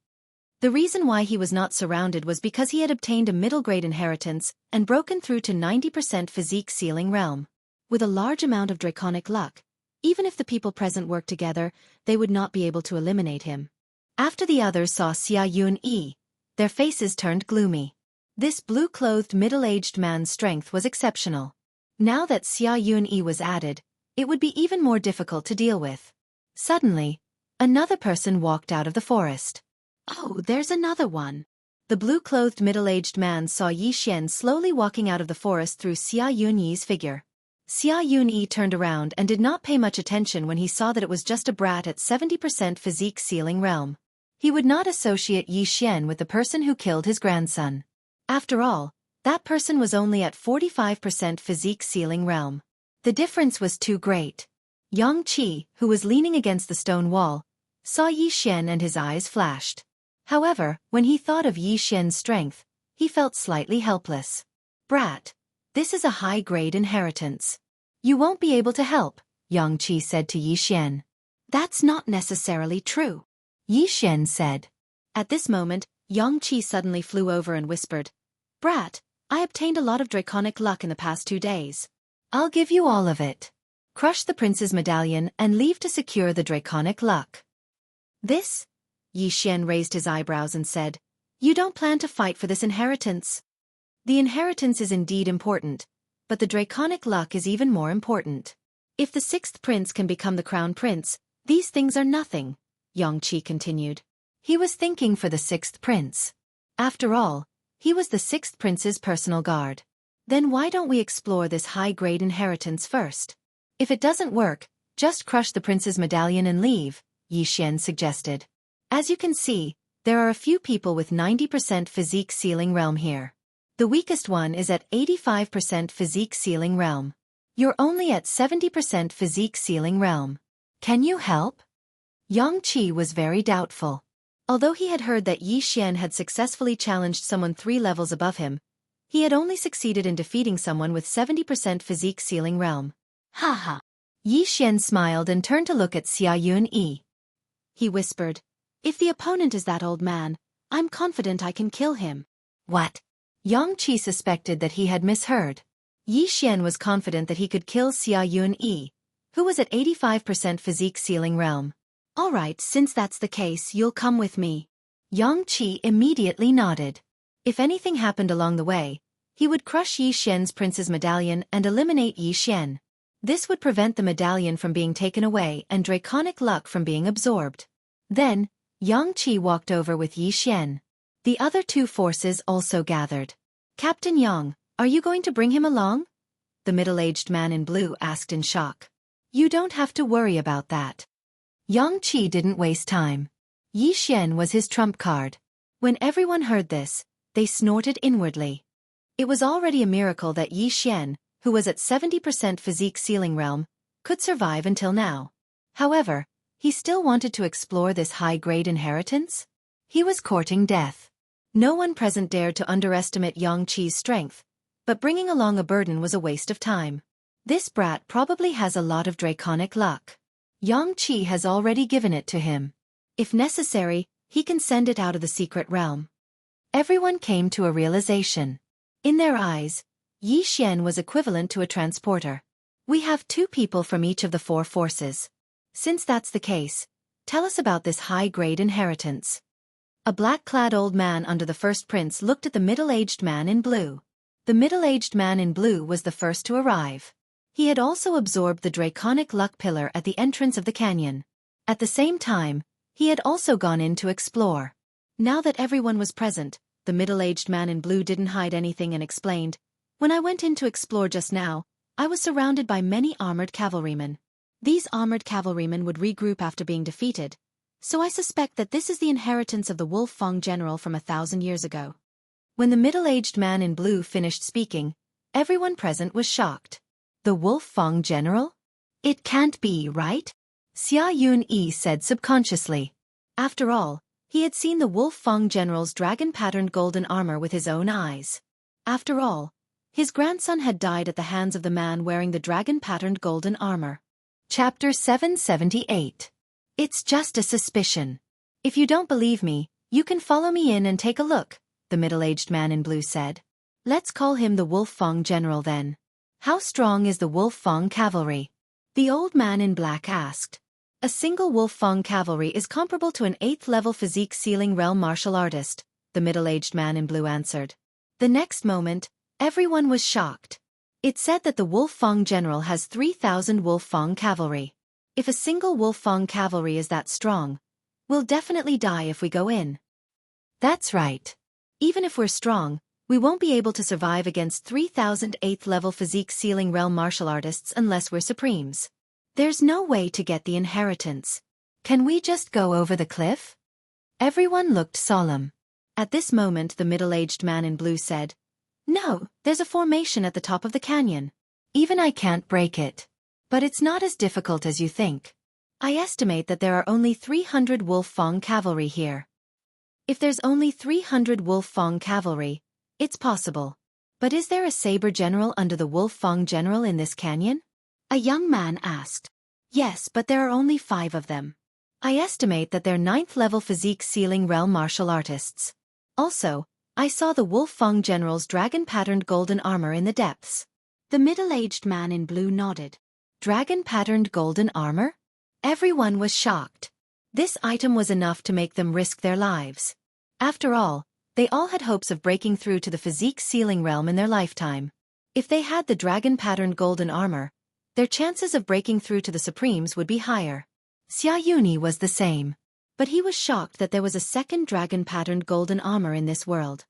The reason why he was not surrounded was because he had obtained a middle-grade inheritance and broken through to 90% physique ceiling realm. With a large amount of draconic luck, even if the people present worked together, they would not be able to eliminate him. After the others saw Xia Yun-yi, their faces turned gloomy. This blue-clothed middle-aged man's strength was exceptional. Now that Xia Yun-yi was added, it would be even more difficult to deal with. Suddenly, another person walked out of the forest. Oh, there's another one. The blue-clothed middle-aged man saw Yi Xian slowly walking out of the forest through Xia Yun-yi's figure. Xia Yun-yi turned around and did not pay much attention when he saw that it was just a brat at 70% physique ceiling realm. He would not associate Yi Xian with the person who killed his grandson. After all, that person was only at 45% physique ceiling realm. The difference was too great. Yang Qi, who was leaning against the stone wall, saw Yi Xian and his eyes flashed. However, when he thought of Yi Xian's strength, he felt slightly helpless. Brat, this is a high-grade inheritance. You won't be able to help, Yang Qi said to Yi Xian. That's not necessarily true, Yi Xian said. At this moment, Yang Qi suddenly flew over and whispered, Brat, I obtained a lot of draconic luck in the past 2 days. I'll give you all of it. Crush the prince's medallion and leave to secure the draconic luck. This? Yi Xian raised his eyebrows and said, You don't plan to fight for this inheritance. The inheritance is indeed important, but the draconic luck is even more important. If the 6th prince can become the crown prince, these things are nothing, Yang Qi continued. He was thinking for the 6th prince. After all, he was the 6th prince's personal guard. Then why don't we explore this high-grade inheritance first? If it doesn't work, just crush the prince's medallion and leave, Yi Xian suggested. As you can see, there are a few people with 90% physique ceiling realm here. The weakest one is at 85% physique ceiling realm. You're only at 70% physique ceiling realm. Can you help? Yang Qi was very doubtful. Although he had heard that Yi Xian had successfully challenged someone 3 levels above him, he had only succeeded in defeating someone with 70% physique ceiling realm. Ha ha. Yi Xian smiled and turned to look at Xia Yun-yi. He whispered, If the opponent is that old man, I'm confident I can kill him. What? Yang Qi suspected that he had misheard. Yi Xian was confident that he could kill Xia Yun-yi, who was at 85% physique ceiling realm. All right, since that's the case, you'll come with me. Yang Qi immediately nodded. If anything happened along the way, he would crush Yi Xian's prince's medallion and eliminate Yi Xian. This would prevent the medallion from being taken away and draconic luck from being absorbed. Then, Yang Qi walked over with Yi Xian. The other 2 forces also gathered. Captain Yang, are you going to bring him along? The middle-aged man in blue asked in shock. You don't have to worry about that. Yang Qi didn't waste time. Yi Xian was his trump card. When everyone heard this, they snorted inwardly. It was already a miracle that Yi Xian, who was at 70% physique ceiling realm, could survive until now. However, he still wanted to explore this high-grade inheritance. He was courting death. No one present dared to underestimate Yang Qi's strength, but bringing along a burden was a waste of time. This brat probably has a lot of draconic luck. Yang Qi has already given it to him. If necessary, he can send it out of the secret realm. Everyone came to a realization. In their eyes, Yi Xian was equivalent to a transporter. We have 2 people from each of the 4 forces. Since that's the case, tell us about this high-grade inheritance. A black-clad old man under the first prince looked at the middle-aged man in blue. The middle-aged man in blue was the first to arrive. He had also absorbed the draconic luck pillar at the entrance of the canyon. At the same time, he had also gone in to explore. Now that everyone was present, the middle-aged man in blue didn't hide anything and explained, "When I went in to explore just now, I was surrounded by many armored cavalrymen. These armored cavalrymen would regroup after being defeated, so I suspect that this is the inheritance of the Wolf Fong general from 1,000 years ago." When the middle-aged man in blue finished speaking, everyone present was shocked. The Wolf Fong general? It can't be, right? Xia Yun-yi said subconsciously. After all, he had seen the Wolf Fong general's dragon-patterned golden armor with his own eyes. After all, his grandson had died at the hands of the man wearing the dragon-patterned golden armor. Chapter 778. It's just a suspicion. If you don't believe me, you can follow me in and take a look, the middle-aged man in blue said. Let's call him the Wolf Fong general then. How strong is the Wolf Fong cavalry? The old man in black asked. A single Wolf Fong cavalry is comparable to an 8th-level physique ceiling realm martial artist, the middle-aged man in blue answered. The next moment, everyone was shocked. It said that the Wolf Fong general has 3,000 Wolf Fong cavalry. If a single Wolf Fong cavalry is that strong, we'll definitely die if we go in. That's right. Even if we're strong, we won't be able to survive against 3,000 8th-level physique ceiling realm martial artists unless we're supremes. There's no way to get the inheritance. Can we just go over the cliff? Everyone looked solemn. At this moment the middle-aged man in blue said, "No, there's a formation at the top of the canyon. Even I can't break it. But it's not as difficult as you think. I estimate that there are only 300 Wolf Fong cavalry here." If there's only 300 Wolf Fong cavalry, it's possible. But is there a saber general under the Wolf Fong general in this canyon? A young man asked. Yes, but there are only 5 of them. I estimate that they're 9th-level physique ceiling realm martial artists. Also, I saw the Wolf Fong general's dragon-patterned golden armor in the depths. The middle-aged man in blue nodded. Dragon-patterned golden armor? Everyone was shocked. This item was enough to make them risk their lives. After all, they all had hopes of breaking through to the physique ceiling realm in their lifetime. If they had the dragon-patterned golden armor, their chances of breaking through to the Supremes would be higher. Xia Yuni was the same. But he was shocked that there was a second dragon-patterned golden armor in this world.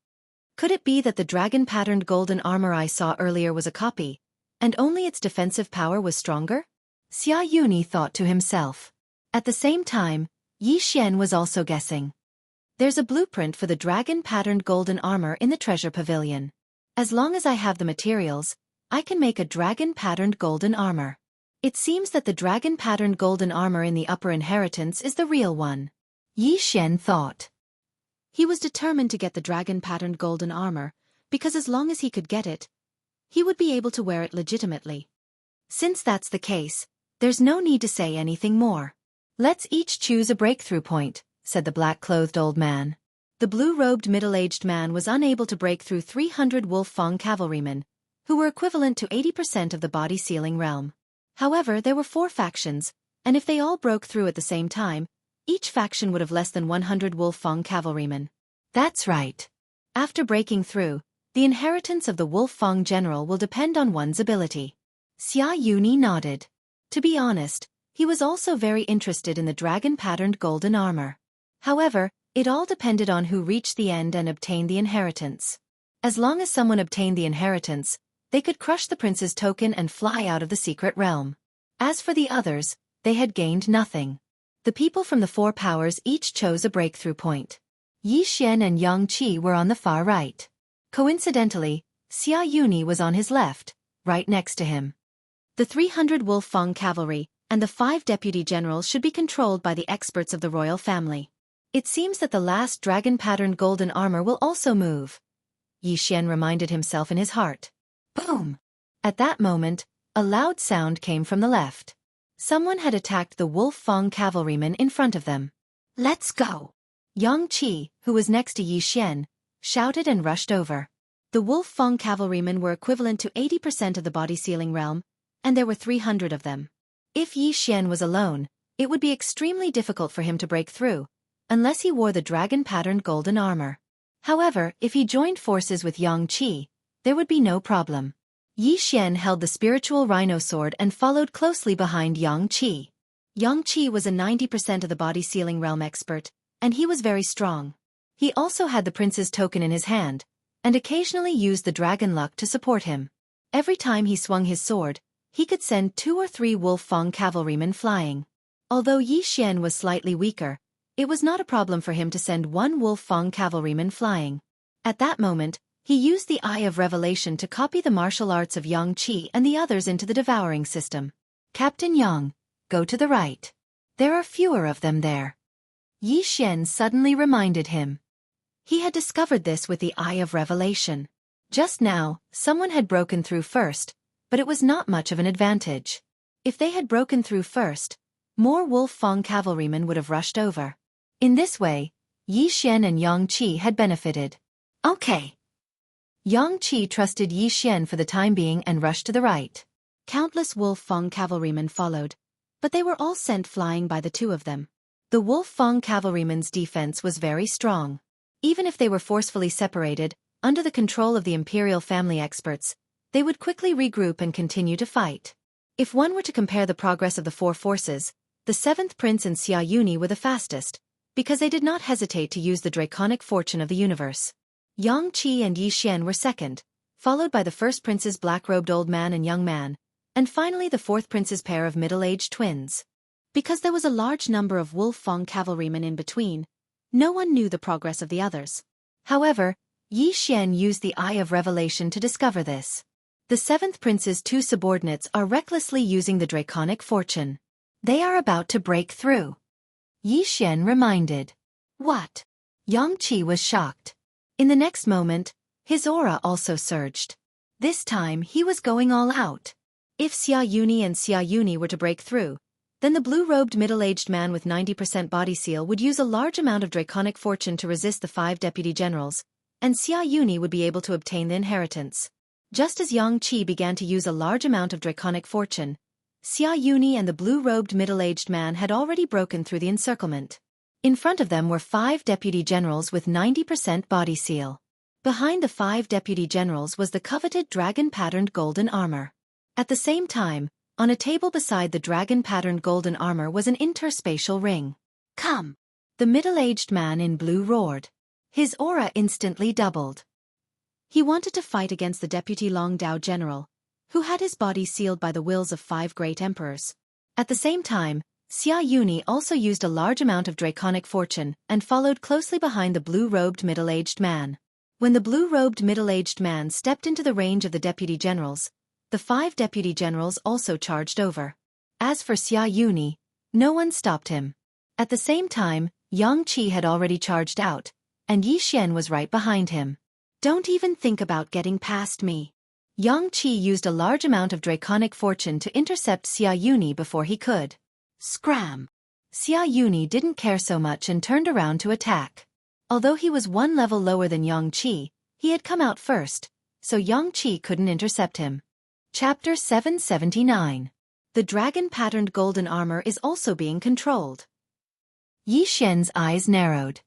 Could it be that the dragon-patterned golden armor I saw earlier was a copy, and only its defensive power was stronger? Xia Yuni thought to himself. At the same time, Yi Xian was also guessing. There's a blueprint for the dragon-patterned golden armor in the treasure pavilion. As long as I have the materials, I can make a dragon-patterned golden armor. It seems that the dragon-patterned golden armor in the upper inheritance is the real one. Yi Xian thought. He was determined to get the dragon-patterned golden armor, because as long as he could get it, he would be able to wear it legitimately. Since that's the case, there's no need to say anything more. Let's each choose a breakthrough point, said the black-clothed old man. The blue-robed middle-aged man was unable to break through 300 Wolf Fong cavalrymen, who were equivalent to 80% of the body sealing realm. However, there were 4 factions, and if they all broke through at the same time, each faction would have less than 100 Wolf Fong cavalrymen. That's right. After breaking through, the inheritance of the Wolf Fong general will depend on one's ability. Xia Yuni nodded. To be honest, he was also very interested in the dragon-patterned golden armor. However, it all depended on who reached the end and obtained the inheritance. As long as someone obtained the inheritance, they could crush the prince's token and fly out of the secret realm. As for the others, they had gained nothing. The people from the 4 powers each chose a breakthrough point. Yi Xian and Yang Qi were on the far right. Coincidentally, Xia Yuni was on his left, right next to him. The 300 Wolf Fong cavalry and the 5 deputy generals should be controlled by the experts of the royal family. It seems that the last dragon-patterned golden armor will also move. Yi Xian reminded himself in his heart. Boom! At that moment, a loud sound came from the left. Someone had attacked the Wolf Fong cavalrymen in front of them. Let's go! Yang Qi, who was next to Yi Xian, shouted and rushed over. The Wolf Fong cavalrymen were equivalent to 80% of the body sealing realm, and there were 300 of them. If Yi Xian was alone, it would be extremely difficult for him to break through, unless he wore the dragon-patterned golden armor. However, if he joined forces with Yang Qi, there would be no problem. Yi Xian held the spiritual rhino sword and followed closely behind Yang Qi. Yang Qi was a 90% of the body sealing realm expert, and he was very strong. He also had the prince's token in his hand, and occasionally used the dragon luck to support him. Every time he swung his sword, he could send 2 or 3 wolf fang cavalrymen flying. Although Yi Xian was slightly weaker, it was not a problem for him to send 1 wolf fang cavalryman flying. At that moment, he used the Eye of Revelation to copy the martial arts of Yang Qi and the others into the devouring system. Captain Yang, go to the right. There are fewer of them there. Yi Xian suddenly reminded him. He had discovered this with the Eye of Revelation. Just now, someone had broken through first, but it was not much of an advantage. If they had broken through first, more wolf fang cavalrymen would have rushed over. In this way, Yi Xian and Yang Qi had benefited. Okay. Yang Qi trusted Yi Xian for the time being and rushed to the right. Countless wolf fang cavalrymen followed, but they were all sent flying by the 2 of them. The wolf fang cavalrymen's defense was very strong. Even if they were forcefully separated, under the control of the imperial family experts, they would quickly regroup and continue to fight. If one were to compare the progress of the 4 forces, the 7th prince and Xia Yuni were the fastest, because they did not hesitate to use the draconic fortune of the universe. Yang Qi and Yi Xian were second, followed by the 1st prince's black-robed old man and young man, and finally the 4th prince's pair of middle-aged twins. Because there was a large number of wolf fang cavalrymen in between, no one knew the progress of the others. However, Yi Xian used the Eye of Revelation to discover this. The 7th prince's 2 subordinates are recklessly using the draconic fortune. They are about to break through. Yi Xian reminded. What? Yang Qi was shocked. In the next moment, his aura also surged. This time he was going all out. If Xia Yuni and Xia Yuni were to break through, then the blue-robed middle-aged man with 90% body seal would use a large amount of draconic fortune to resist the 5 deputy generals, and Xia Yuni would be able to obtain the inheritance. Just as Yang Qi began to use a large amount of draconic fortune, Xia Yuni and the blue-robed middle-aged man had already broken through the encirclement. In front of them were 5 deputy generals with 90% body seal. Behind the 5 deputy generals was the coveted dragon-patterned golden armor. At the same time, on a table beside the dragon-patterned golden armor was an interspatial ring. Come! The middle-aged man in blue roared. His aura instantly doubled. He wanted to fight against the deputy Long Dao general, who had his body sealed by the wills of 5 great emperors. At the same time, Xia Yuni also used a large amount of draconic fortune and followed closely behind the blue-robed middle-aged man. When the blue-robed middle-aged man stepped into the range of the deputy generals, the 5 deputy generals also charged over. As for Xia Yuni, no one stopped him. At the same time, Yang Qi had already charged out, and Yi Xian was right behind him. Don't even think about getting past me. Yang Qi used a large amount of draconic fortune to intercept Xia Yuni before he could. Scram! Xia Yuni didn't care so much and turned around to attack. Although he was 1 level lower than Yang Qi, he had come out first, so Yang Qi couldn't intercept him. Chapter 779. The dragon-patterned golden armor is also being controlled. Yi Xian's eyes narrowed.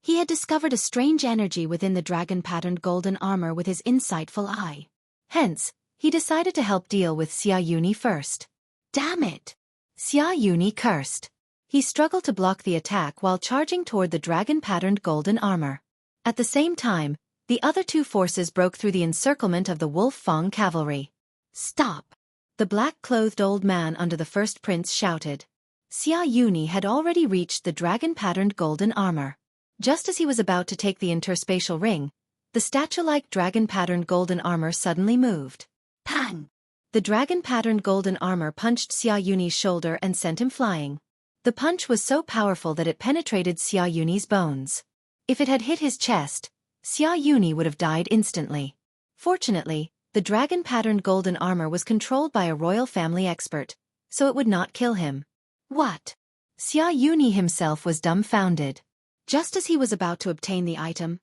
He had discovered a strange energy within the dragon-patterned golden armor with his insightful eye. Hence, he decided to help deal with Xia Yuni first. Damn it! Xia Yuni cursed. He struggled to block the attack while charging toward the dragon-patterned golden armor. At the same time, the other 2 forces broke through the encirclement of the wolf fang cavalry. Stop! The black-clothed old man under the 1st prince shouted. Xia Yuni had already reached the dragon-patterned golden armor. Just as he was about to take the interspatial ring, the statue-like dragon-patterned golden armor suddenly moved. Pang! The dragon-patterned golden armor punched Xia Yuni's shoulder and sent him flying. The punch was so powerful that it penetrated Xia Yuni's bones. If it had hit his chest, Xia Yuni would have died instantly. Fortunately, the dragon-patterned golden armor was controlled by a royal family expert, so it would not kill him. What? Xia Yuni himself was dumbfounded. Just as he was about to obtain the item,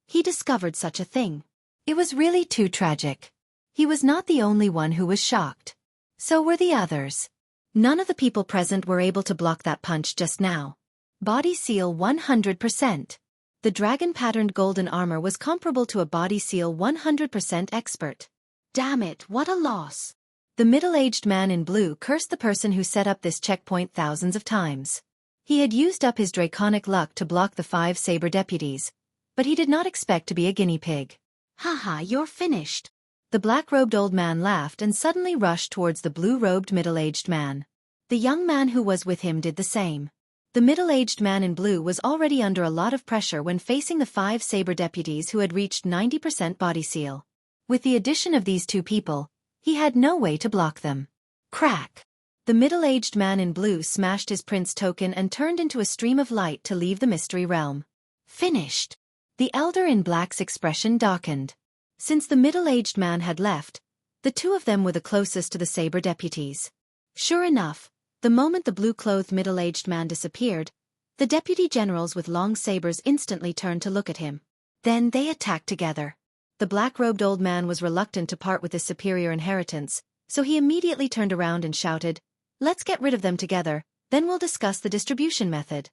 he discovered such a thing. It was really too tragic. He was not the only one who was shocked. So were the others. None of the people present were able to block that punch just now. Body seal 100%. The dragon-patterned golden armor was comparable to a body seal 100% expert. Damn it, what a loss. The middle-aged man in blue cursed the person who set up this checkpoint thousands of times. He had used up his draconic luck to block the 5 saber deputies, but he did not expect to be a guinea pig. Haha, you're finished. The black-robed old man laughed and suddenly rushed towards the blue-robed middle-aged man. The young man who was with him did the same. The middle-aged man in blue was already under a lot of pressure when facing the 5 saber deputies who had reached 90% body seal. With the addition of these 2 people, he had no way to block them. Crack! The middle-aged man in blue smashed his prince token and turned into a stream of light to leave the mystery realm. Finished! The elder in black's expression darkened. Since the middle-aged man had left, the 2 of them were the closest to the saber deputies. Sure enough, the moment the blue-clothed middle-aged man disappeared, the deputy generals with long sabers instantly turned to look at him. Then they attacked together. The black-robed old man was reluctant to part with his superior inheritance, so he immediately turned around and shouted, "Let's get rid of them together, then we'll discuss the distribution method."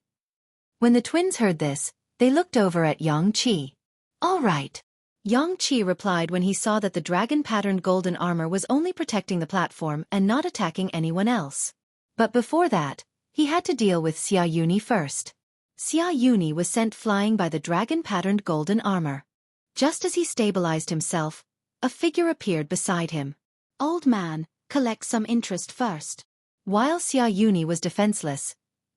When the twins heard this, they looked over at Yang Qi. "All right." Yang Qi replied when he saw that the dragon-patterned golden armor was only protecting the platform and not attacking anyone else. But before that, he had to deal with Xia Yuni first. Xia Yuni was sent flying by the dragon-patterned golden armor. Just as he stabilized himself, a figure appeared beside him. "Old man, collect some interest first." While Xia Yuni was defenseless,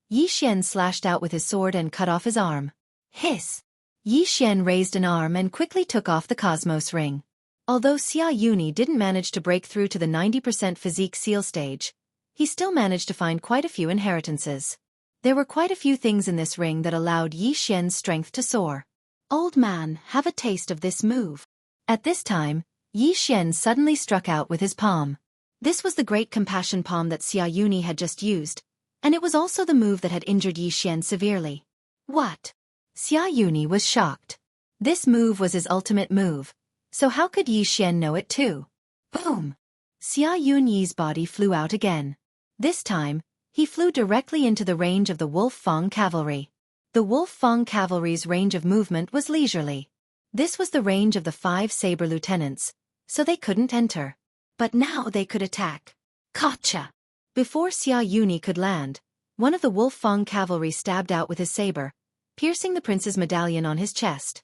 Yi Xian slashed out with his sword and cut off his arm. Hiss! Yi Xian raised an arm and quickly took off the Cosmos ring. Although Xia Yuni didn't manage to break through to the 90% physique seal stage, he still managed to find quite a few inheritances. There were quite a few things in this ring that allowed Yi Xian's strength to soar. "Old man, have a taste of this move." At this time, Yi Xian suddenly struck out with his palm. This was the great compassion palm that Xia Yuni had just used, and it was also the move that had injured Yi Xian severely. What? Xia Yuni was shocked. This move was his ultimate move, so how could Yi Xian know it too? Boom! Xia Yuni's body flew out again. This time, he flew directly into the range of the Wolf Fang cavalry. The Wolf Fang cavalry's range of movement was leisurely. This was the range of the 5 saber lieutenants, so they couldn't enter. But now they could attack. Gotcha! Before Xia Yuni could land, one of the Wolf Fang cavalry stabbed out with his saber, piercing the prince's medallion on his chest.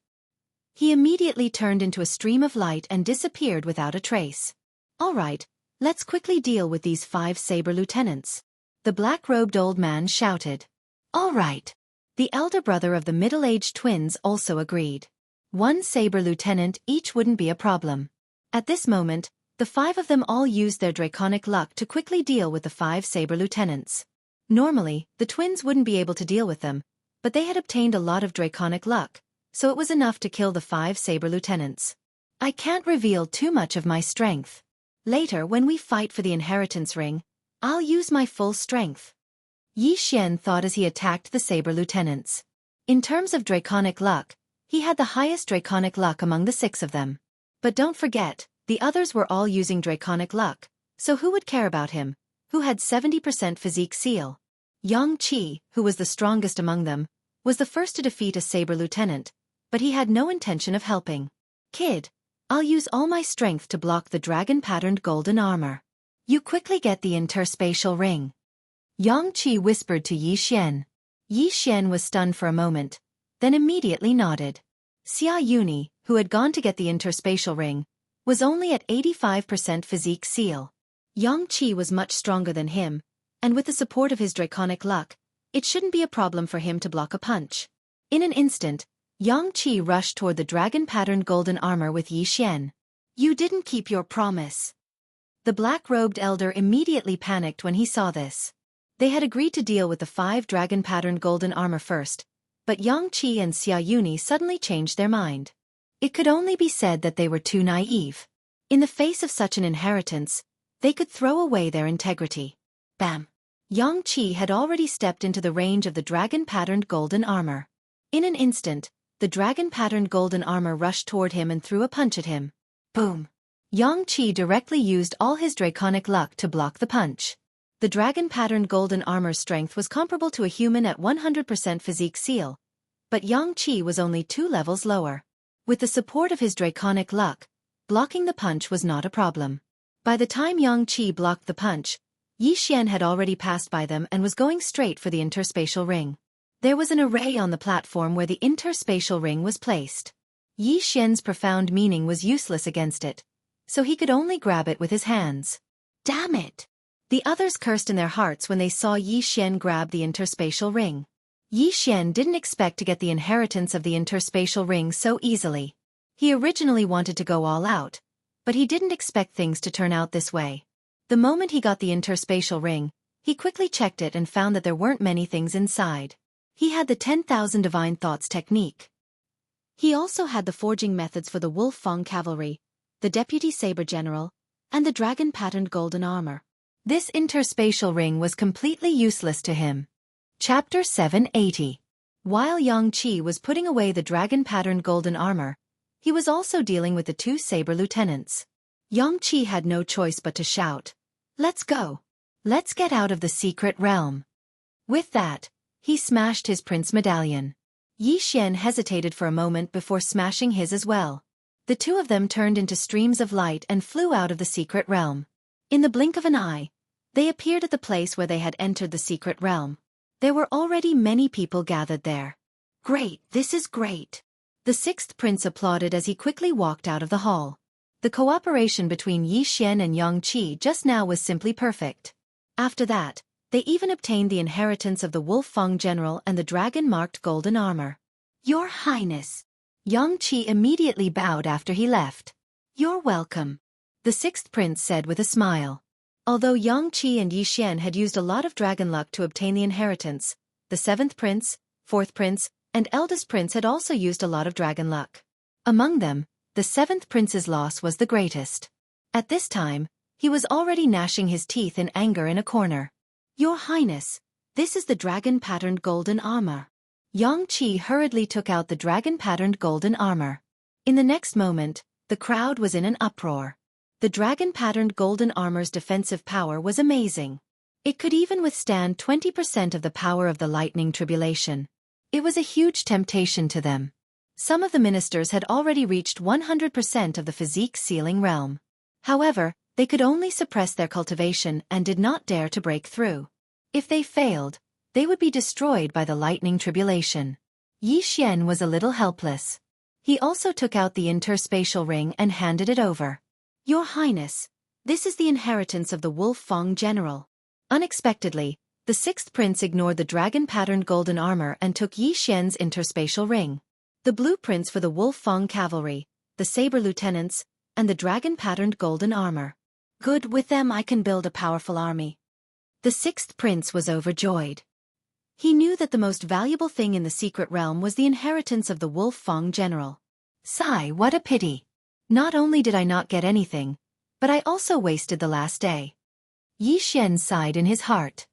He immediately turned into a stream of light and disappeared without a trace. "All right, let's quickly deal with these 5 saber lieutenants," the black-robed old man shouted. "All right." The elder brother of the middle-aged twins also agreed. 1 saber lieutenant each wouldn't be a problem. At this moment, the 5 of them all used their draconic luck to quickly deal with the 5 saber lieutenants. Normally, the twins wouldn't be able to deal with them, but they had obtained a lot of draconic luck, so it was enough to kill the 5 saber lieutenants. I can't reveal too much of my strength. Later, when we fight for the inheritance ring, I'll use my full strength. Yi Xian thought as he attacked the saber lieutenants. In terms of draconic luck, he had the highest draconic luck among the 6 of them. But don't forget, the others were all using draconic luck, so who would care about him, who had 70% physique seal? Yang Qi, who was the strongest among them, was the first to defeat a saber lieutenant, but he had no intention of helping. "Kid, I'll use all my strength to block the dragon-patterned golden armor. You quickly get the interspatial ring." Yang Qi whispered to Yi Xian. Yi Xian was stunned for a moment, then immediately nodded. Xia Yuni, who had gone to get the interspatial ring, was only at 85% physique seal. Yang Qi was much stronger than him, and with the support of his draconic luck, it shouldn't be a problem for him to block a punch. In an instant, Yang Qi rushed toward the dragon-patterned golden armor with Yi Xian. "You didn't keep your promise." The black-robed elder immediately panicked when he saw this. They had agreed to deal with the 5 dragon-patterned golden armor first, but Yang Qi and Xia Yuni suddenly changed their mind. It could only be said that they were too naive. In the face of such an inheritance, they could throw away their integrity. Bam! Yang Qi had already stepped into the range of the dragon-patterned golden armor. In an instant, the dragon-patterned golden armor rushed toward him and threw a punch at him. Boom! Yang Qi directly used all his draconic luck to block the punch. The dragon-patterned golden armor's strength was comparable to a human at 100% physique seal, but Yang Qi was only 2 levels lower. With the support of his draconic luck, blocking the punch was not a problem. By the time Yang Qi blocked the punch, Yi Xian had already passed by them and was going straight for the interspatial ring. There was an array on the platform where the interspatial ring was placed. Yi Xian's profound meaning was useless against it, so he could only grab it with his hands. Damn it! The others cursed in their hearts when they saw Yi Xian grab the interspatial ring. Yi Xian didn't expect to get the inheritance of the interspatial ring so easily. He originally wanted to go all out, but he didn't expect things to turn out this way. The moment he got the interspatial ring, he quickly checked it and found that there weren't many things inside. He had the 10,000 divine thoughts technique. He also had the forging methods for the Wolf Fong cavalry, the deputy saber general, and the dragon-patterned golden armor. This interspatial ring was completely useless to him. Chapter 780. While Yang Qi was putting away the dragon-patterned golden armor, he was also dealing with the two saber lieutenants. Yang Qi had no choice but to shout, "Let's go! Let's get out of the secret realm!" With that, he smashed his prince medallion. Yi Xian hesitated for a moment before smashing his as well. The two of them turned into streams of light and flew out of the secret realm. In the blink of an eye, they appeared at the place where they had entered the secret realm. There were already many people gathered there. "Great, this is great!" The sixth prince applauded as he quickly walked out of the hall. The cooperation between Yi Xian and Yang Qi just now was simply perfect. After that, they even obtained the inheritance of the Wolf Fong general and the dragon-marked golden armor. "Your Highness!" Yang Qi immediately bowed after he left. "You're welcome," the sixth prince said with a smile. Although Yang Qi and Yi Xian had used a lot of dragon luck to obtain the inheritance, the seventh prince, fourth prince, and eldest prince had also used a lot of dragon luck. Among them, the seventh prince's loss was the greatest. At this time, he was already gnashing his teeth in anger in a corner. "Your Highness, this is the dragon-patterned golden armor." Yang Qi hurriedly took out the dragon-patterned golden armor. In the next moment, the crowd was in an uproar. The dragon-patterned golden armor's defensive power was amazing. It could even withstand 20% of the power of the lightning tribulation. It was a huge temptation to them. Some of the ministers had already reached 100% of the physique ceiling realm. However, they could only suppress their cultivation and did not dare to break through. If they failed, they would be destroyed by the lightning tribulation. Yi Xian was a little helpless. He also took out the interspatial ring and handed it over. "Your Highness, this is the inheritance of the Wolf Fong general." Unexpectedly, the sixth prince ignored the dragon-patterned golden armor and took Yi Xian's interspatial ring. The blueprints for the Wolf Fong cavalry, the saber lieutenants, and the dragon-patterned golden armor. "Good, with them I can build a powerful army." The sixth prince was overjoyed. He knew that the most valuable thing in the secret realm was the inheritance of the Wolf Fong general. "Sigh, what a pity. Not only did I not get anything, but I also wasted the last day." Yi Xian sighed in his heart.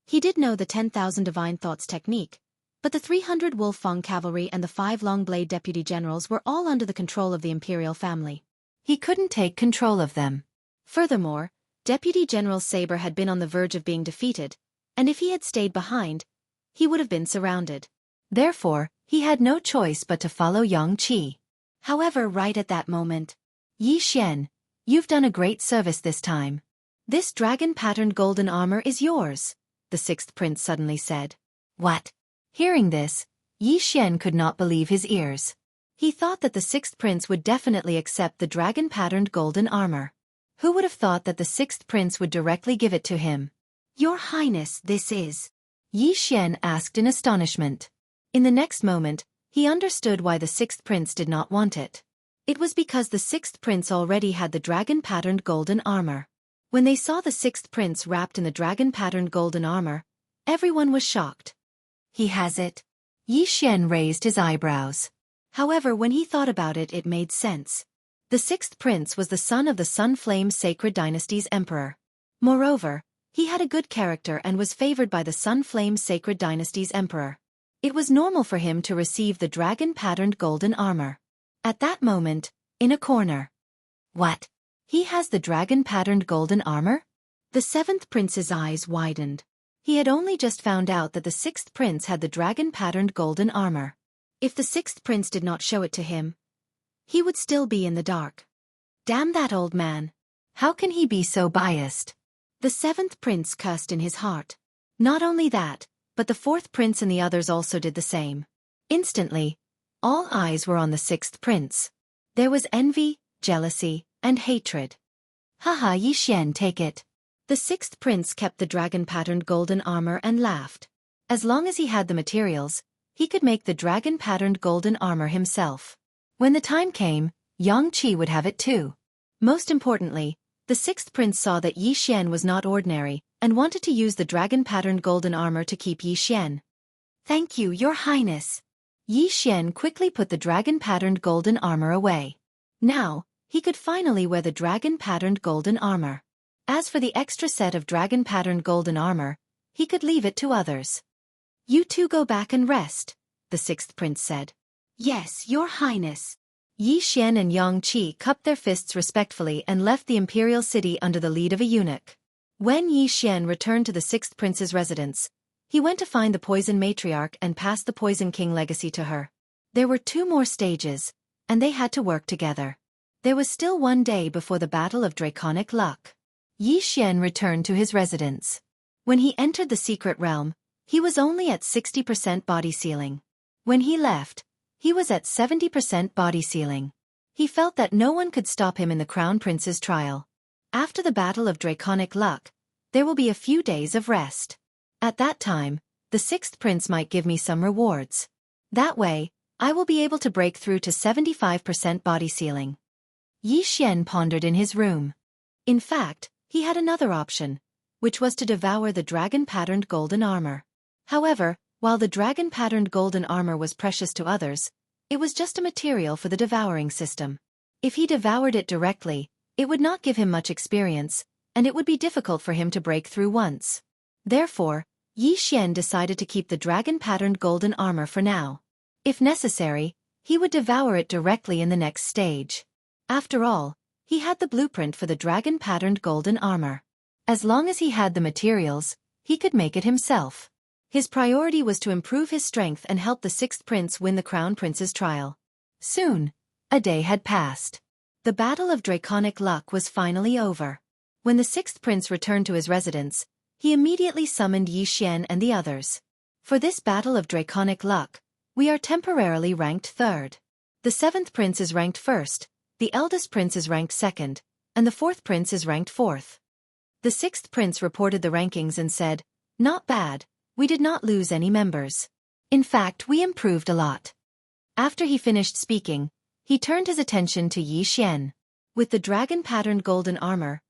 He did know the 10,000 divine thoughts technique, but the 300 Wolf Fong cavalry and the 5 long-blade deputy generals were all under the control of the imperial family. He couldn't take control of them. Furthermore, Deputy General Saber had been on the verge of being defeated, and if he had stayed behind, he would have been surrounded. Therefore, he had no choice but to follow Yang Qi. However, right at that moment, "Yi Xian, you've done a great service this time. This dragon-patterned golden armor is yours," the sixth prince suddenly said. "What?" Hearing this, Yi Xian could not believe his ears. He thought that the sixth prince would definitely accept the dragon-patterned golden armor. Who would have thought that the sixth prince would directly give it to him? "Your Highness, this is..." Yi Xian asked in astonishment. In the next moment, he understood why the sixth prince did not want it. It was because the sixth prince already had the dragon-patterned golden armor. When they saw the sixth prince wrapped in the dragon-patterned golden armor, everyone was shocked. "He has it?" Yi Xian raised his eyebrows. However, when he thought about it, it made sense. The sixth prince was the son of the Sunflame Sacred Dynasty's emperor. Moreover, he had a good character and was favored by the Sunflame Sacred Dynasty's emperor. It was normal for him to receive the dragon-patterned golden armor. At that moment, in a corner. "What? He has the dragon-patterned golden armor?" The seventh prince's eyes widened. He had only just found out that the sixth prince had the dragon-patterned golden armor. If the sixth prince did not show it to him, he would still be in the dark. Damn that old man. How can he be so biased? The seventh prince cursed in his heart. Not only that, but the fourth prince and the others also did the same. Instantly, all eyes were on the sixth prince. There was envy, jealousy, and hatred. Haha, Yi Xian, take it. The sixth prince kept the dragon-patterned golden armor and laughed. As long as he had the materials, he could make the dragon-patterned golden armor himself. When the time came, Yang Qi would have it too. Most importantly, the sixth prince saw that Yi Xian was not ordinary, and wanted to use the dragon-patterned golden armor to keep Yi Xian. Thank you, Your Highness. Yi Xian quickly put the dragon-patterned golden armor away. Now, he could finally wear the dragon-patterned golden armor. As for the extra set of dragon-patterned golden armor, he could leave it to others. You two go back and rest, the sixth prince said. Yes, Your Highness. Yi Xian and Yang Qi cupped their fists respectfully and left the imperial city under the lead of a eunuch. When Yi Xian returned to the sixth prince's residence, he went to find the Poison Matriarch and passed the Poison King legacy to her. There were 2 more stages, and they had to work together. There was still 1 day before the Battle of Draconic Luck. Yi Xian returned to his residence. When he entered the secret realm, he was only at 60% body sealing. When he left, he was at 70% body sealing. He felt that no one could stop him in the Crown Prince's trial. After the Battle of Draconic Luck, there will be a few days of rest. At that time, the sixth prince might give me some rewards. That way, I will be able to break through to 75% body sealing. Yi Xian pondered in his room. In fact, he had another option, which was to devour the dragon-patterned golden armor. However, while the dragon-patterned golden armor was precious to others, it was just a material for the devouring system. If he devoured it directly, it would not give him much experience, and it would be difficult for him to break through once. Therefore, Yi Xian decided to keep the dragon-patterned golden armor for now. If necessary, he would devour it directly in the next stage. After all, he had the blueprint for the dragon-patterned golden armor. As long as he had the materials, he could make it himself. His priority was to improve his strength and help the sixth prince win the Crown Prince's trial. Soon, a day had passed. The Battle of Draconic Luck was finally over. When the sixth prince returned to his residence, he immediately summoned Yi Xian and the others. For this Battle of Draconic Luck, we are temporarily ranked 3rd. The 7th prince is ranked 1st, the eldest prince is ranked 2nd, and the 4th prince is ranked 4th. The 6th prince reported the rankings and said, "Not bad, we did not lose any members. In fact, we improved a lot." After he finished speaking, he turned his attention to Yi Xian. With the dragon-patterned golden armor,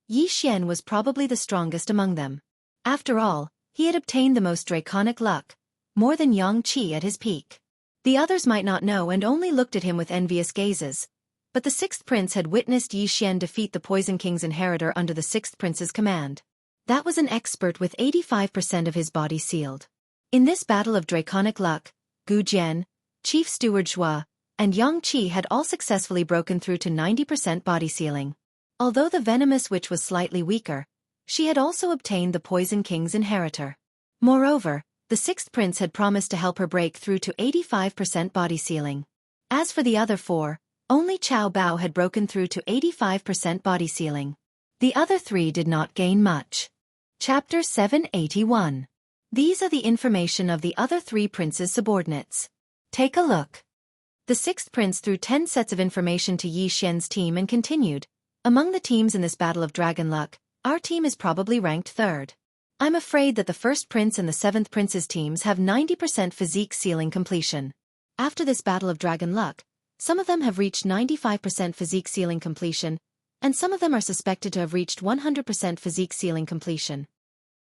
Yi Xian was probably the strongest among them. After all, he had obtained the most draconic luck, more than Yang Qi at his peak. The others might not know and only looked at him with envious gazes, but the sixth prince had witnessed Yi Xian defeat the Poison King's inheritor under the sixth prince's command. That was an expert with 85% of his body sealed. In this battle of draconic luck, Gu Jian, Chief Steward Zhua, and Yang Qi had all successfully broken through to 90% body sealing. Although the venomous witch was slightly weaker, she had also obtained the Poison King's inheritor. Moreover, the sixth prince had promised to help her break through to 85% body sealing. As for the other 4, only Chao Bao had broken through to 85% body sealing. The other 3 did not gain much. Chapter 781. These are the information of the other 3 princes' subordinates. Take a look. The sixth prince threw 10 sets of information to Yi Xian's team and continued, "Among the teams in this battle of dragon luck, our team is probably ranked 3rd. I'm afraid that the first prince and the 7th prince's teams have 90% physique sealing completion. After this battle of dragon luck, some of them have reached 95% physique sealing completion, and some of them are suspected to have reached 100% physique sealing completion."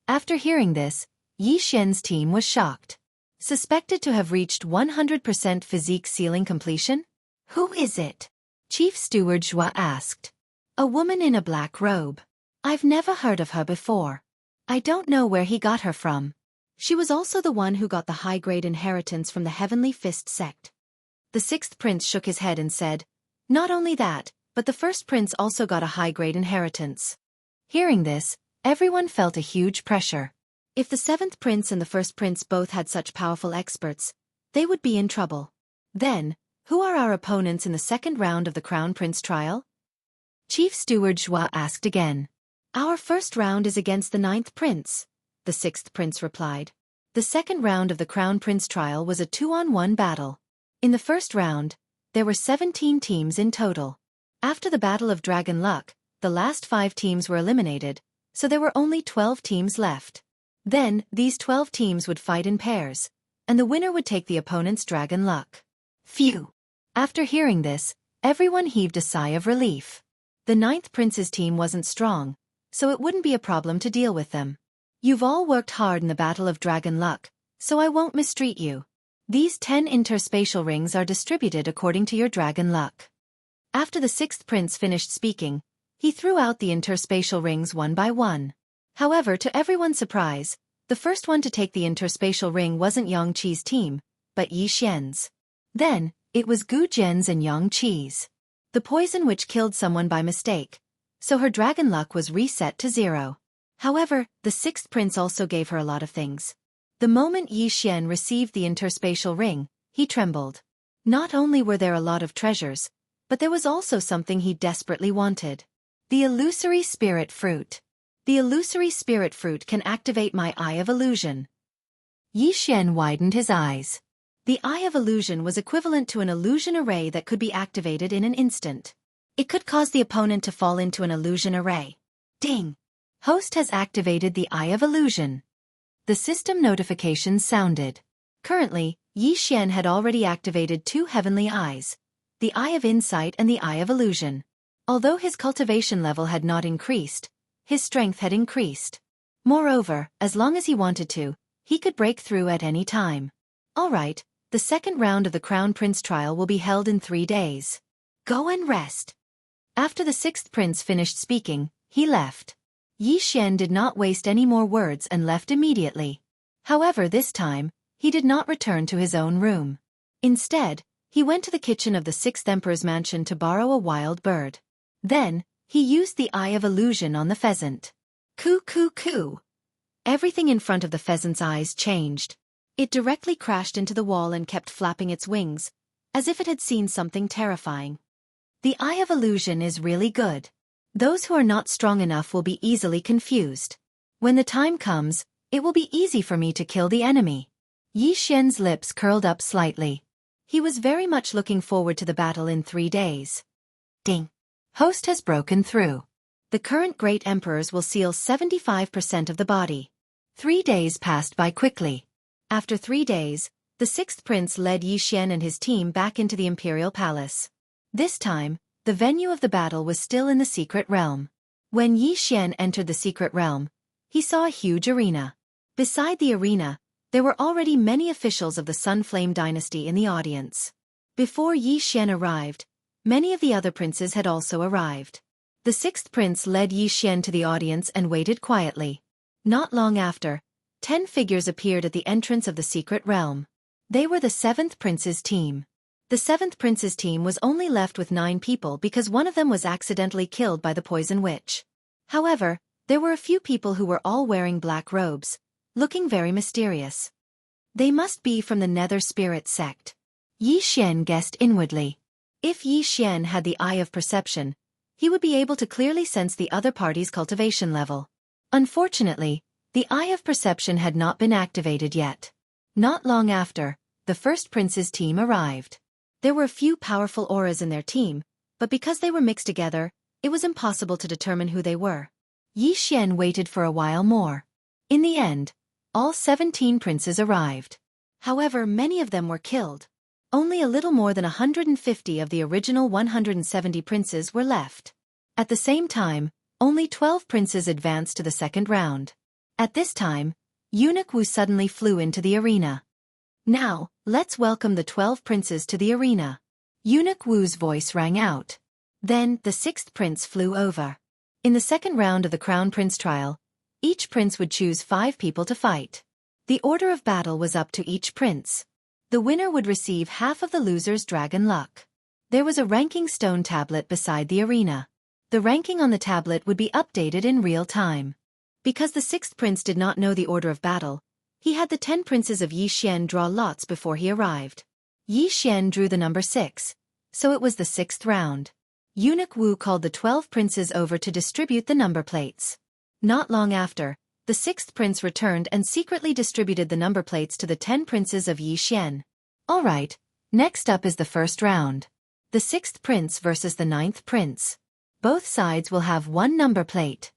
After hearing this, Yi Xian's team was shocked. Suspected to have reached 100% physique sealing completion? Who is it? Chief Steward Zhua asked. "A woman in a black robe. I've never heard of her before. I don't know where he got her from. She was also the one who got the high-grade inheritance from the Heavenly Fist sect." The sixth prince shook his head and said, "Not only that, but the first prince also got a high-grade inheritance." Hearing this, everyone felt a huge pressure. If the 7th prince and the 1st prince both had such powerful experts, they would be in trouble. Then, who are our opponents in the second round of the Crown Prince trial? Chief Steward Joie asked again. Our first round is against the 9th prince, the 6th prince replied. The second round of the Crown Prince trial was a 2-on-1 battle. In the first round, there were 17 teams in total. After the Battle of Dragon Luck, the last 5 teams were eliminated, so there were only 12 teams left. Then, these 12 teams would fight in pairs, and the winner would take the opponent's Dragon Luck. Phew! After hearing this, everyone heaved a sigh of relief. The 9th prince's team wasn't strong, so it wouldn't be a problem to deal with them. You've all worked hard in the Battle of Dragon Luck, so I won't mistreat you. These 10 interspatial rings are distributed according to your Dragon Luck. After the 6th prince finished speaking, he threw out the interspatial rings one by one. However, to everyone's surprise, the first one to take the interspatial ring wasn't Yang Qi's team, but Yi Xian's. Then, it was Gu Jian's and Yang Qi's. The poison witch killed someone by mistake, so her Dragon Luck was reset to 0. However, the 6th prince also gave her a lot of things. The moment Yi Xian received the interspatial ring, he trembled. Not only were there a lot of treasures, but there was also something he desperately wanted. The illusory spirit fruit. The illusory spirit fruit can activate my Eye of Illusion. Yi Xian widened his eyes. The Eye of Illusion was equivalent to an illusion array that could be activated in an instant. It could cause the opponent to fall into an illusion array. Ding! Host has activated the Eye of Illusion. The system notifications sounded. Currently, Yi Xian had already activated 2 heavenly eyes, the Eye of Insight and the Eye of Illusion. Although his cultivation level had not increased, his strength had increased. Moreover, as long as he wanted to, he could break through at any time. Alright, the second round of the Crown Prince trial will be held in 3 days. Go and rest. After the 6th prince finished speaking, he left. Yi Xian did not waste any more words and left immediately. However, this time, he did not return to his own room. Instead, he went to the kitchen of the 6th Emperor's mansion to borrow a wild bird. Then, he used the Eye of Illusion on the pheasant. Coo coo coo! Everything in front of the pheasant's eyes changed. It directly crashed into the wall and kept flapping its wings, as if it had seen something terrifying. The Eye of Illusion is really good. Those who are not strong enough will be easily confused. When the time comes, it will be easy for me to kill the enemy. Yi Xian's lips curled up slightly. He was very much looking forward to the battle in 3 days. Ding! Host has broken through. The current Great Emperors will seal 75% of the body. 3 days passed by quickly. After 3 days, the 6th prince led Yi Xian and his team back into the Imperial Palace. This time, the venue of the battle was still in the secret realm. When Yi Xian entered the secret realm, he saw a huge arena. Beside the arena, there were already many officials of the Sunflame dynasty in the audience. Before Yi Xian arrived, many of the other princes had also arrived. The 6th prince led Yi Xian to the audience and waited quietly. Not long after, 10 figures appeared at the entrance of the secret realm. They were the 7th prince's team. The 7th prince's team was only left with 9 people because one of them was accidentally killed by the poison witch. However, there were a few people who were all wearing black robes, looking very mysterious. They must be from the Nether Spirit sect. Yi Xian guessed inwardly. If Yi Xian had the Eye of Perception, he would be able to clearly sense the other party's cultivation level. Unfortunately, the Eye of Perception had not been activated yet. Not long after, the first prince's team arrived. There were a few powerful auras in their team, but because they were mixed together, it was impossible to determine who they were. Yi Xian waited for a while more. In the end, all 17 princes arrived. However, many of them were killed. Only a little more than 150 of the original 170 princes were left. At the same time, only 12 princes advanced to the second round. At this time, Eunuch Wu suddenly flew into the arena. Now, let's welcome the 12 princes to the arena. Eunuch Wu's voice rang out. Then, the 6th prince flew over. In the second round of the Crown Prince trial, each prince would choose 5 people to fight. The order of battle was up to each prince. The winner would receive half of the loser's Dragon Luck. There was a ranking stone tablet beside the arena. The ranking on the tablet would be updated in real time. Because the 6th prince did not know the order of battle, he had the 10 princes of Yi Xian draw lots before he arrived. Yi Xian drew the number 6, so it was the 6th round. Eunuch Wu called the 12 princes over to distribute the number plates. Not long after, the 6th prince returned and secretly distributed the number plates to the 10 princes of Yi Xian. Alright, next up is the first round. The 6th prince versus the 9th prince. Both sides will have one number plate.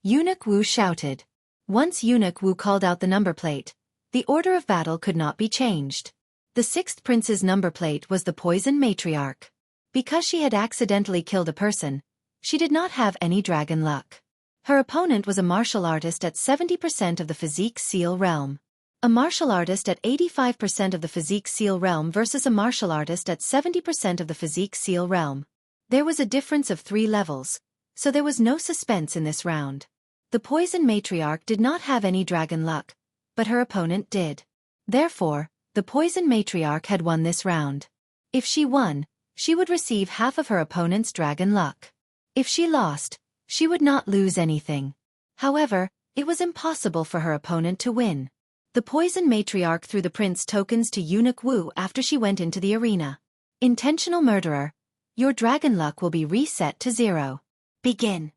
Eunuch Wu shouted. Once Eunuch Wu called out the number plate, the order of battle could not be changed. The 6th prince's number plate was the Poison Matriarch. Because she had accidentally killed a person, she did not have any dragon luck. Her opponent was a martial artist at 70% of the Physique Seal realm. A martial artist at 85% of the Physique Seal realm versus a martial artist at 70% of the Physique Seal realm. There was a difference of 3 levels, so there was no suspense in this round. The Poison Matriarch did not have any dragon luck, but her opponent did. Therefore, the Poison Matriarch had won this round. If she won, she would receive half of her opponent's dragon luck. If she lost, she would not lose anything. However, it was impossible for her opponent to win. The Poison Matriarch threw the prince tokens to Eunuch Wu after she went into the arena. Intentional murderer. Your dragon luck will be reset to 0. Begin.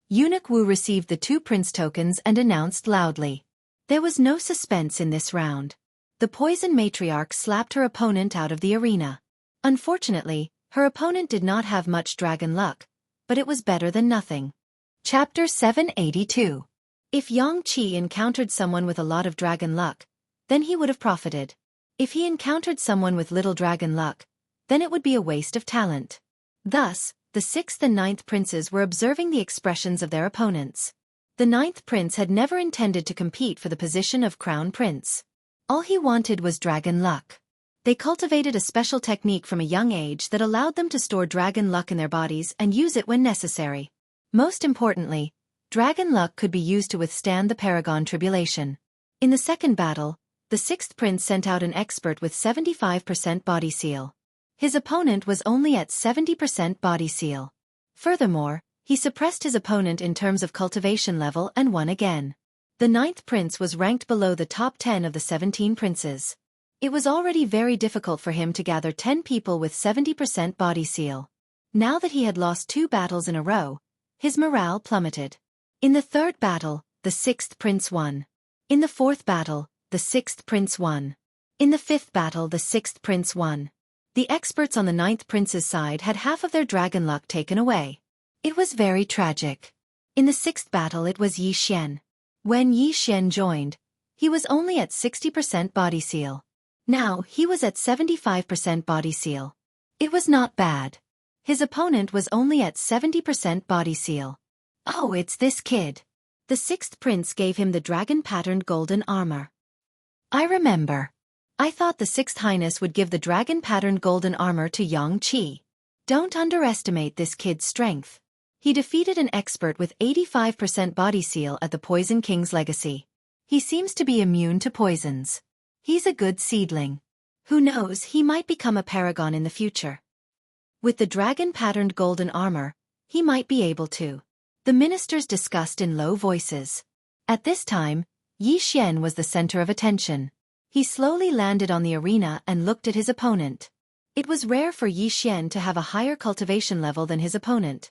Eunuch Wu received the 2 prince tokens and announced loudly. There was no suspense in this round. The Poison Matriarch slapped her opponent out of the arena. Unfortunately, her opponent did not have much dragon luck, but it was better than nothing. Chapter 782. If Yang Qi encountered someone with a lot of dragon luck, then he would have profited. If he encountered someone with little dragon luck, then it would be a waste of talent. Thus, the 6th and 9th princes were observing the expressions of their opponents. The 9th prince had never intended to compete for the position of crown prince. All he wanted was dragon luck. They cultivated a special technique from a young age that allowed them to store dragon luck in their bodies and use it when necessary. Most importantly, dragon luck could be used to withstand the Paragon Tribulation. In the second battle, the 6th prince sent out an expert with 75% body seal. His opponent was only at 70% body seal. Furthermore, he suppressed his opponent in terms of cultivation level and won again. The 9th prince was ranked below the top 10 of the 17 princes. It was already very difficult for him to gather 10 people with 70% body seal. Now that he had lost 2 battles in a row, his morale plummeted. In the 3rd battle, the 6th prince won. In the 4th battle, the 6th prince won. In the 5th battle, the 6th prince won. The experts on the 9th prince's side had half of their dragon luck taken away. It was very tragic. In the 6th battle it was Yi Xian. When Yi Xian joined, he was only at 60% body seal. Now he was at 75% body seal. It was not bad. His opponent was only at 70% body seal. Oh, it's this kid. The 6th prince gave him the dragon-patterned golden armor. I remember. I thought the 6th Highness would give the dragon-patterned golden armor to Yang Qi. Don't underestimate this kid's strength. He defeated an expert with 85% body seal at the Poison King's Legacy. He seems to be immune to poisons. He's a good seedling. Who knows, he might become a paragon in the future. With the dragon-patterned golden armor, he might be able to. The ministers discussed in low voices. At this time, Yi Xian was the center of attention. He slowly landed on the arena and looked at his opponent. It was rare for Yi Xian to have a higher cultivation level than his opponent.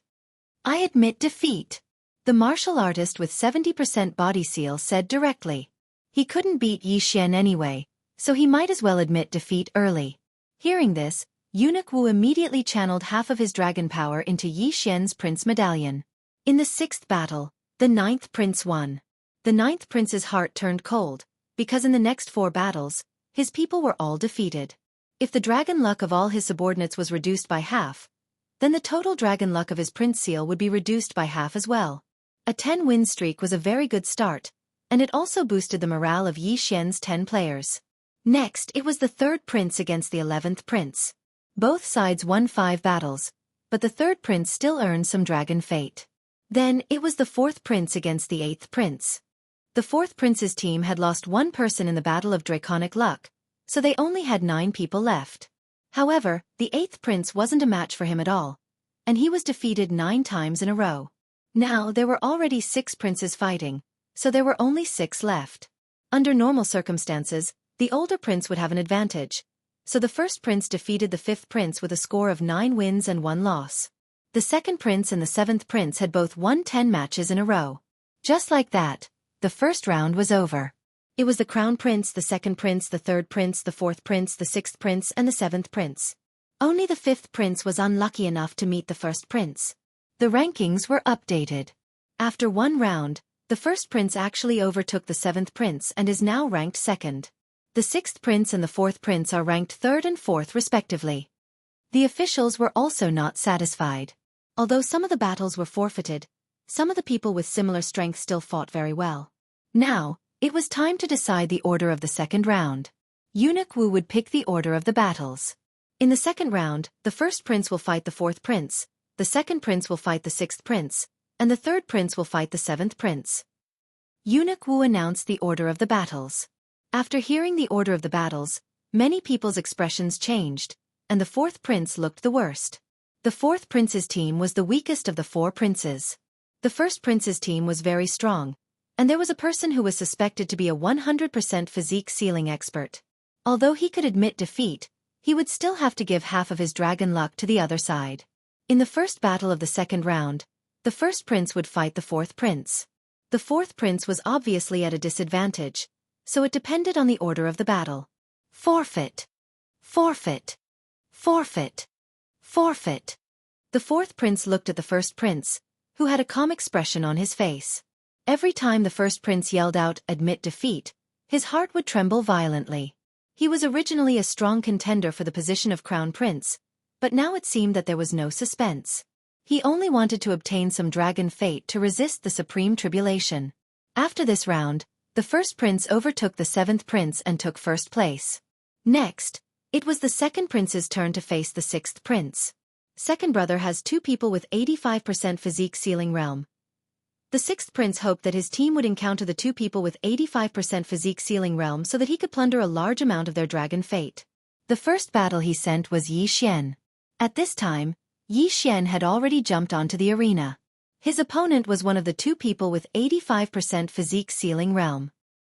I admit defeat. The martial artist with 70% body seal said directly. He couldn't beat Yi Xian anyway, so he might as well admit defeat early. Hearing this, Eunuch Wu immediately channeled half of his dragon power into Yi Xian's prince medallion. In the 6th battle, the 9th prince won. The 9th prince's heart turned cold, because in the next 4 battles, his people were all defeated. If the dragon luck of all his subordinates was reduced by half, then the total dragon luck of his prince seal would be reduced by half as well. A 10-win streak was a very good start, and it also boosted the morale of Yi Xian's 10 players. Next, it was the 3rd prince against the 11th prince. Both sides won 5 battles, but the 3rd prince still earned some dragon fate. Then, it was the 4th prince against the 8th prince. The 4th prince's team had lost 1 person in the Battle of Draconic Luck, so they only had 9 people left. However, the 8th prince wasn't a match for him at all, and he was defeated 9 times in a row. Now there were already 6 princes fighting, so there were only 6 left. Under normal circumstances, the older prince would have an advantage, so the 1st prince defeated the 5th prince with a score of 9 wins and 1 loss. The second prince and the seventh prince had both won 10 matches in a row. Just like that, the first round was over. It was the crown prince, the second prince, the third prince, the fourth prince, the sixth prince, and the seventh prince. Only the fifth prince was unlucky enough to meet the first prince. The rankings were updated. After one round, the first prince actually overtook the seventh prince and is now ranked second. The sixth prince and the fourth prince are ranked third and fourth respectively. The officials were also not satisfied. Although some of the battles were forfeited, some of the people with similar strength still fought very well. Now, it was time to decide the order of the second round. Eunuch Wu would pick the order of the battles. In the second round, the first prince will fight the fourth prince, the second prince will fight the sixth prince, and the third prince will fight the seventh prince. Eunuch Wu announced the order of the battles. After hearing the order of the battles, many people's expressions changed, and the fourth prince looked the worst. The fourth prince's team was the weakest of the four princes. The first prince's team was very strong, and there was a person who was suspected to be a 100% physique sealing expert. Although he could admit defeat, he would still have to give half of his dragon luck to the other side. In the first battle of the second round, the first prince would fight the fourth prince. The fourth prince was obviously at a disadvantage, so it depended on the order of the battle. Forfeit. Forfeit. Forfeit. Forfeit. The fourth prince looked at the first prince, who had a calm expression on his face. Every time the first prince yelled out, "Admit defeat," his heart would tremble violently. He was originally a strong contender for the position of crown prince, but now it seemed that there was no suspense. He only wanted to obtain some dragon fate to resist the supreme tribulation. After this round, the first prince overtook the seventh prince and took first place. Next, it was the second prince's turn to face the sixth prince. Second brother has two people with 85% physique sealing realm. The sixth prince hoped that his team would encounter the two people with 85% physique sealing realm so that he could plunder a large amount of their dragon fate. The first battle he sent was Yi Xian. At this time, Yi Xian had already jumped onto the arena. His opponent was one of the two people with 85% physique sealing realm.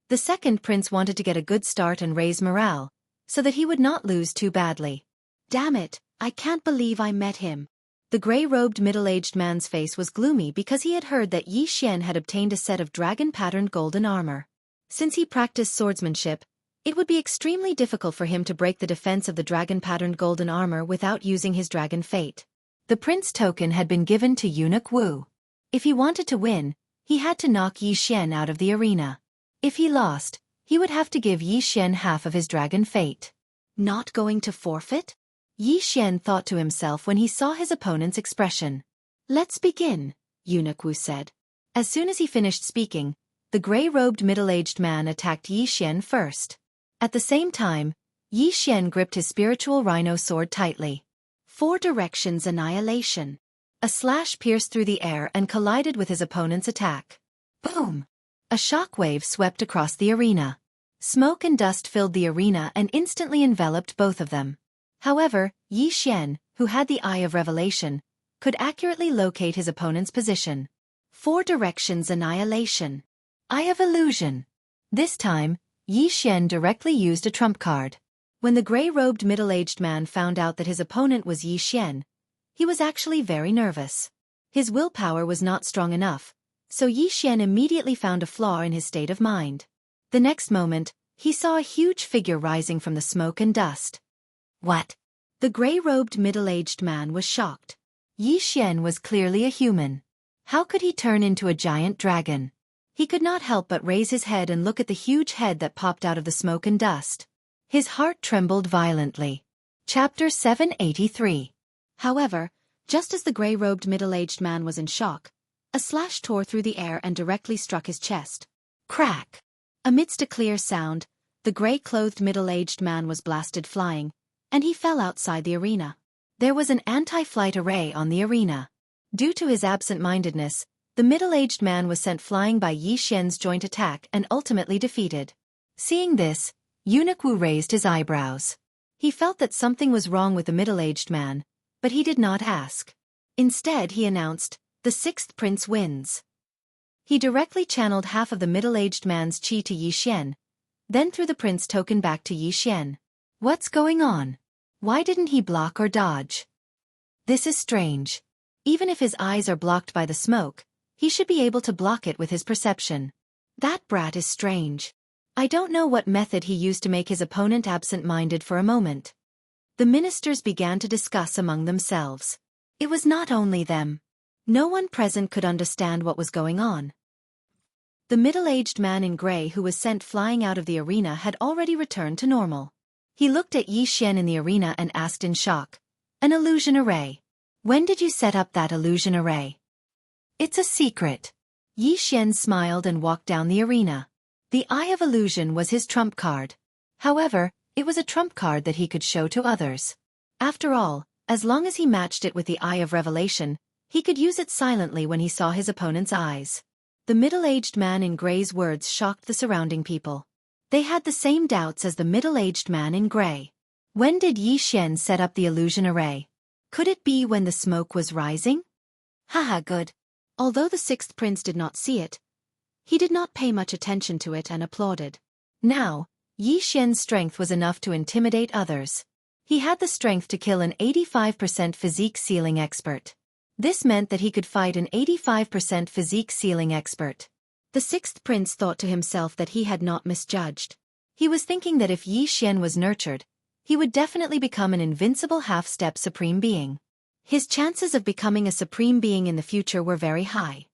The second prince wanted to get a good start and raise morale, so that he would not lose too badly. Damn it, I can't believe I met him. The gray-robed middle-aged man's face was gloomy because he had heard that Yi Xian had obtained a set of dragon-patterned golden armor. Since he practiced swordsmanship, it would be extremely difficult for him to break the defense of the dragon-patterned golden armor without using his dragon fate. The prince token had been given to Eunuch Wu. If he wanted to win, he had to knock Yi Xian out of the arena. If he lost, he would have to give Yi Xian half of his dragon fate. Not going to forfeit? Yi Xian thought to himself when he saw his opponent's expression. Let's begin, Eunuch Wu said. As soon as he finished speaking, the gray-robed middle-aged man attacked Yi Xian first. At the same time, Yi Xian gripped his spiritual rhino sword tightly. Four directions annihilation. A slash pierced through the air and collided with his opponent's attack. Boom! A shockwave swept across the arena. Smoke and dust filled the arena and instantly enveloped both of them. However, Yi Xian, who had the Eye of Revelation, could accurately locate his opponent's position. Four directions annihilation. Eye of Illusion. This time, Yi Xian directly used a trump card. When the gray-robed middle-aged man found out that his opponent was Yi Xian, he was actually very nervous. His willpower was not strong enough, so Yi Xian immediately found a flaw in his state of mind. The next moment, he saw a huge figure rising from the smoke and dust. What? The gray-robed middle-aged man was shocked. Yi Xian was clearly a human. How could he turn into a giant dragon? He could not help but raise his head and look at the huge head that popped out of the smoke and dust. His heart trembled violently. Chapter 783. However, just as the gray-robed middle-aged man was in shock, a slash tore through the air and directly struck his chest. Crack! Amidst a clear sound, the gray-clothed middle-aged man was blasted flying, and he fell outside the arena. There was an anti-flight array on the arena. Due to his absent-mindedness, the middle-aged man was sent flying by Yi Xian's joint attack and ultimately defeated. Seeing this, Eunuch Wu raised his eyebrows. He felt that something was wrong with the middle-aged man, but he did not ask. Instead, he announced, "The sixth prince wins." He directly channeled half of the middle-aged man's qi to Yi Xian, then threw the prince token back to Yi Xian. What's going on? Why didn't he block or dodge? This is strange. Even if his eyes are blocked by the smoke, he should be able to block it with his perception. That brat is strange. I don't know what method he used to make his opponent absent-minded for a moment. The ministers began to discuss among themselves. It was not only them. No one present could understand what was going on. The middle-aged man in gray who was sent flying out of the arena had already returned to normal. He looked at Yi Xian in the arena and asked in shock, "An illusion array? When did you set up that illusion array?" "It's a secret." Yi Xian smiled and walked down the arena. The Eye of Illusion was his trump card. However, it was a trump card that he could show to others. After all, as long as he matched it with the Eye of Revelation, he could use it silently when he saw his opponent's eyes. The middle-aged man in gray's words shocked the surrounding people. They had the same doubts as the middle-aged man in gray. When did Yi Xian set up the illusion array? Could it be when the smoke was rising? Haha, good. Although the sixth prince did not see it, he did not pay much attention to it and applauded. Now, Yi Xian's strength was enough to intimidate others. He had the strength to kill an 85% physique sealing expert. This meant that he could fight an 85% physique sealing expert. The sixth prince thought to himself that he had not misjudged. He was thinking that if Yi Xian was nurtured, he would definitely become an invincible half-step supreme being. His chances of becoming a supreme being in the future were very high.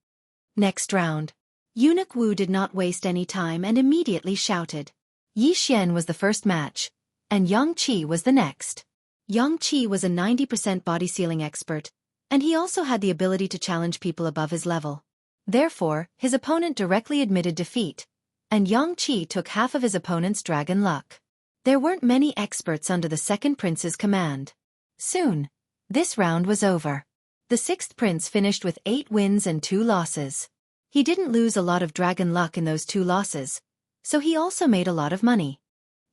Next round. Eunuch Wu did not waste any time and immediately shouted. Yi Xian was the first match, and Yang Qi was the next. Yang Qi was a 90% body sealing expert, and he also had the ability to challenge people above his level. Therefore, his opponent directly admitted defeat, and Yang Qi took half of his opponent's dragon luck. There weren't many experts under the second prince's command. Soon, this round was over. The sixth prince finished with 8 wins and 2 losses. He didn't lose a lot of dragon luck in those 2 losses, so he also made a lot of money.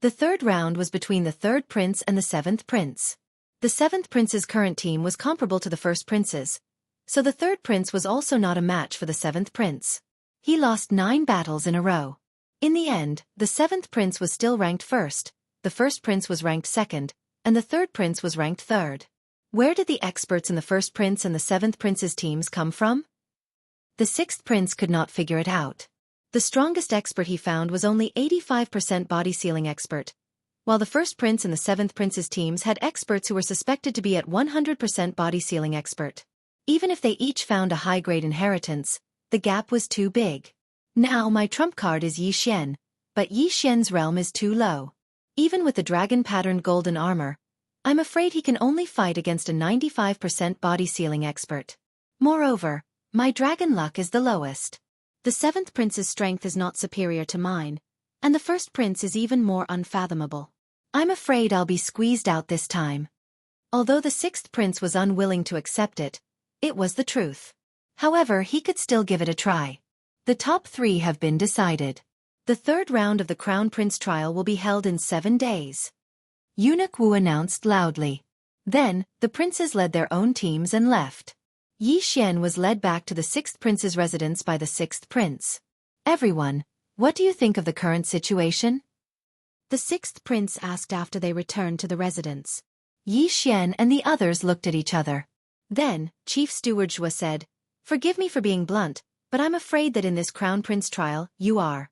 The third round was between the third prince and the seventh prince. The seventh prince's current team was comparable to the first prince's, so the third prince was also not a match for the seventh prince. He lost 9 battles in a row. In the end, the seventh prince was still ranked first, the first prince was ranked second, and the third prince was ranked third. Where did the experts in the first prince and the seventh prince's teams come from? The sixth prince could not figure it out. The strongest expert he found was only 85% body sealing expert, while the first prince and the seventh prince's teams had experts who were suspected to be at 100% body sealing expert. Even if they each found a high-grade inheritance, the gap was too big. Now my trump card is Yi Xian, but Yi Xian's realm is too low. Even with the dragon-patterned golden armor, I'm afraid he can only fight against a 95% body sealing expert. Moreover, my dragon luck is the lowest. The seventh prince's strength is not superior to mine, and the first prince is even more unfathomable. I'm afraid I'll be squeezed out this time. Although the sixth prince was unwilling to accept it, it was the truth. However, he could still give it a try. The top 3 have been decided. The third round of the Crown Prince trial will be held in 7 days. Eunuch Wu announced loudly. Then, the princes led their own teams and left. Yi Xian was led back to the sixth prince's residence by the sixth prince. Everyone, what do you think of the current situation? The sixth prince asked after they returned to the residence. Yi Xian and the others looked at each other. Then, Chief Steward Zhua said, "Forgive me for being blunt, but I'm afraid that in this Crown Prince trial, you are."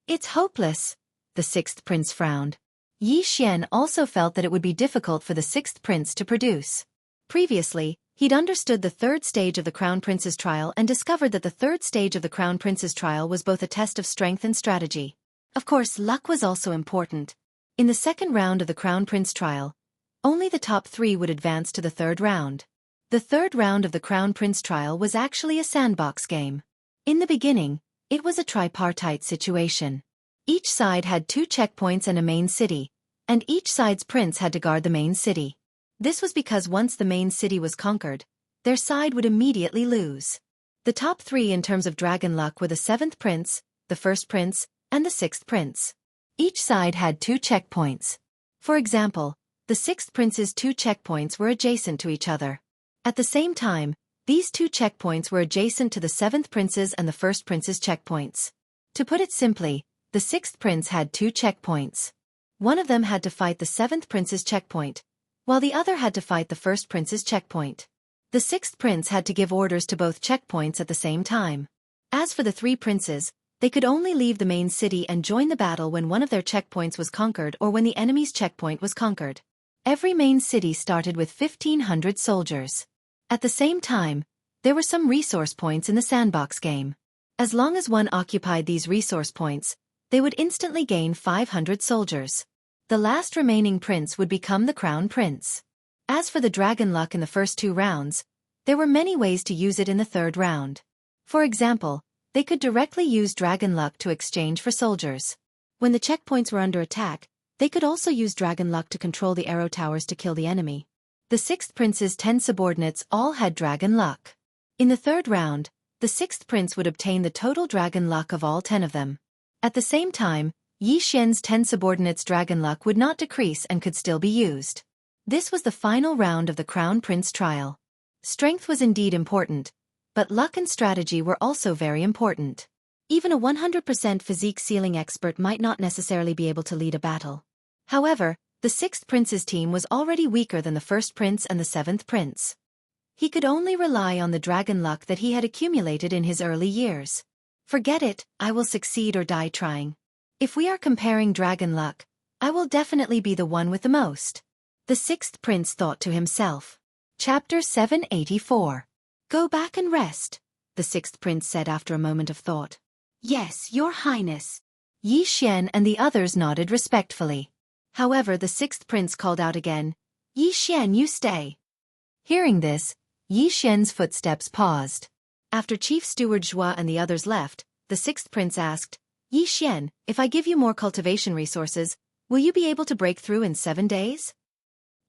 "It's hopeless," the sixth prince frowned. Yi Xian also felt that it would be difficult for the sixth prince to produce. Previously, he'd understood the third stage of the Crown Prince's trial and discovered that the third stage of the Crown Prince's trial was both a test of strength and strategy. Of course, luck was also important. In the second round of the Crown Prince trial, only the top 3 would advance to the third round. The third round of the Crown Prince trial was actually a sandbox game. In the beginning, it was a tripartite situation. Each side had 2 checkpoints and a main city, and each side's prince had to guard the main city. This was because once the main city was conquered, their side would immediately lose. The top 3 in terms of dragon luck were the 7th prince, the 1st prince, and the 6th prince. Each side had 2 checkpoints. For example, the 6th prince's 2 checkpoints were adjacent to each other. At the same time, these 2 checkpoints were adjacent to the 7th prince's and the 1st prince's checkpoints. To put it simply, the 6th prince had 2 checkpoints. One of them had to fight the 7th prince's checkpoint, while the other had to fight the 1st prince's checkpoint. The sixth prince had to give orders to both checkpoints at the same time. As for the three princes, they could only leave the main city and join the battle when one of their checkpoints was conquered or when the enemy's checkpoint was conquered. Every main city started with 1,500 soldiers. At the same time, there were some resource points in the sandbox game. As long as one occupied these resource points, they would instantly gain 500 soldiers. The last remaining prince would become the crown prince. As for the dragon luck in the first 2 rounds, there were many ways to use it in the third round. For example, they could directly use dragon luck to exchange for soldiers. When the checkpoints were under attack, they could also use dragon luck to control the arrow towers to kill the enemy. The sixth prince's 10 subordinates all had dragon luck. In the third round, the sixth prince would obtain the total dragon luck of all 10 of them. At the same time, Yi Xian's 10 subordinates' dragon luck would not decrease and could still be used. This was the final round of the Crown Prince trial. Strength was indeed important, but luck and strategy were also very important. Even a 100% physique ceiling expert might not necessarily be able to lead a battle. However, the sixth prince's team was already weaker than the first prince and the seventh prince. He could only rely on the dragon luck that he had accumulated in his early years. Forget it, I will succeed or die trying. If we are comparing dragon luck, I will definitely be the one with the most. The sixth prince thought to himself. Chapter 784. Go back and rest, the sixth prince said after a moment of thought. Yes, your highness. Yi Xian and the others nodded respectfully. However, the sixth prince called out again, Yi Xian, you stay. Hearing this, Yi Xian's footsteps paused. After Chief Steward Zhua and the others left, the sixth prince asked, Yi Xian, if I give you more cultivation resources, will you be able to break through in 7 days?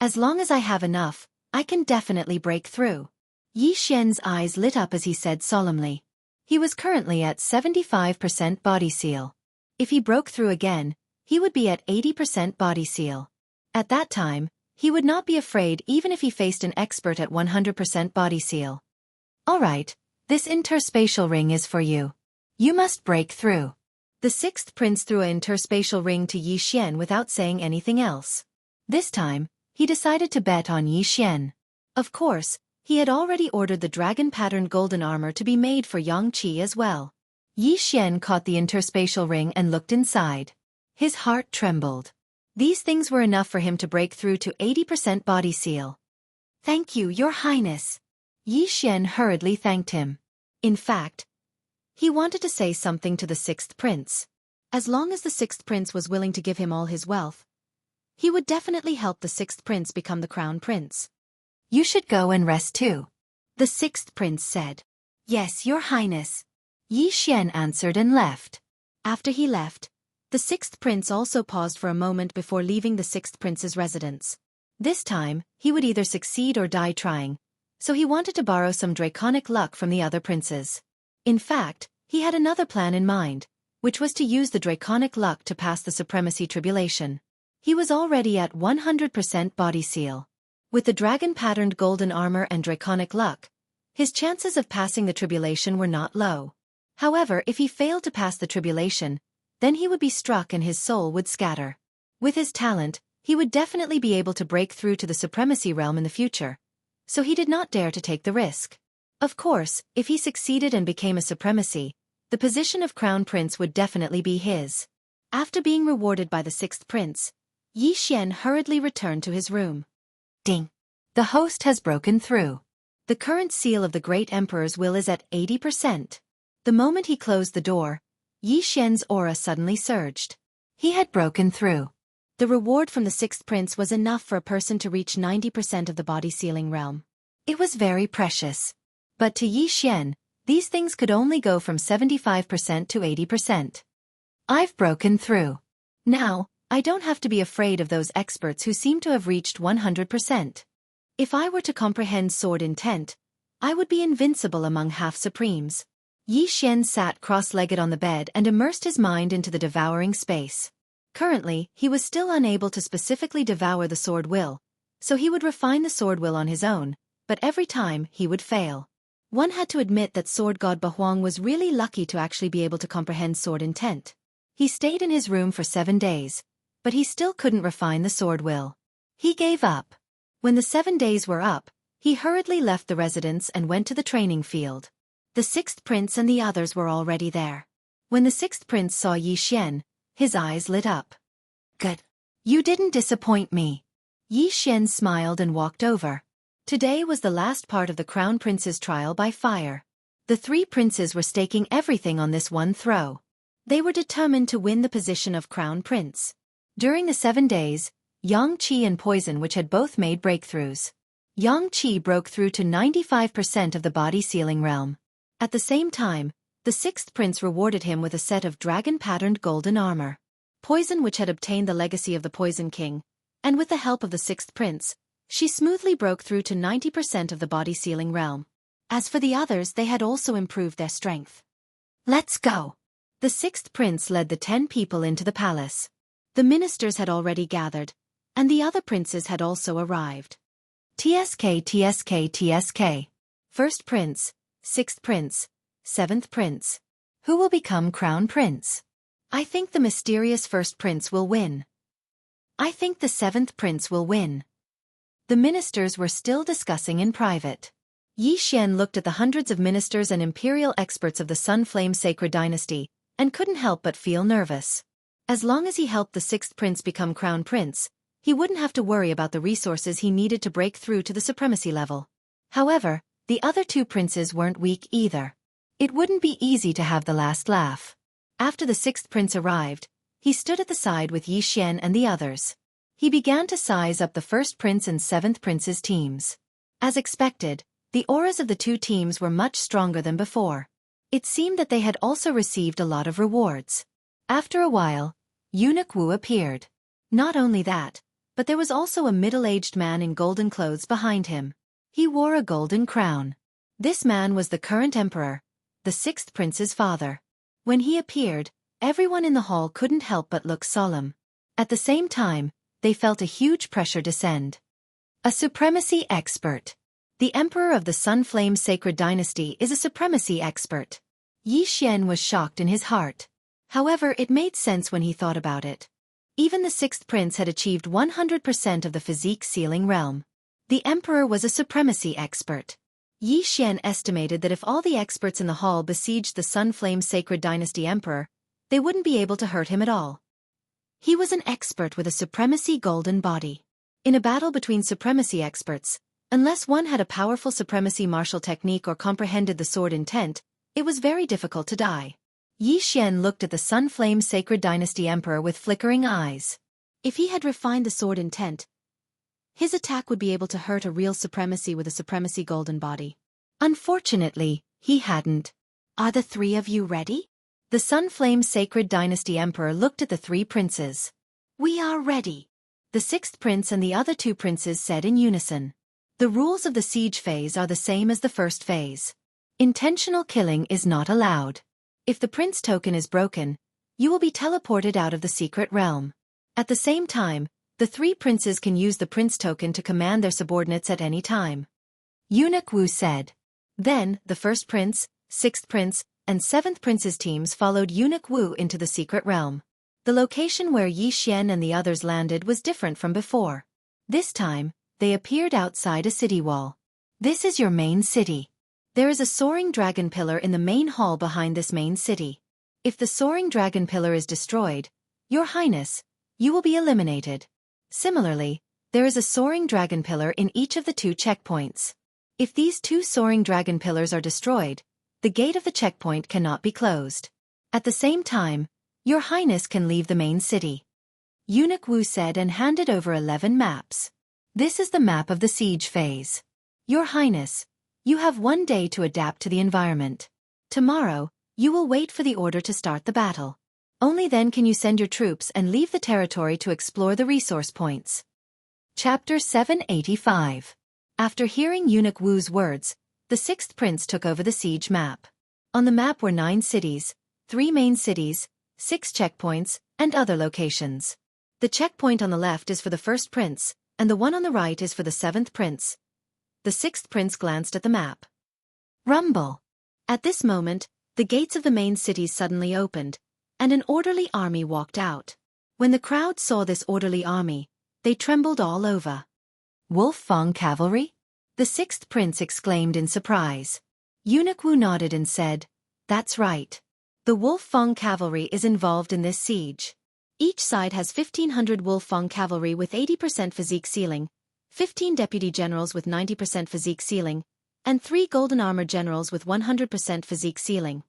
As long as I have enough, I can definitely break through. Yi Xian's eyes lit up as he said solemnly. He was currently at 75% body seal. If he broke through again, he would be at 80% body seal. At that time, he would not be afraid even if he faced an expert at 100% body seal. Alright, this interspatial ring is for you. You must break through. The sixth prince threw an interspatial ring to Yi Xian without saying anything else. This time, he decided to bet on Yi Xian. Of course, he had already ordered the dragon-patterned golden armor to be made for Yang Qi as well. Yi Xian caught the interspatial ring and looked inside. His heart trembled. These things were enough for him to break through to 80% body seal. Thank you, your highness. Yi Xian hurriedly thanked him. In fact, he wanted to say something to the sixth prince. As long as the sixth prince was willing to give him all his wealth, he would definitely help the sixth prince become the crown prince. You should go and rest too, the sixth prince said. Yes, your highness. Yi Xian answered and left. After he left, the sixth prince also paused for a moment before leaving the sixth prince's residence. This time, he would either succeed or die trying, so he wanted to borrow some draconic luck from the other princes. In fact, he had another plan in mind, which was to use the draconic luck to pass the supremacy tribulation. He was already at 100% body seal. With the dragon-patterned golden armor and draconic luck, his chances of passing the tribulation were not low. However, if he failed to pass the tribulation, then he would be struck and his soul would scatter. With his talent, he would definitely be able to break through to the supremacy realm in the future, so he did not dare to take the risk. Of course, if he succeeded and became a supremacy, the position of crown prince would definitely be his. After being rewarded by the sixth prince, Yi Xian hurriedly returned to his room. Ding! The host has broken through. The current seal of the great emperor's will is at 80%. The moment he closed the door, Yi Xian's aura suddenly surged. He had broken through. The reward from the sixth prince was enough for a person to reach 90% of the body sealing realm. It was very precious. But to Yi Xian, these things could only go from 75% to 80%. I've broken through. Now, I don't have to be afraid of those experts who seem to have reached 100%. If I were to comprehend sword intent, I would be invincible among half-supremes. Yi Xian sat cross-legged on the bed and immersed his mind into the devouring space. Currently, he was still unable to specifically devour the sword will, so he would refine the sword will on his own, but every time he would fail. One had to admit that sword god Bahuang was really lucky to actually be able to comprehend sword intent. He stayed in his room for 7 days, but he still couldn't refine the sword will. He gave up. When the 7 days were up, He hurriedly left the residence and went to the training field. The sixth prince and the others were already there. When the sixth prince saw Yi Xian, his eyes lit up. Good. You didn't disappoint me. Yi Xian smiled and walked over. Today was the last part of the crown prince's trial by fire. The three princes were staking everything on this one throw. They were determined to win the position of crown prince. During the 7 days, Yang Qi and Poison which had both made breakthroughs. Yang Qi broke through to 95% of the body sealing realm. At the same time, the sixth prince rewarded him with a set of dragon-patterned golden armor. Poison which had obtained the legacy of the Poison King, and with the help of the sixth prince, she smoothly broke through to 90% of the body sealing realm. As for the others, they had also improved their strength. Let's go! The sixth prince led the 10 people into the palace. The ministers had already gathered, and the other princes had also arrived. TSK, TSK, TSK. First prince, sixth prince, seventh prince. Who will become crown prince? I think the mysterious first prince will win. I think the seventh prince will win. The ministers were still discussing in private. Yi Xian looked at the hundreds of ministers and imperial experts of the Sun Flame Sacred Dynasty, and couldn't help but feel nervous. As long as he helped the sixth prince become crown prince, he wouldn't have to worry about the resources he needed to break through to the supremacy level. However, the other two princes weren't weak either. It wouldn't be easy to have the last laugh. After the sixth prince arrived, he stood at the side with Yi Xian and the others. He began to size up the first prince and seventh prince's teams. As expected, the auras of the two teams were much stronger than before. It seemed that they had also received a lot of rewards. After a while, Eunuch Wu appeared. Not only that, but there was also a middle-aged man in golden clothes behind him. He wore a golden crown. This man was the current emperor, the sixth prince's father. When he appeared, everyone in the hall couldn't help but look solemn. At the same time, they felt a huge pressure descend. A supremacy expert. The emperor of the Sun Flame Sacred Dynasty is a supremacy expert. Yi Xian was shocked in his heart. However, it made sense when he thought about it. Even the sixth prince had achieved 100% of the physique sealing realm. The emperor was a supremacy expert. Yi Xian estimated that if all the experts in the hall besieged the Sun Flame Sacred Dynasty emperor, they wouldn't be able to hurt him at all. He was an expert with a supremacy golden body. In a battle between supremacy experts, unless one had a powerful supremacy martial technique or comprehended the sword intent, it was very difficult to die. Yi Xian looked at the Sun Flame Sacred Dynasty emperor with flickering eyes. If he had refined the sword intent, his attack would be able to hurt a real supremacy with a supremacy golden body. Unfortunately, he hadn't. Are the three of you ready? The Sun Flame Sacred Dynasty emperor looked at the three princes. We are ready. The sixth prince and the other two princes said in unison. The rules of the siege phase are the same as the first phase. Intentional killing is not allowed. If the prince token is broken, you will be teleported out of the secret realm. At the same time, the three princes can use the prince token to command their subordinates at any time. Eunuch Wu said. Then, the first prince, sixth prince, and seventh prince's teams followed Eunuch Wu into the secret realm. The location where Yi Xian and the others landed was different from before. This time, they appeared outside a city wall. This is your main city. There is a soaring dragon pillar in the main hall behind this main city. If the soaring dragon pillar is destroyed, Your Highness, you will be eliminated. Similarly, there is a soaring dragon pillar in each of the 2 checkpoints. If these 2 soaring dragon pillars are destroyed, the gate of the checkpoint cannot be closed. At the same time, Your Highness can leave the main city. Eunuch Wu said and handed over 11 maps. This is the map of the siege phase. Your Highness, you have 1 day to adapt to the environment. Tomorrow, you will wait for the order to start the battle. Only then can you send your troops and leave the territory to explore the resource points. Chapter 785. After hearing Eunuch Wu's words, the 6th prince took over the siege map. On the map were 9 cities, 3 main cities, 6 checkpoints, and other locations. The checkpoint on the left is for the 1st prince, and the one on the right is for the 7th prince. The 6th prince glanced at the map. Rumble. At this moment, the gates of the main cities suddenly opened, and an orderly army walked out. When the crowd saw this orderly army, they trembled all over. Wolf Fang Cavalry? The sixth prince exclaimed in surprise. Eunuch Wu nodded and said, "That's right. The Wolf-Fong cavalry is involved in this siege. Each side has 1,500 Wolf-Fong cavalry with 80% physique ceiling, 15 deputy generals with 90% physique ceiling, and 3 golden armor generals with 100% physique ceiling."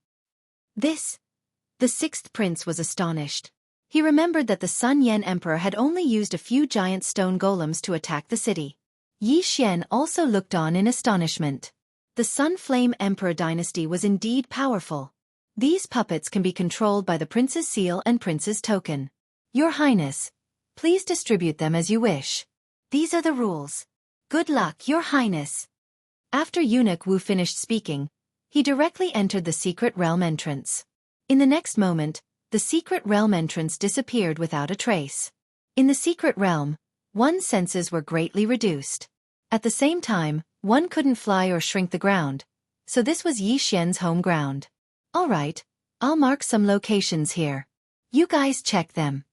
The sixth prince was astonished. He remembered that the Sun Yen Emperor had only used a few giant stone golems to attack the city. Yi Xian also looked on in astonishment. The Sun Flame Emperor dynasty was indeed powerful. These puppets can be controlled by the prince's seal and prince's token. Your Highness, please distribute them as you wish. These are the rules. Good luck, Your Highness. After Eunuch Wu finished speaking, he directly entered the secret realm entrance. In the next moment, the secret realm entrance disappeared without a trace. In the secret realm, one's senses were greatly reduced. At the same time, one couldn't fly or shrink the ground, so this was Yi Xian's home ground. All right, I'll mark some locations here. You guys check them.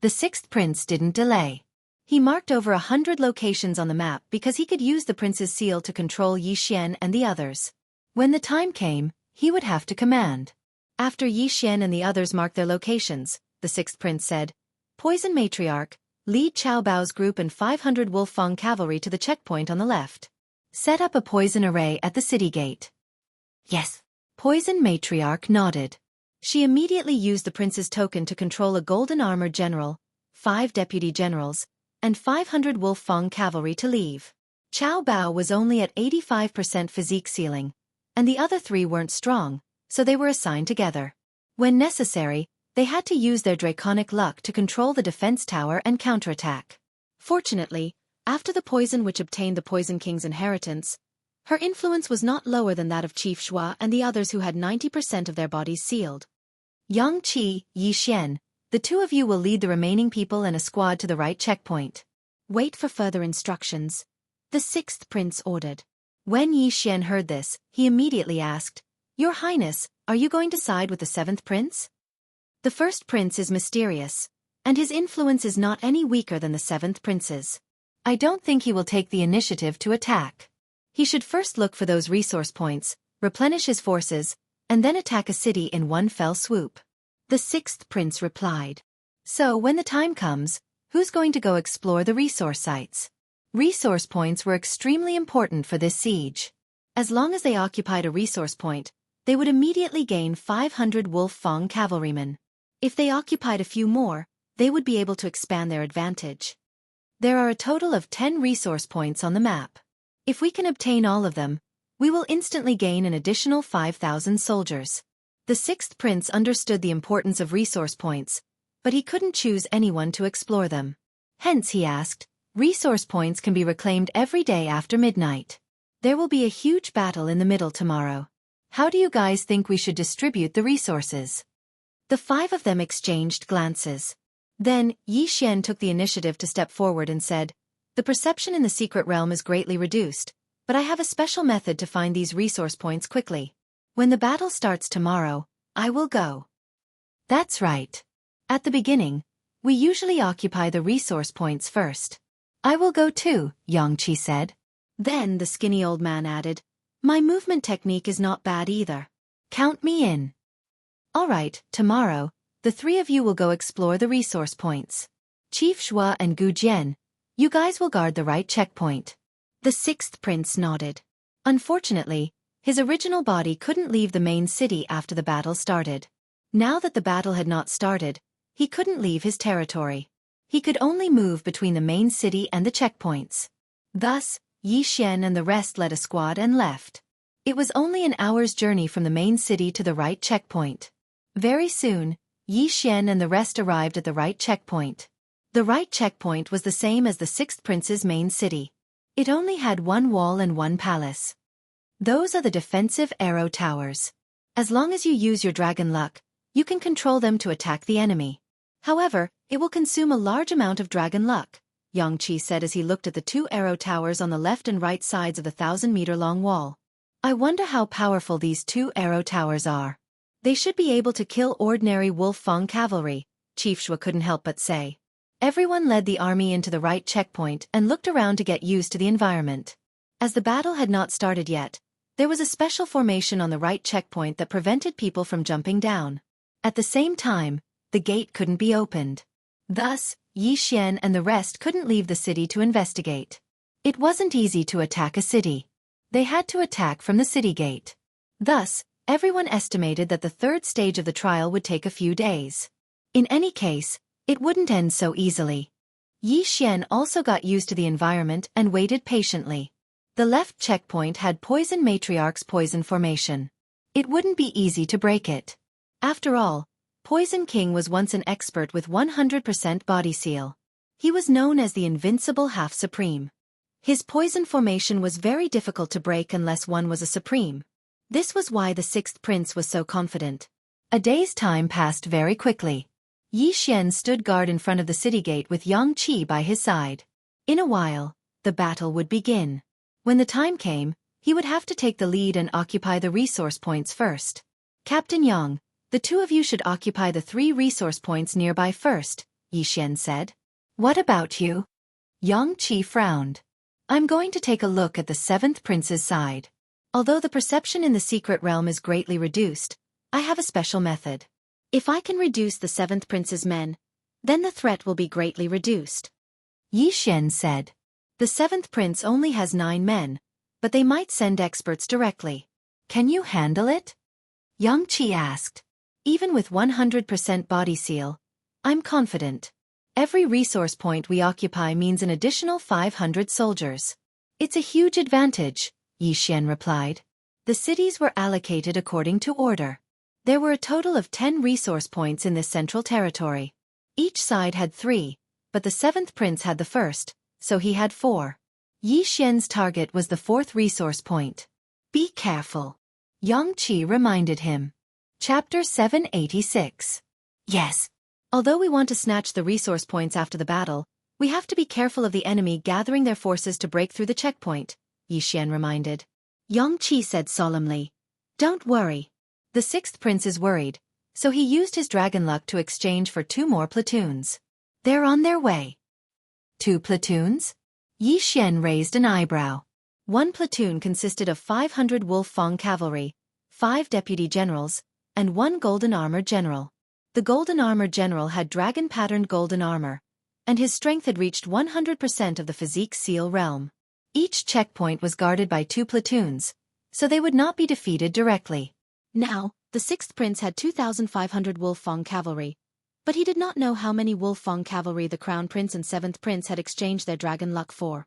The sixth prince didn't delay. He marked over 100 locations on the map because he could use the prince's seal to control Yi Xian and the others. When the time came, he would have to command. After Yi Xian and the others marked their locations, the sixth prince said, "Poison Matriarch, lead Chao Bao's group and 500 Wolf-Fong cavalry to the checkpoint on the left. Set up a poison array at the city gate." Yes. Poison Matriarch nodded. She immediately used the prince's token to control a golden armor general, 5 deputy generals, and 500 Wolf-Fong cavalry to leave. Chao Bao was only at 85% physique ceiling, and the other 3 weren't strong, so they were assigned together. When necessary, they had to use their draconic luck to control the defense tower and counterattack. Fortunately, after the Poison Witch obtained the Poison King's inheritance, her influence was not lower than that of Chief Shua and the others who had 90% of their bodies sealed. Yang Qi, Yi Xian, the 2 of you will lead the remaining people and a squad to the right checkpoint. Wait for further instructions, the sixth prince ordered. When Yi Xian heard this, he immediately asked, "Your Highness, are you going to side with the seventh prince?" The first prince is mysterious, and his influence is not any weaker than the seventh prince's. I don't think he will take the initiative to attack. He should first look for those resource points, replenish his forces, and then attack a city in one fell swoop. The sixth prince replied. So when the time comes, who's going to go explore the resource sites? Resource points were extremely important for this siege. As long as they occupied a resource point, they would immediately gain 500 Wolf-Fong cavalrymen. If they occupied a few more, they would be able to expand their advantage. There are a total of 10 resource points on the map. If we can obtain all of them, we will instantly gain an additional 5,000 soldiers. The sixth prince understood the importance of resource points, but he couldn't choose anyone to explore them. Hence he asked, resource points can be reclaimed every day after midnight. There will be a huge battle in the middle tomorrow. How do you guys think we should distribute the resources? The 5 of them exchanged glances. Then, Yi Xian took the initiative to step forward and said, "The perception in the secret realm is greatly reduced, but I have a special method to find these resource points quickly. When the battle starts tomorrow, I will go." That's right. At the beginning, we usually occupy the resource points first. I will go too, Yang Qi said. Then the skinny old man added, "My movement technique is not bad either. Count me in." All right, tomorrow, the 3 of you will go explore the resource points. Chief Shua and Gu Jian, you guys will guard the right checkpoint. The sixth prince nodded. Unfortunately, his original body couldn't leave the main city after the battle started. Now that the battle had not started, he couldn't leave his territory. He could only move between the main city and the checkpoints. Thus, Yi Xian and the rest led a squad and left. It was only an hour's journey from the main city to the right checkpoint. Very soon, Yi Xian and the rest arrived at the right checkpoint. The right checkpoint was the same as the sixth prince's main city. It only had 1 wall and 1 palace. Those are the defensive arrow towers. As long as you use your dragon luck, you can control them to attack the enemy. However, it will consume a large amount of dragon luck, Yang Qi said as he looked at the 2 arrow towers on the left and right sides of the 1,000-meter-long wall. I wonder how powerful these 2 arrow towers are. They should be able to kill ordinary Wolf-Fong cavalry, Chief Shua couldn't help but say. Everyone led the army into the right checkpoint and looked around to get used to the environment. As the battle had not started yet, there was a special formation on the right checkpoint that prevented people from jumping down. At the same time, the gate couldn't be opened. Thus, Yi Xian and the rest couldn't leave the city to investigate. It wasn't easy to attack a city. They had to attack from the city gate. Thus, everyone estimated that the third stage of the trial would take a few days. In any case, it wouldn't end so easily. Yi Xian also got used to the environment and waited patiently. The left checkpoint had Poison Matriarch's poison formation. It wouldn't be easy to break it. After all, Poison King was once an expert with 100% body seal. He was known as the invincible half-supreme. His poison formation was very difficult to break unless one was a supreme. This was why the sixth prince was so confident. A day's time passed very quickly. Yi Xian stood guard in front of the city gate with Yang Qi by his side. In a while, the battle would begin. When the time came, he would have to take the lead and occupy the resource points first. Captain Yang, the two of you should occupy the 3 resource points nearby first, Yi Xian said. What about you? Yang Qi frowned. I'm going to take a look at the 7th prince's side. Although the perception in the secret realm is greatly reduced, I have a special method. If I can reduce the 7th prince's men, then the threat will be greatly reduced. Yi Xian said. The 7th prince only has 9 men, but they might send experts directly. Can you handle it? Yang Qi asked. Even with 100% body seal, I'm confident. Every resource point we occupy means an additional 500 soldiers. It's a huge advantage, Yi Xian replied. The cities were allocated according to order. There were a total of 10 resource points in this central territory. Each side had 3, but the 7th prince had the first, so he had 4. Yi Xian's target was the 4th resource point. Be careful, Yang Qi reminded him. Chapter 786. Yes. Although we want to snatch the resource points after the battle, we have to be careful of the enemy gathering their forces to break through the checkpoint, Yi Xian reminded. Yang Qi said solemnly. Don't worry. The 6th prince is worried, so he used his dragon luck to exchange for 2 more platoons. They're on their way. 2 platoons? Yi Xian raised an eyebrow. 1 platoon consisted of 500 Wolf Fang cavalry, 5 deputy generals, and 1 golden armor general. The golden armor general had dragon-patterned golden armor, and his strength had reached 100% of the physique seal realm. Each checkpoint was guarded by 2 platoons, so they would not be defeated directly. Now, the 6th prince had 2,500 Wolf Fang cavalry, but he did not know how many Wolf Fang cavalry the crown prince and 7th prince had exchanged their dragon luck for.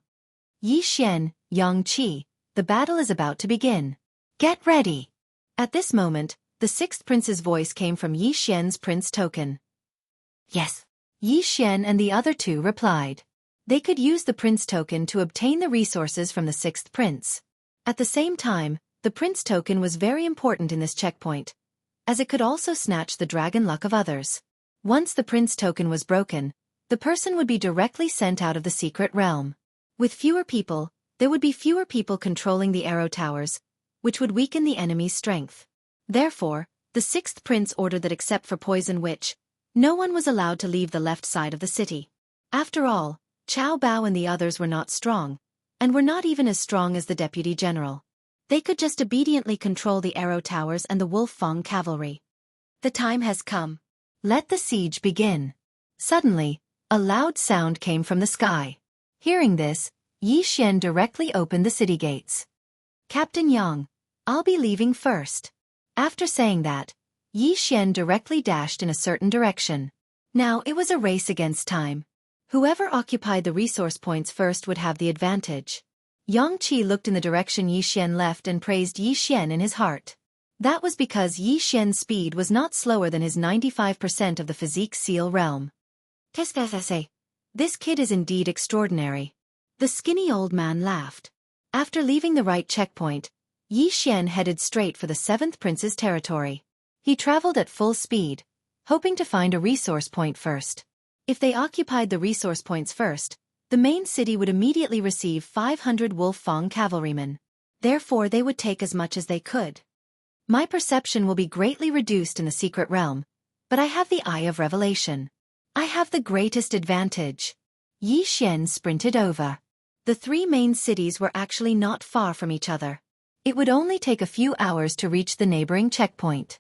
Yi Xian, Yang Qi, the battle is about to begin. Get ready! At this moment, the 6th prince's voice came from Yi Xian's prince token. Yes. Yi Xian and the other 2 replied. They could use the prince token to obtain the resources from the 6th prince. At the same time, the prince token was very important in this checkpoint, as it could also snatch the dragon luck of others. Once the prince token was broken, the person would be directly sent out of the secret realm. With fewer people, there would be fewer people controlling the arrow towers, which would weaken the enemy's strength. Therefore, the 6th prince ordered that except for Poison Witch, no one was allowed to leave the left side of the city. After all, Cao Bao and the others were not strong, and were not even as strong as the deputy general. They could just obediently control the arrow towers and the Wolf Fang cavalry. The time has come. Let the siege begin. Suddenly, a loud sound came from the sky. Hearing this, Yi Xian directly opened the city gates. Captain Yang, I'll be leaving first. After saying that, Yi Xian directly dashed in a certain direction. Now it was a race against time. Whoever occupied the resource points first would have the advantage. Yang Qi looked in the direction Yi Xian left and praised Yi Xian in his heart. That was because Yi Xian's speed was not slower than his 95% of the physique seal realm. This kid is indeed extraordinary. The skinny old man laughed. After leaving the right checkpoint, Yi Xian headed straight for the 7th prince's territory. He traveled at full speed, hoping to find a resource point first. If they occupied the resource points first, the main city would immediately receive 500 Wolf Fang cavalrymen. Therefore they would take as much as they could. My perception will be greatly reduced in the secret realm, but I have the eye of revelation. I have the greatest advantage. Yi Xian sprinted over. The The three main cities were actually not far from each other. It would only take a few hours to reach the neighboring checkpoint.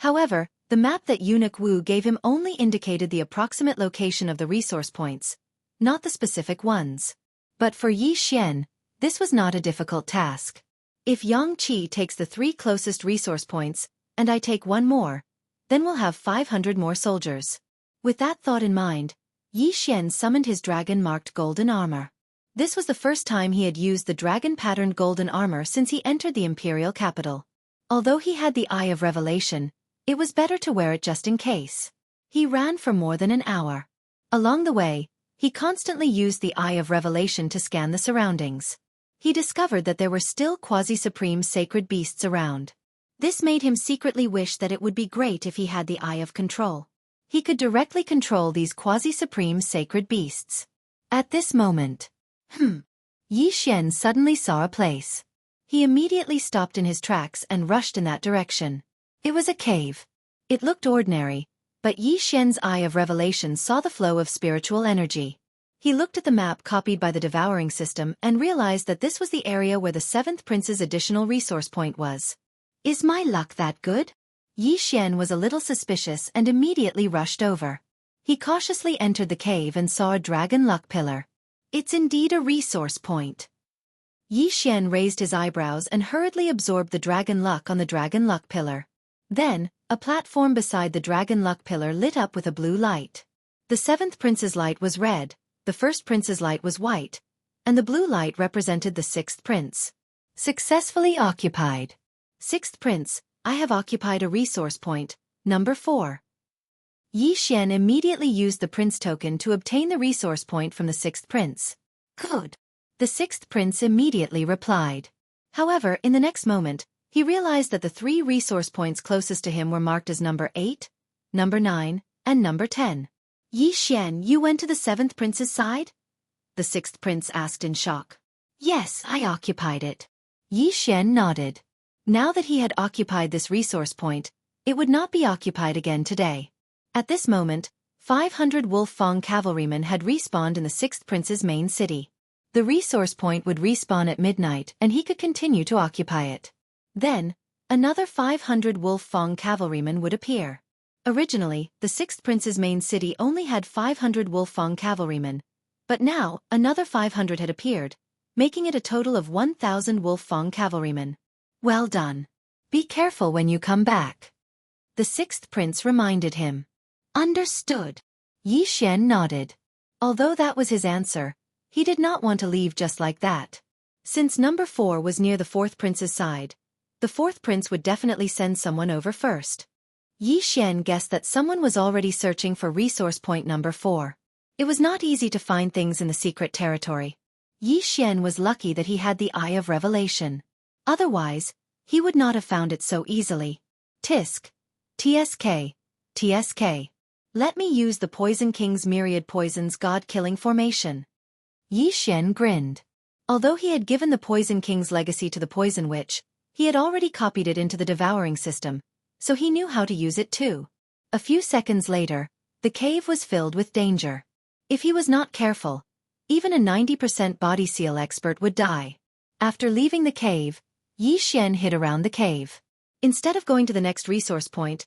However, the map that Eunuch Wu gave him only indicated the approximate location of the resource points, not the specific ones. But for Yi Xian, this was not a difficult task. If Yang Qi takes the 3 closest resource points, and I take 1 more, then we'll have 500 more soldiers. With that thought in mind, Yi Xian summoned his dragon-marked golden armor. This was the first time he had used the dragon-patterned golden armor since he entered the imperial capital. Although he had the Eye of Revelation, it was better to wear it just in case. He ran for more than an hour. Along the way, he constantly used the Eye of Revelation to scan the surroundings. He discovered that there were still quasi-supreme sacred beasts around. This made him secretly wish that it would be great if he had the Eye of Control. He could directly control these quasi-supreme sacred beasts. At this moment, Yi Xian suddenly saw a place. He immediately stopped in his tracks and rushed in that direction. It was a cave. It looked ordinary, but Yi Xian's Eye of Revelation saw the flow of spiritual energy. He looked at the map copied by the devouring system and realized that this was the area where the 7th prince's additional resource point was. Is my luck that good? Yi Xian was a little suspicious and immediately rushed over. He cautiously entered the cave and saw a dragon luck pillar. It's indeed a resource point. Yi Xian raised his eyebrows and hurriedly absorbed the dragon luck on the dragon luck pillar. Then, a platform beside the dragon luck pillar lit up with a blue light. The 7th prince's light was red, the 1st prince's light was white, and the blue light represented the 6th prince. Successfully occupied. 6th prince, I have occupied a resource point, number 4. Yi Xian immediately used the prince token to obtain the resource point from the 6th prince. Good. The 6th prince immediately replied. However, in the next moment, he realized that the 3 resource points closest to him were marked as number 8, number 9, and number 10. Yi Xian, you went to the 7th prince's side? The 6th prince asked in shock. Yes, I occupied it. Yi Xian nodded. Now that he had occupied this resource point, it would not be occupied again today. At this moment, 500 Wolf Fang cavalrymen had respawned in the 6th prince's main city. The resource point would respawn at midnight and he could continue to occupy it. Then, another 500 Wolf Fang cavalrymen would appear. Originally, the 6th prince's main city only had 500 Wolf Fang cavalrymen, but now, another 500 had appeared, making it a total of 1,000 Wolf Fang cavalrymen. Well done. Be careful when you come back. The 6th prince reminded him. Understood. Yi Xian nodded. Although that was his answer, he did not want to leave just like that. Since number 4 was near the 4th prince's side, the 4th prince would definitely send someone over first. Yi Xian guessed that someone was already searching for resource point number 4. It was not easy to find things in the secret territory. Yi Xian was lucky that he had the Eye of Revelation. Otherwise, he would not have found it so easily. Tisk. TSK. TSK. Let me use the Poison King's myriad poisons god-killing formation. Yi Xian grinned. Although he had given the Poison King's legacy to the Poison Witch, he had already copied it into the devouring system, so he knew how to use it too. A few seconds later, the cave was filled with danger. If he was not careful, even a 90% body seal expert would die. After leaving the cave, Yi Xian hid around the cave. Instead of going to the next resource point,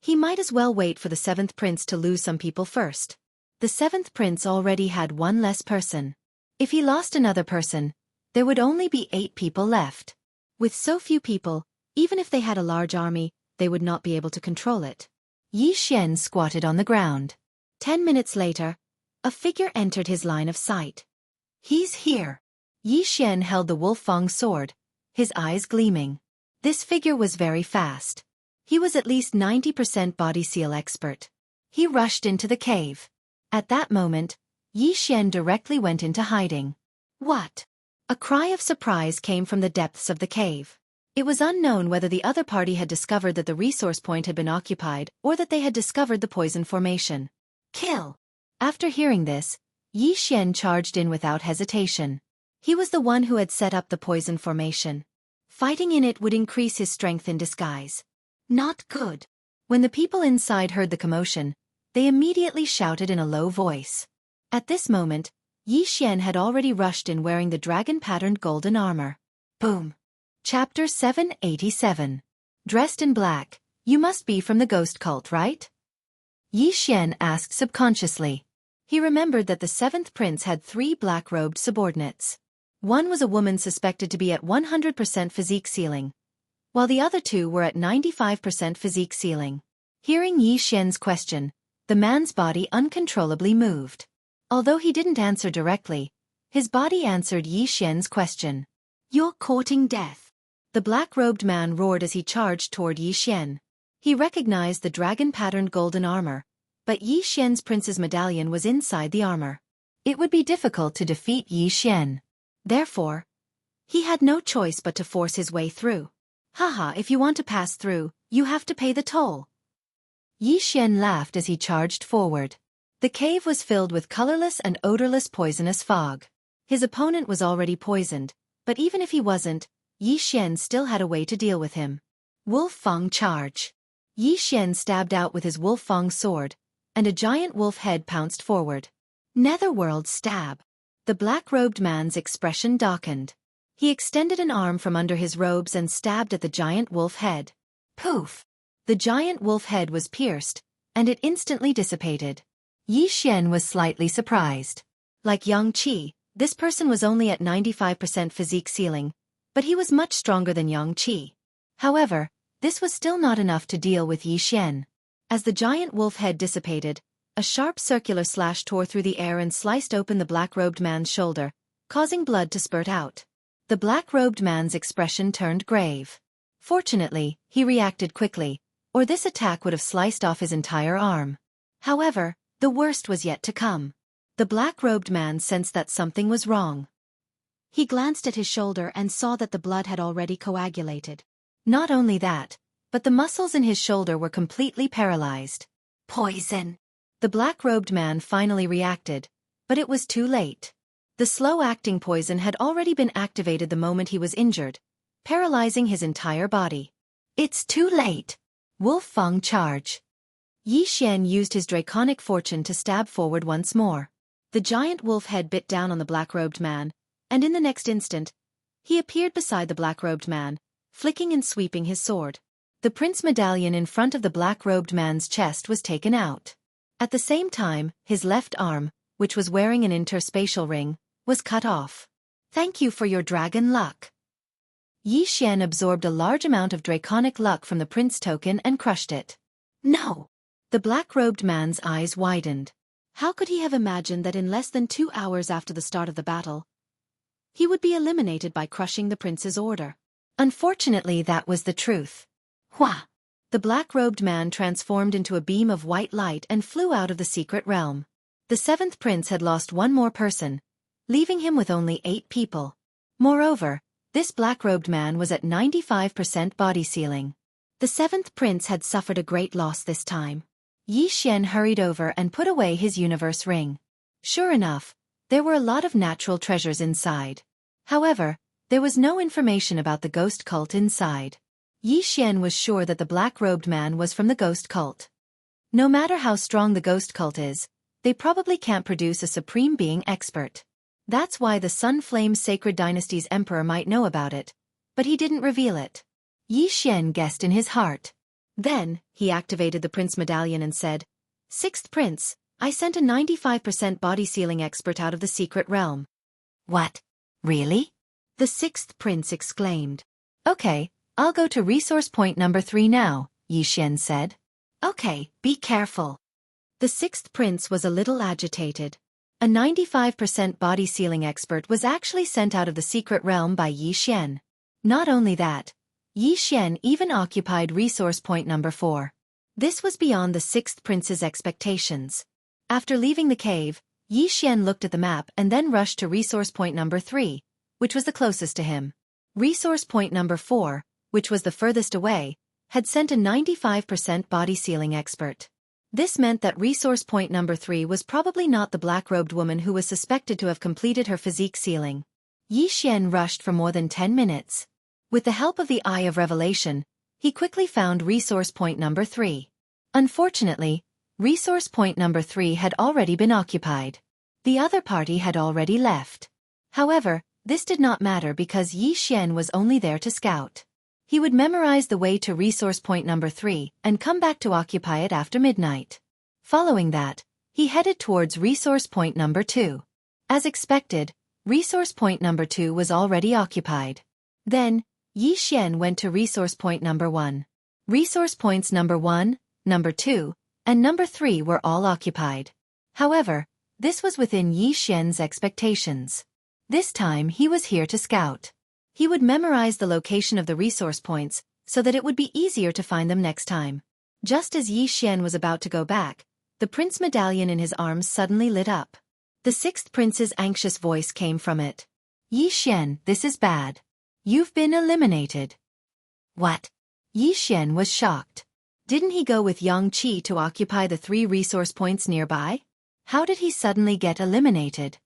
he might as well wait for the 7th prince to lose some people first. The 7th prince already had 1 less person. If he lost another person, there would only be 8 people left. With so few people, even if they had a large army, they would not be able to control it. Yi Xian squatted on the ground. 10 minutes later, a figure entered his line of sight. He's here. Yi Xian held the Wolf Fang sword, his eyes gleaming. This figure was very fast. He was at least 90% body seal expert. He rushed into the cave. At that moment, Yi Xian directly went into hiding. What? A cry of surprise came from the depths of the cave. It was unknown whether the other party had discovered that the resource point had been occupied or that they had discovered the poison formation. Kill! After hearing this, Yi Xian charged in without hesitation. He was the one who had set up the poison formation. Fighting in it would increase his strength in disguise. Not good. When the people inside heard the commotion, they immediately shouted in a low voice. At this moment, Yi Xian had already rushed in wearing the dragon-patterned golden armor. Boom! Chapter 787. Dressed in black, you must be from the ghost cult, right? Yi Xian asked subconsciously. He remembered that the seventh prince had 3 black-robed subordinates. One was a woman suspected to be at 100% physique ceiling, while the other 2 were at 95% physique ceiling. Hearing Yi Xian's question, the man's body uncontrollably moved. Although he didn't answer directly, his body answered Yi Xian's question. You're courting death. The black-robed man roared as he charged toward Yi Xian. He recognized the dragon-patterned golden armor, but Yi Xian's prince's medallion was inside the armor. It would be difficult to defeat Yi Xian. Therefore, he had no choice but to force his way through. Haha, if you want to pass through, you have to pay the toll. Yi Xian laughed as he charged forward. The cave was filled with colorless and odorless poisonous fog. His opponent was already poisoned, but even if he wasn't, Yi Xian still had a way to deal with him. Wolf Fang charge. Yi Xian stabbed out with his Wolf Fang sword, and a giant wolf head pounced forward. Netherworld stab. The black-robed man's expression darkened. He extended an arm from under his robes and stabbed at the giant wolf head. Poof! The giant wolf head was pierced, and it instantly dissipated. Yi Xian was slightly surprised. Like Yang Qi, this person was only at 95% physique ceiling, but he was much stronger than Yang Qi. However, this was still not enough to deal with Yi Xian. As the giant wolf head dissipated, a sharp circular slash tore through the air and sliced open the black-robed man's shoulder, causing blood to spurt out. The black-robed man's expression turned grave. Fortunately, he reacted quickly, or this attack would have sliced off his entire arm. However, the worst was yet to come. The black-robed man sensed that something was wrong. He glanced at his shoulder and saw that the blood had already coagulated. Not only that, but the muscles in his shoulder were completely paralyzed. Poison! The black-robed man finally reacted, but it was too late. The slow-acting poison had already been activated the moment he was injured, paralyzing his entire body. It's too late! Wolf Fang charge. Yi Xian used his draconic fortune to stab forward once more. The giant wolf head bit down on the black-robed man, and in the next instant, he appeared beside the black-robed man, flicking and sweeping his sword. The prince medallion in front of the black-robed man's chest was taken out. At the same time, his left arm, which was wearing an interspatial ring, was cut off. Thank you for your dragon luck. Yi Xian absorbed a large amount of draconic luck from the prince token and crushed it. No! The black-robed man's eyes widened. How could he have imagined that in less than 2 hours after the start of the battle, he would be eliminated by crushing the prince's order? Unfortunately, that was the truth. Hua! The black-robed man transformed into a beam of white light and flew out of the secret realm. The seventh prince had lost one more person, leaving him with only 8 people. Moreover, this black-robed man was at 95% body ceiling. The seventh prince had suffered a great loss this time. Yi Xian hurried over and put away his universe ring. Sure enough, there were a lot of natural treasures inside. However, there was no information about the ghost cult inside. Yi Xian was sure that the black-robed man was from the ghost cult. No matter how strong the ghost cult is, they probably can't produce a supreme being expert. That's why the Sun Flame Sacred Dynasty's emperor might know about it, but he didn't reveal it. Yi Xian guessed in his heart. Then, he activated the prince medallion and said, "Sixth prince, I sent a 95% body sealing expert out of the secret realm." What? Really? The sixth prince exclaimed. Okay, I'll go to resource point number 3 now, Yi Xian said. Okay, be careful. The sixth prince was a little agitated. A 95% body sealing expert was actually sent out of the secret realm by Yi Xian. Not only that, Yi Xian even occupied resource point number 4. This was beyond the sixth prince's expectations. After leaving the cave, Yi Xian looked at the map and then rushed to resource point number 3, which was the closest to him. Resource point number 4, which was the furthest away, had sent a 95% body sealing expert. This meant that resource point number 3 was probably not the black-robed woman who was suspected to have completed her physique sealing. Yi Xian rushed for more than 10 minutes. With the help of the Eye of Revelation, he quickly found resource point number 3. Unfortunately, resource point number 3 had already been occupied. The other party had already left. However, this did not matter because Yi Xian was only there to scout. He would memorize the way to resource point number 3 and come back to occupy it after midnight. Following that, he headed towards resource point number 2. As expected, resource point number 2 was already occupied. Then, Yi Xian went to resource point number 1. Resource points number 1, number 2, and number 3 were all occupied. However, this was within Yi Xian's expectations. This time he was here to scout. He would memorize the location of the resource points so that it would be easier to find them next time. Just as Yi Xian was about to go back, the prince medallion in his arms suddenly lit up. The sixth prince's anxious voice came from it. Yi Xian, this is bad. You've been eliminated. What? Yi Xian was shocked. Didn't he go with Yang Qi to occupy the 3 resource points nearby? How did he suddenly get eliminated?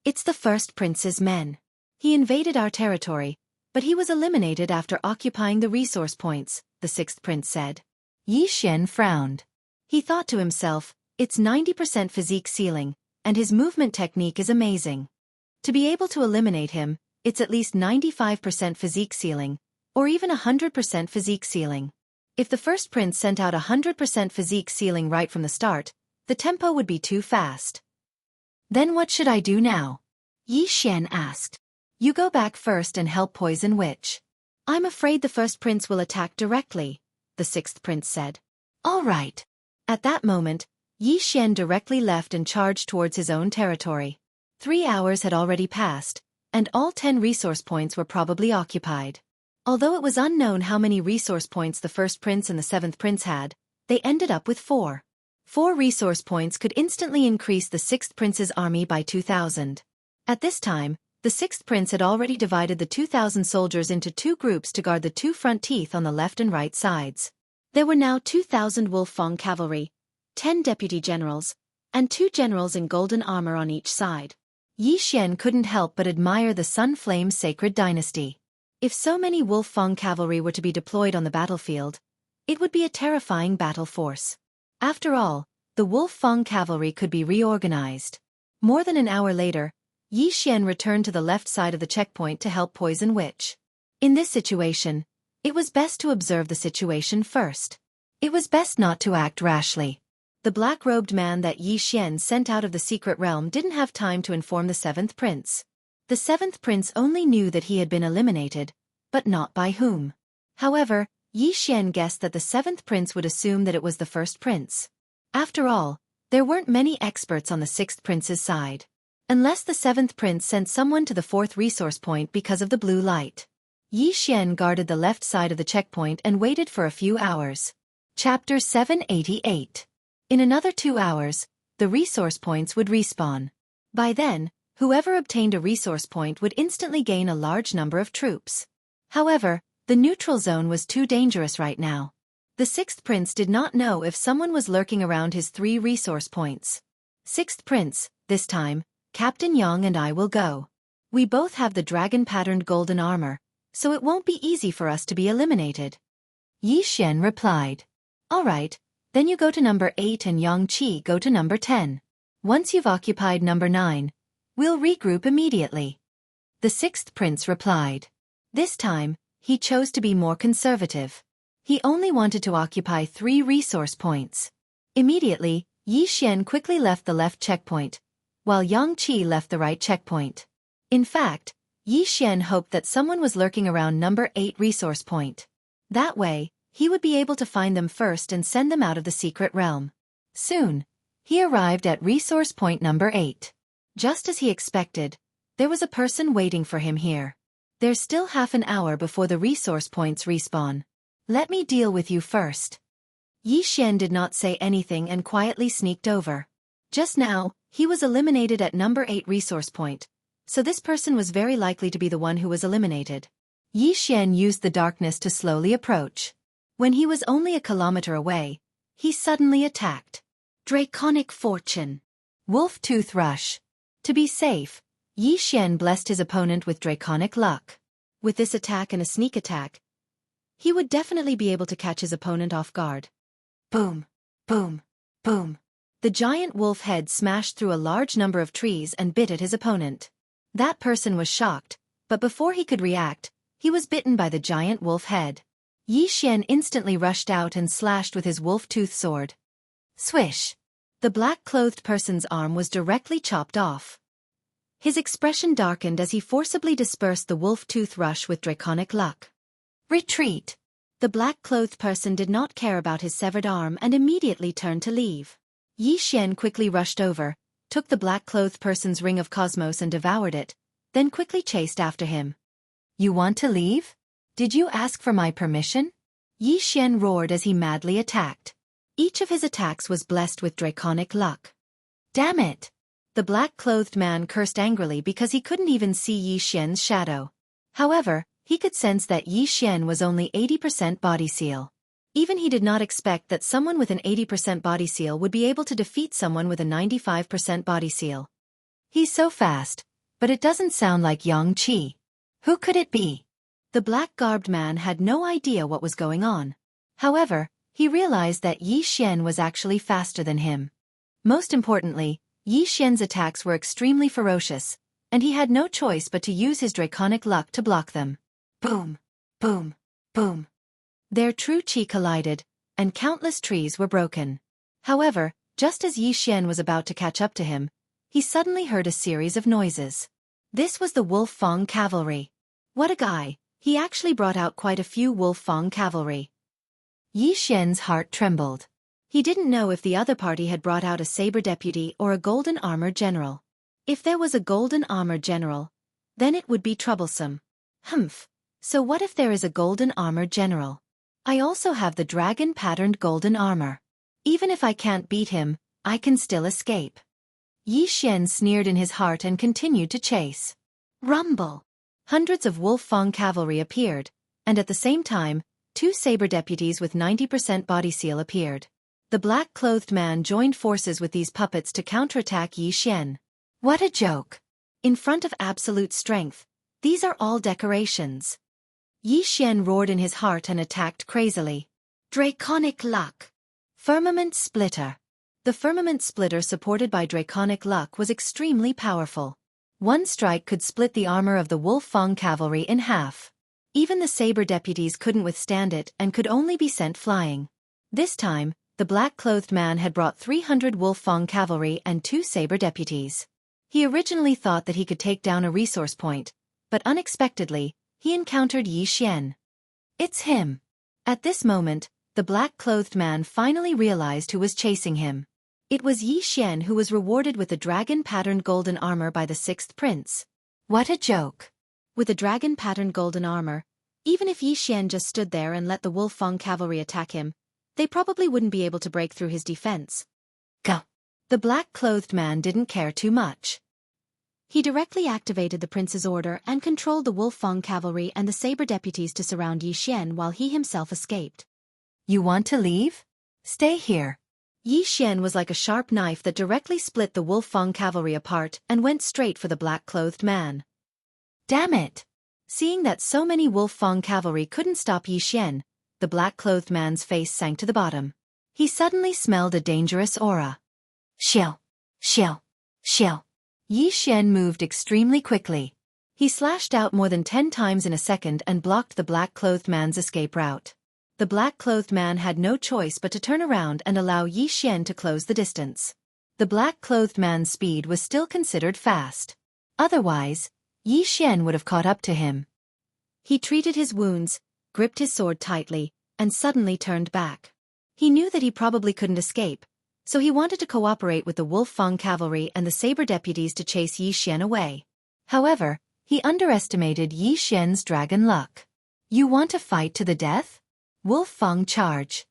It's the first prince's men. He invaded our territory, but he was eliminated after occupying the resource points, the sixth prince said. Yi Xian frowned. He thought to himself, it's 90% physique ceiling, and his movement technique is amazing. To be able to eliminate him, it's at least 95% physique ceiling, or even 100% physique ceiling. If the first prince sent out 100% physique ceiling right from the start, the tempo would be too fast. Then what should I do now? Yi Xian asked. You go back first and help Poison Witch. I'm afraid the first prince will attack directly, the sixth prince said. All right. At that moment, Yi Xian directly left and charged towards his own territory. 3 hours had already passed, and all 10 resource points were probably occupied. Although it was unknown how many resource points the first prince and the seventh prince had, they ended up with 4. 4 resource points could instantly increase the sixth prince's army by 2,000. At this time, the sixth prince had already divided the 2,000 soldiers into 2 groups to guard the 2 front teeth on the left and right sides. There were now 2,000 Wolf-Fong cavalry, 10 deputy generals, and 2 generals in golden armor on each side. Yi Xian couldn't help but admire the Sun Flame Sacred Dynasty. If so many Wolf-Fong cavalry were to be deployed on the battlefield, it would be a terrifying battle force. After all, the Wolf-Fong cavalry could be reorganized. More than an hour later, Yi Xian returned to the left side of the checkpoint to help Poison Witch. In this situation, it was best to observe the situation first. It was best not to act rashly. The black-robed man that Yi Xian sent out of the secret realm didn't have time to inform the seventh prince. The seventh prince only knew that he had been eliminated, but not by whom. However, Yi Xian guessed that the seventh prince would assume that it was the first prince. After all, there weren't many experts on the sixth prince's side. Unless the seventh prince sent someone to the 4th resource point because of the blue light. Yi Xian guarded the left side of the checkpoint and waited for a few hours. Chapter 788. In another 2 hours, the resource points would respawn. By then, whoever obtained a resource point would instantly gain a large number of troops. However, the neutral zone was too dangerous right now. The sixth prince did not know if someone was lurking around his 3 resource points. Sixth prince, this time, Captain Yang and I will go. We both have the dragon-patterned golden armor, so it won't be easy for us to be eliminated. Yi Xian replied. All right, then you go to number 8 and Yang Qi go to number 10. Once you've occupied number 9, we'll regroup immediately. The sixth prince replied. This time, he chose to be more conservative. He only wanted to occupy 3 resource points. Immediately, Yi Xian quickly left the left checkpoint, while Yang Qi left the right checkpoint. In fact, Yi Xian hoped that someone was lurking around number 8 resource point. That way, he would be able to find them first and send them out of the secret realm. Soon, he arrived at resource point number 8. Just as he expected, there was a person waiting for him here. There's still half an hour before the resource points respawn. Let me deal with you first. Yi Xian did not say anything and quietly sneaked over. Just now, he was eliminated at number 8 resource point, so this person was very likely to be the one who was eliminated. Yi Xian used the darkness to slowly approach. When he was only a kilometer away, he suddenly attacked. Draconic Fortune. Wolf Tooth Rush. To be safe, Yi Xian blessed his opponent with Draconic Luck. With this attack and a sneak attack, he would definitely be able to catch his opponent off guard. Boom, boom, boom. The giant wolf head smashed through a large number of trees and bit at his opponent. That person was shocked, but before he could react, he was bitten by the giant wolf head. Yi Xian instantly rushed out and slashed with his wolf-tooth sword. Swish! The black-clothed person's arm was directly chopped off. His expression darkened as he forcibly dispersed the wolf-tooth rush with draconic luck. Retreat! The black-clothed person did not care about his severed arm and immediately turned to leave. Yi Xian quickly rushed over, took the black-clothed person's ring of cosmos and devoured it, then quickly chased after him. You want to leave? Did you ask for my permission? Yi Xian roared as he madly attacked. Each of his attacks was blessed with draconic luck. Damn it! The black-clothed man cursed angrily because he couldn't even see Yi Xian's shadow. However, he could sense that Yi Xian was only 80% body seal. Even he did not expect that someone with an 80% body seal would be able to defeat someone with a 95% body seal. He's so fast, but it doesn't sound like Yang Qi. Who could it be? The black-garbed man had no idea what was going on. However, he realized that Yi Xian was actually faster than him. Most importantly, Yi Xian's attacks were extremely ferocious, and he had no choice but to use his draconic luck to block them. Boom! Boom! Boom! Their true qi collided, and countless trees were broken. However, just as Yi Xian was about to catch up to him, he suddenly heard a series of noises. This was the Wolf Fang cavalry. What a guy! He actually brought out quite a few Wolf Fang cavalry. Yi Xian's heart trembled. He didn't know if the other party had brought out a saber deputy or a golden armored general. If there was a golden armored general, then it would be troublesome. Humph! So what if there is a golden armored general? I also have the dragon-patterned golden armor. Even if I can't beat him, I can still escape. Yi Xian sneered in his heart and continued to chase. Rumble! Hundreds of Wolf Fang cavalry appeared, and at the same time, 2 saber deputies with 90% body seal appeared. The black-clothed man joined forces with these puppets to counterattack Yi Xian. What a joke! In front of absolute strength, these are all decorations. Yi Xian roared in his heart and attacked crazily. Draconic luck! Firmament splitter. The firmament splitter supported by draconic luck was extremely powerful. One strike could split the armor of the Wolf Fang cavalry in half. Even the saber deputies couldn't withstand it and could only be sent flying. This time, the black-clothed man had brought 300 Wolf Fang cavalry and 2 saber deputies. He originally thought that he could take down a resource point, but unexpectedly, he encountered Yi Xian. It's him. At this moment, the black-clothed man finally realized who was chasing him. It was Yi Xian who was rewarded with the dragon-patterned golden armor by the 6th prince. What a joke! With the dragon-patterned golden armor, even if Yi Xian just stood there and let the Wolf Fang cavalry attack him, they probably wouldn't be able to break through his defense. Go! The black-clothed man didn't care too much. He directly activated the prince's order and controlled the Wolf Fang cavalry and the saber deputies to surround Yi Xian while he himself escaped. You want to leave? Stay here. Yi Xian was like a sharp knife that directly split the Wolf Fang cavalry apart and went straight for the black-clothed man. Damn it! Seeing that so many Wolf Fang cavalry couldn't stop Yi Xian, the black-clothed man's face sank to the bottom. He suddenly smelled a dangerous aura. Xiao! Xiao! Xiao! Yi Xian moved extremely quickly. He slashed out more than 10 times in a second and blocked the black-clothed man's escape route. The black-clothed man had no choice but to turn around and allow Yi Xian to close the distance. The black-clothed man's speed was still considered fast. Otherwise, Yi Xian would have caught up to him. He treated his wounds, gripped his sword tightly, and suddenly turned back. He knew that he probably couldn't escape, so he wanted to cooperate with the Wolf Fang cavalry and the saber deputies to chase Yi Xian away. However, he underestimated Yi Xian's dragon luck. You want to fight to the death? Wolf Fang charge.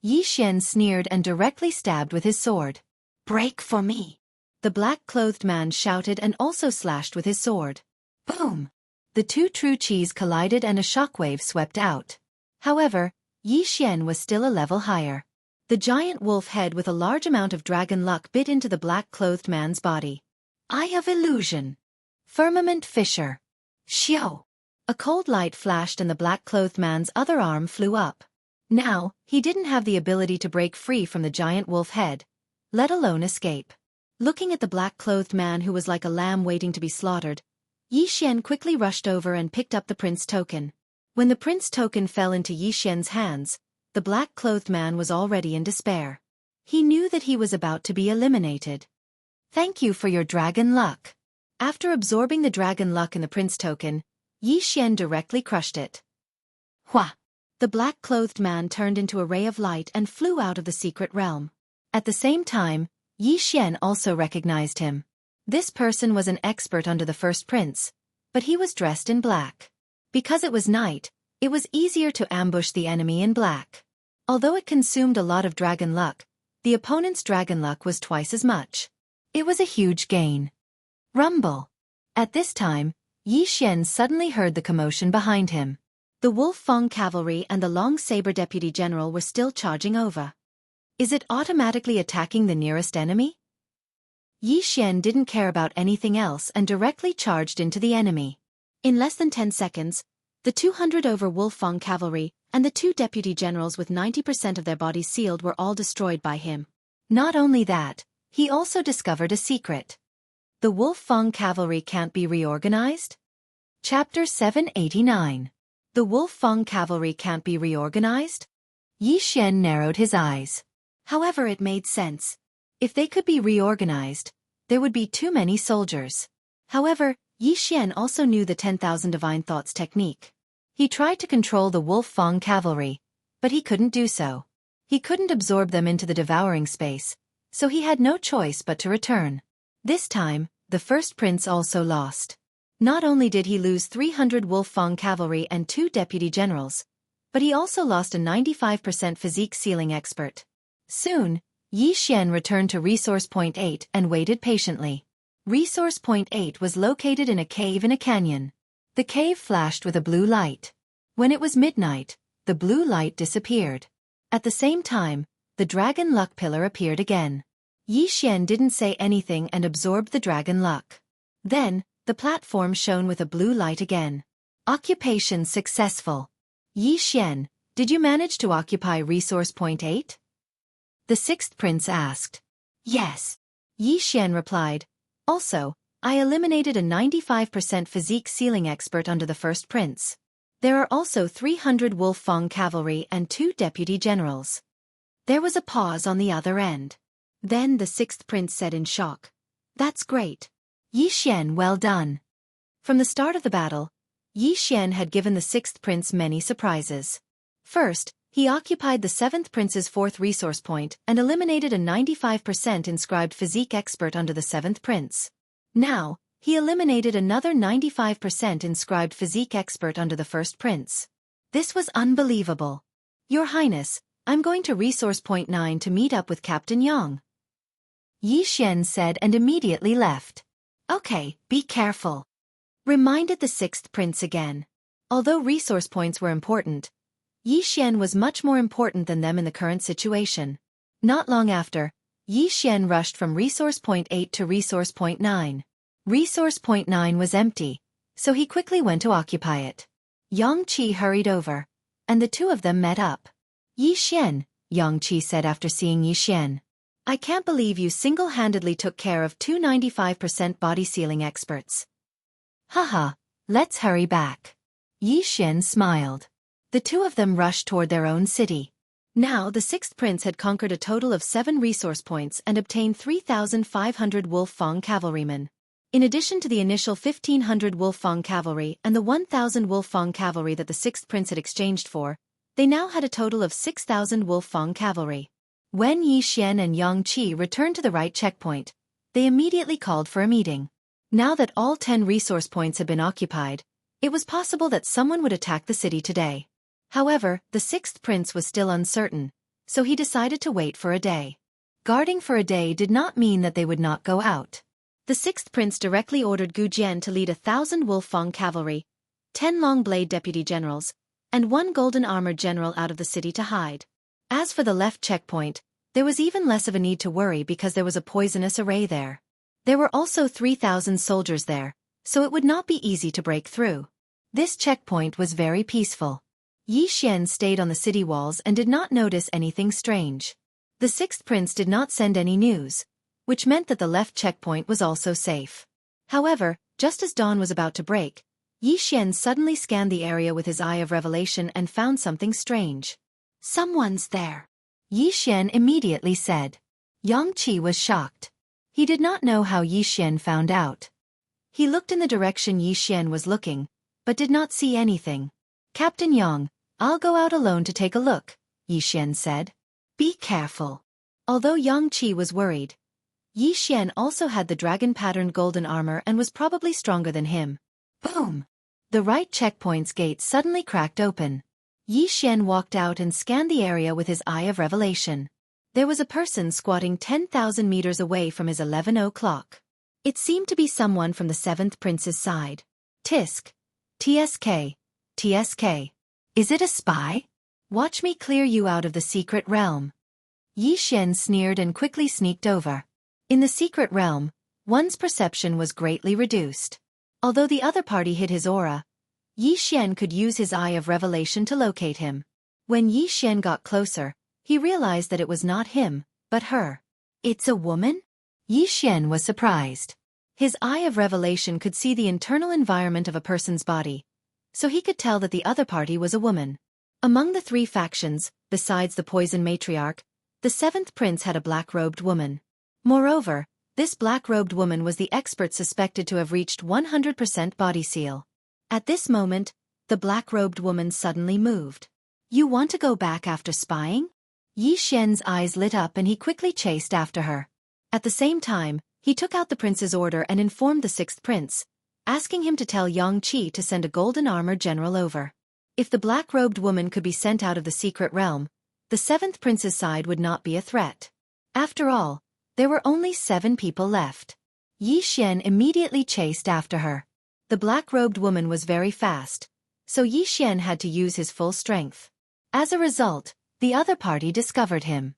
Yi Xian sneered and directly stabbed with his sword. Break for me! The black-clothed man shouted and also slashed with his sword. Boom! The 2 true qis collided and a shockwave swept out. However, Yi Xian was still a level higher. The giant wolf head with a large amount of dragon luck bit into the black-clothed man's body. Eye of illusion. Firmament fissure. Xiao! A cold light flashed and the black-clothed man's other arm flew up. Now, he didn't have the ability to break free from the giant wolf head, let alone escape. Looking at the black-clothed man who was like a lamb waiting to be slaughtered, Yi Xian quickly rushed over and picked up the prince token. When the prince token fell into Yi Xian's hands, the black-clothed man was already in despair. He knew that he was about to be eliminated. Thank you for your dragon luck. After absorbing the dragon luck in the prince token, Yi Xian directly crushed it. Hua! The black-clothed man turned into a ray of light and flew out of the secret realm. At the same time, Yi Xian also recognized him. This person was an expert under the first prince, but he was dressed in black. Because it was night, it was easier to ambush the enemy in black. Although it consumed a lot of dragon luck, the opponent's dragon luck was twice as much. It was a huge gain. Rumble! At this time, Yi Xian suddenly heard the commotion behind him. The Wolf Fong cavalry and the Long Saber deputy general were still charging over. Is it automatically attacking the nearest enemy? Yi Xian didn't care about anything else and directly charged into the enemy. In less than 10 seconds, the 200 over Wolf Fong cavalry and the 2 deputy generals with 90% of their bodies sealed were all destroyed by him. Not only that, he also discovered a secret. The Wolf Fong cavalry can't be reorganized? Chapter 789. The Wolf Fong cavalry can't be reorganized? Yi Xian narrowed his eyes. However, it made sense. If they could be reorganized, there would be too many soldiers. However, Yi Xian also knew the 10,000 divine thoughts technique. He tried to control the Wolf Fong cavalry, but he couldn't do so. He couldn't absorb them into the devouring space, so he had no choice but to return. This time, the first prince also lost. Not only did he lose 300 Wolf Fong cavalry and 2 deputy generals, but he also lost a 95% physique sealing expert. Soon, Yi Xian returned to Resource Point 8 and waited patiently. Resource Point 8 was located in a cave in a canyon. The cave flashed with a blue light. When it was midnight, the blue light disappeared. At the same time, the dragon luck pillar appeared again. Yi Xian didn't say anything and absorbed the dragon luck. Then, the platform shone with a blue light again. Occupation successful. Yi Xian, did you manage to occupy Resource Point 8? The 6th prince asked. Yes. Yi Xian replied. Also, I eliminated a 95% physique sealing expert under the first prince. There are also 300 Wolf Fong cavalry and 2 deputy generals. There was a pause on the other end. Then the 6th prince said in shock. That's great. Yi Xian, well done. From the start of the battle, Yi Xian had given the 6th prince many surprises. First, he occupied the 7th prince's 4th resource point and eliminated a 95% inscribed physique expert under the 7th prince. Now, he eliminated another 95% inscribed physique expert under the 1st prince. This was unbelievable. Your Highness, I'm going to Resource Point 9 to meet up with Captain Yang. Yi Xian said and immediately left. Okay, be careful. Reminded the 6th prince again. Although resource points were important, Yi Xian was much more important than them in the current situation. Not long after, Yi Xian rushed from Resource Point 8 to Resource Point 9. Resource Point 9 was empty, so he quickly went to occupy it. Yang Qi hurried over, and the two of them met up. Yi Xian, Yang Qi said after seeing Yi Xian. I can't believe you single-handedly took care of 2 95% body sealing experts. Haha, let's hurry back. Yi Xian smiled. The two of them rushed toward their own city. Now the 6th prince had conquered a total of 7 resource points and obtained 3,500 Wolf Fong cavalrymen. In addition to the initial 1,500 Wolf Fong cavalry and the 1,000 Wolf Fong cavalry that the 6th prince had exchanged for, they now had a total of 6,000 Wolf Fong cavalry. When Yi Xian and Yang Qi returned to the right checkpoint, they immediately called for a meeting. Now that all 10 resource points had been occupied, it was possible that someone would attack the city today. However, the 6th prince was still uncertain, so he decided to wait for a day. Guarding for a day did not mean that they would not go out. The 6th prince directly ordered Gu Jian to lead 1,000 Wolf Fong cavalry, 10 long blade deputy generals, and 1 golden armored general out of the city to hide. As for the left checkpoint, there was even less of a need to worry because there was a poisonous array there. There were also 3,000 soldiers there, so it would not be easy to break through. This checkpoint was very peaceful. Yi Xian stayed on the city walls and did not notice anything strange. The sixth prince did not send any news, which meant that the left checkpoint was also safe. However, just as dawn was about to break, Yi Xian suddenly scanned the area with his eye of revelation and found something strange. "Someone's there," Yi Xian immediately said. Yang Qi was shocked. He did not know how Yi Xian found out. He looked in the direction Yi Xian was looking, but did not see anything. "Captain Yang, I'll go out alone to take a look," Yi Xian said. "Be careful." Although Yang Qi was worried, Yi Xian also had the dragon-patterned golden armor and was probably stronger than him. Boom! The right checkpoint's gate suddenly cracked open. Yi Xian walked out and scanned the area with his eye of revelation. There was a person squatting 10,000 meters away from his 11 o'clock. It seemed to be someone from the seventh prince's side. Tisk. TSK. TSK. Is it a spy? Watch me clear you out of the secret realm. Yi Xian sneered and quickly sneaked over. In the secret realm, one's perception was greatly reduced. Although the other party hid his aura, Yi Xian could use his eye of revelation to locate him. When Yi Xian got closer, he realized that it was not him, but her. "It's a woman?" Yi Xian was surprised. His eye of revelation could see the internal environment of a person's body, so he could tell that the other party was a woman. Among the three factions, besides the poison matriarch, the seventh prince had a black-robed woman. Moreover, this black-robed woman was the expert suspected to have reached 100% body seal. At this moment, the black-robed woman suddenly moved. "You want to go back after spying?" Yi Xian's eyes lit up and he quickly chased after her. At the same time, he took out the prince's order and informed the sixth prince, asking him to tell Yang Qi to send a golden armor general over. If the black-robed woman could be sent out of the secret realm, the seventh prince's side would not be a threat. After all, there were only 7 people left. Yi Xian immediately chased after her. The black-robed woman was very fast, so Yi Xian had to use his full strength. As a result, the other party discovered him.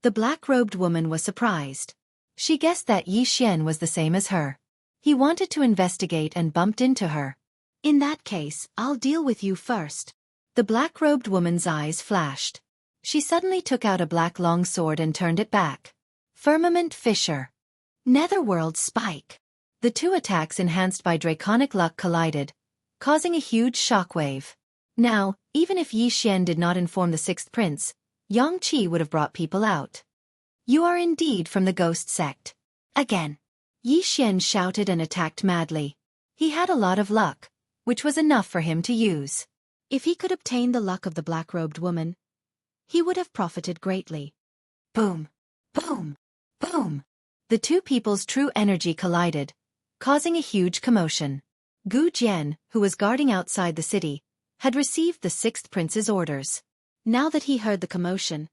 The black-robed woman was surprised. She guessed that Yi Xian was the same as her. He wanted to investigate and bumped into her. "In that case, I'll deal with you first." The black-robed woman's eyes flashed. She suddenly took out a black long sword and turned it back. Firmament Fissure. Netherworld Spike. The two attacks enhanced by draconic luck collided, causing a huge shockwave. Now, even if Yi Xian did not inform the sixth prince, Yang Qi would have brought people out. "You are indeed from the ghost sect." Again. Yi Xian shouted and attacked madly. He had a lot of luck, which was enough for him to use. If he could obtain the luck of the black-robed woman, he would have profited greatly. Boom! Boom! Boom! The two people's true energy collided, causing a huge commotion. Gu Jian, who was guarding outside the city, had received the sixth prince's orders. Now that he heard the commotion,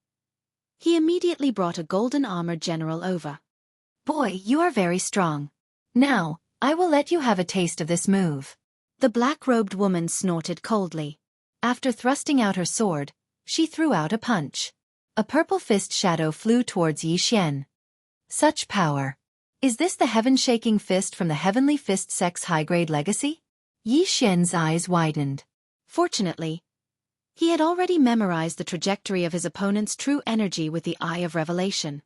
he immediately brought a golden armor general over. "Boy, you are very strong. Now, I will let you have a taste of this move." The black-robed woman snorted coldly. After thrusting out her sword, she threw out a punch. A purple fist shadow flew towards Yi Xian. Such power. Is this the heaven-shaking fist from the Heavenly Fist Sect's high-grade legacy? Yi Xian's eyes widened. Fortunately, he had already memorized the trajectory of his opponent's true energy with the Eye of Revelation.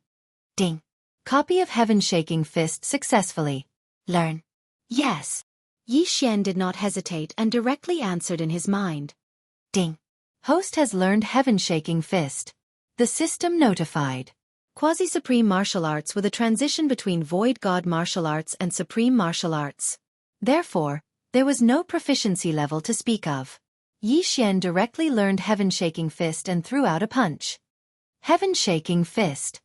Ding. Copy of Heaven-Shaking Fist successfully. Learn. Yes. Yi Xian did not hesitate and directly answered in his mind. Ding. Host has learned Heaven-Shaking Fist. The system notified. Quasi-Supreme Martial Arts with a transition between Void God Martial Arts and Supreme Martial Arts. Therefore, there was no proficiency level to speak of. Yi Xian directly learned Heaven-Shaking Fist and threw out a punch. Heaven-Shaking Fist.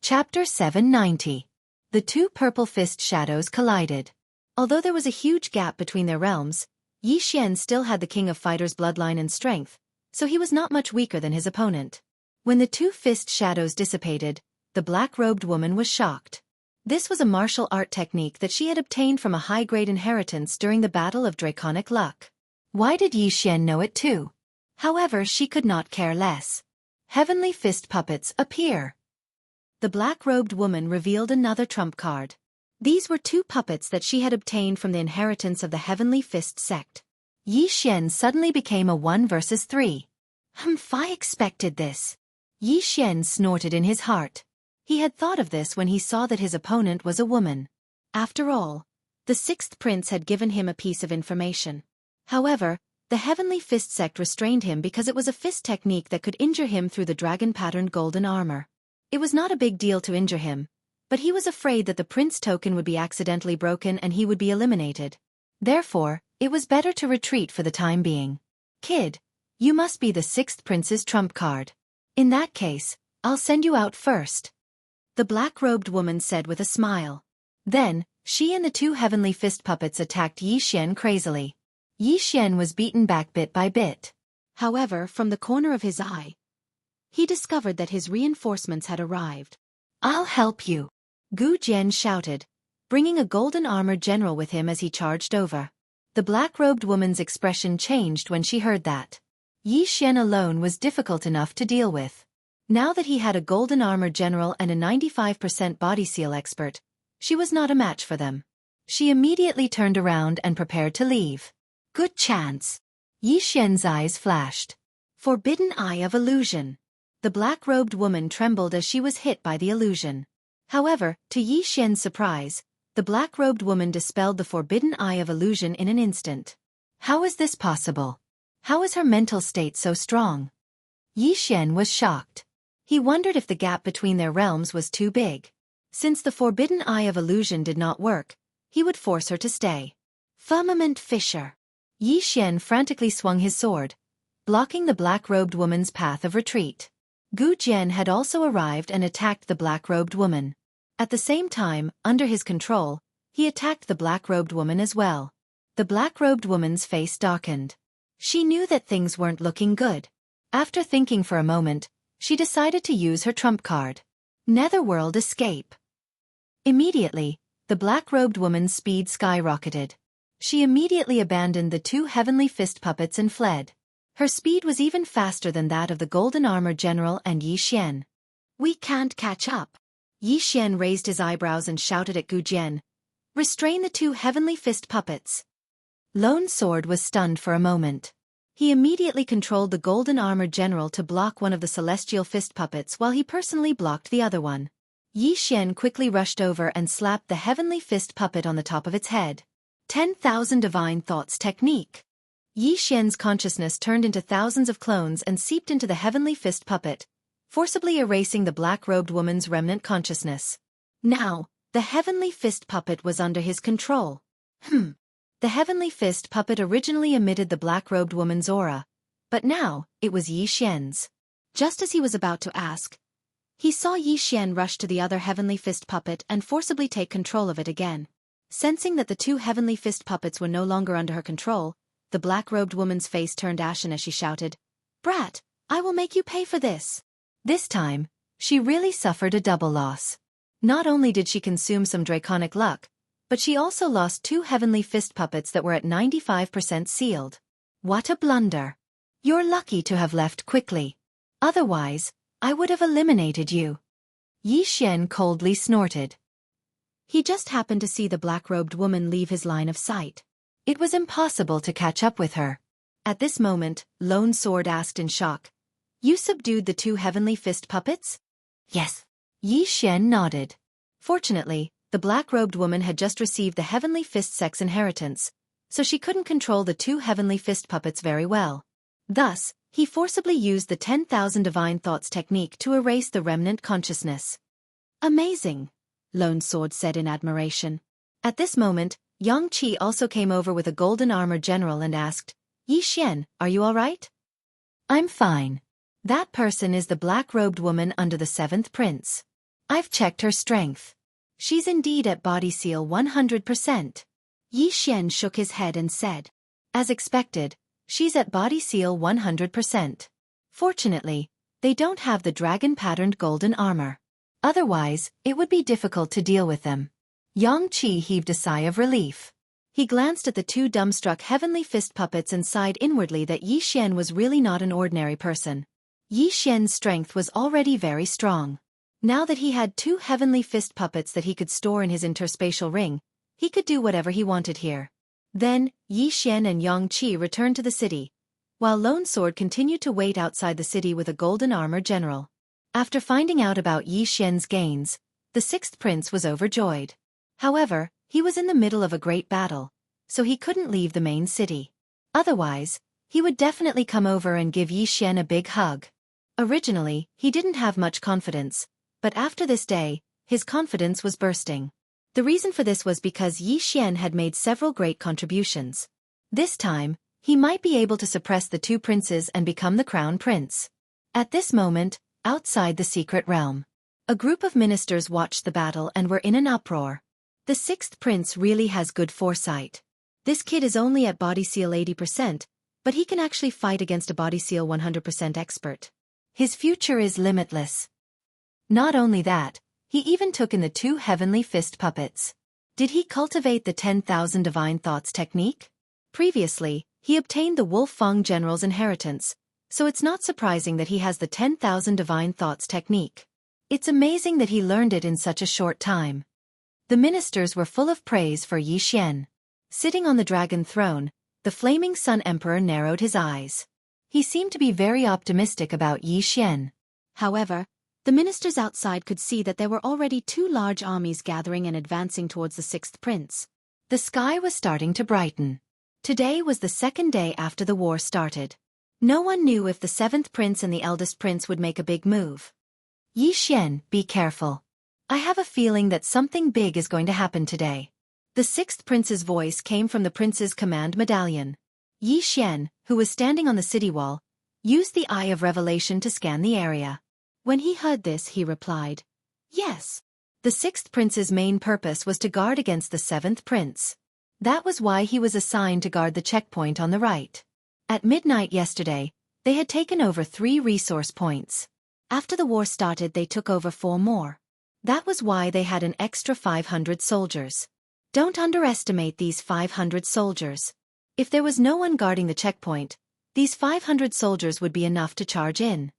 Chapter 790. The two purple fist shadows collided. Although there was a huge gap between their realms, Yi Xian still had the King of Fighters' bloodline and strength, so he was not much weaker than his opponent. When the two fist shadows dissipated, the black-robed woman was shocked. This was a martial art technique that she had obtained from a high-grade inheritance during the Battle of Draconic Luck. Why did Yi Xian know it too? However, she could not care less. Heavenly Fist Puppets appear. The black-robed woman revealed another trump card. These were 2 puppets that she had obtained from the inheritance of the Heavenly Fist sect. Yi Xian suddenly became a 1 versus 3. I expected this. Yi Xian snorted in his heart. He had thought of this when he saw that his opponent was a woman. After all, the sixth prince had given him a piece of information. However, the Heavenly Fist sect restrained him because it was a fist technique that could injure him through the dragon-patterned golden armor. It was not a big deal to injure him, but he was afraid that the prince token would be accidentally broken and he would be eliminated. Therefore, it was better to retreat for the time being. Kid, you must be the sixth prince's trump card. In that case, I'll send you out first. The black-robed woman said with a smile. Then, she and the two Heavenly Fist puppets attacked Yi Xian crazily. Yi Xian was beaten back bit by bit. However, from the corner of his eye, he discovered that his reinforcements had arrived. I'll help you, Gu Jian shouted, bringing a golden armored general with him as he charged over. The black-robed woman's expression changed when she heard that. Yi Xian alone was difficult enough to deal with. Now that he had a golden armored general and a 95% body seal expert, she was not a match for them. She immediately turned around and prepared to leave. Good chance. Yi Xian's eyes flashed. Forbidden Eye of Illusion. The black-robed woman trembled as she was hit by the illusion. However, to Yi Xian's surprise, the black-robed woman dispelled the Forbidden Eye of Illusion in an instant. How is this possible? How is her mental state so strong? Yi Xian was shocked. He wondered if the gap between their realms was too big. Since the Forbidden Eye of Illusion did not work, he would force her to stay. Firmament Fissure. Yi Xian frantically swung his sword, blocking the black-robed woman's path of retreat. Gu Jian had also arrived and attacked the black-robed woman. At the same time, under his control, he attacked the black-robed woman as well. The black-robed woman's face darkened. She knew that things weren't looking good. After thinking for a moment, she decided to use her trump card. Netherworld Escape. Immediately, the black-robed woman's speed skyrocketed. She immediately abandoned the two Heavenly Fist puppets and fled. Her speed was even faster than that of the Golden Armor General and Yi Xian. We can't catch up. Yi Xian raised his eyebrows and shouted at Gu Jian. Restrain the two Heavenly Fist puppets. Lone Sword was stunned for a moment. He immediately controlled the Golden Armor General to block one of the Celestial Fist puppets while he personally blocked the other one. Yi Xian quickly rushed over and slapped the Heavenly Fist puppet on the top of its head. 10,000 Divine Thoughts Technique. Yi Xian's consciousness turned into thousands of clones and seeped into the Heavenly Fist puppet, forcibly erasing the black-robed woman's remnant consciousness. Now, the Heavenly Fist puppet was under his control. The Heavenly Fist puppet originally emitted the black-robed woman's aura, but now, it was Yi Xian's. Just as he was about to ask, he saw Yi Xian rush to the other Heavenly Fist puppet and forcibly take control of it again. Sensing that the two Heavenly Fist puppets were no longer under her control, the black-robed woman's face turned ashen as she shouted, Brat, I will make you pay for this. This time, she really suffered a double loss. Not only did she consume some draconic luck, but she also lost two Heavenly Fist puppets that were at 95% sealed. What a blunder. You're lucky to have left quickly. Otherwise, I would have eliminated you. Yi Xian coldly snorted. He just happened to see the black-robed woman leave his line of sight. It was impossible to catch up with her. At this moment, Lone Sword asked in shock, You subdued the two Heavenly Fist puppets? Yes. Yi Xian nodded. Fortunately, the black-robed woman had just received the Heavenly Fist sex inheritance, so she couldn't control the two Heavenly Fist puppets very well. Thus, he forcibly used the 10,000 Divine Thoughts technique to erase the remnant consciousness. Amazing, Lone Sword said in admiration. At this moment, Yang Qi also came over with a Golden Armor General and asked, Yi Xian, are you all right? I'm fine. That person is the black-robed woman under the 7th prince. I've checked her strength. She's indeed at body seal 100%. Yi Xian shook his head and said, As expected, she's at body seal 100%. Fortunately, they don't have the dragon-patterned golden armor. Otherwise, it would be difficult to deal with them. Yang Qi heaved a sigh of relief. He glanced at the two dumbstruck Heavenly Fist puppets and sighed inwardly that Yi Xian was really not an ordinary person. Yi Xian's strength was already very strong. Now that he had two Heavenly Fist puppets that he could store in his interspatial ring, he could do whatever he wanted here. Then, Yi Xian and Yang Qi returned to the city, while Lone Sword continued to wait outside the city with a Golden Armor General. After finding out about Yi Xian's gains, the sixth prince was overjoyed. However, he was in the middle of a great battle, so he couldn't leave the main city. Otherwise, he would definitely come over and give Yi Xian a big hug. Originally, he didn't have much confidence, but after this day, his confidence was bursting. The reason for this was because Yi Xian had made several great contributions. This time, he might be able to suppress the two princes and become the crown prince. At this moment, outside the secret realm, a group of ministers watched the battle and were in an uproar. The sixth prince really has good foresight. This kid is only at body seal 80%, but he can actually fight against a body seal 100% expert. His future is limitless. Not only that, he even took in the 2 heavenly fist puppets. Did he cultivate the 10,000 divine thoughts technique? Previously, he obtained the Wolf Feng general's inheritance, so it's not surprising that he has the 10,000 divine thoughts technique. It's amazing that he learned it in such a short time. The ministers were full of praise for Yi Xian. Sitting on the dragon throne, the Flaming Sun Emperor narrowed his eyes. He seemed to be very optimistic about Yi Xian. However, the ministers outside could see that there were already 2 large armies gathering and advancing towards the sixth prince. The sky was starting to brighten. Today was the second day after the war started. No one knew if the seventh prince and the eldest prince would make a big move. Yi Xian, be careful. I have a feeling that something big is going to happen today. The sixth prince's voice came from the prince's command medallion. Yi Xian, who was standing on the city wall, used the Eye of Revelation to scan the area. When he heard this, he replied, "Yes." The sixth prince's main purpose was to guard against the seventh prince. That was why he was assigned to guard the checkpoint on the right. At midnight yesterday, they had taken over 3 resource points. After the war started, they took over 4 more. That was why they had an extra 500 soldiers. Don't underestimate these 500 soldiers. If there was no one guarding the checkpoint, these 500 soldiers would be enough to charge in.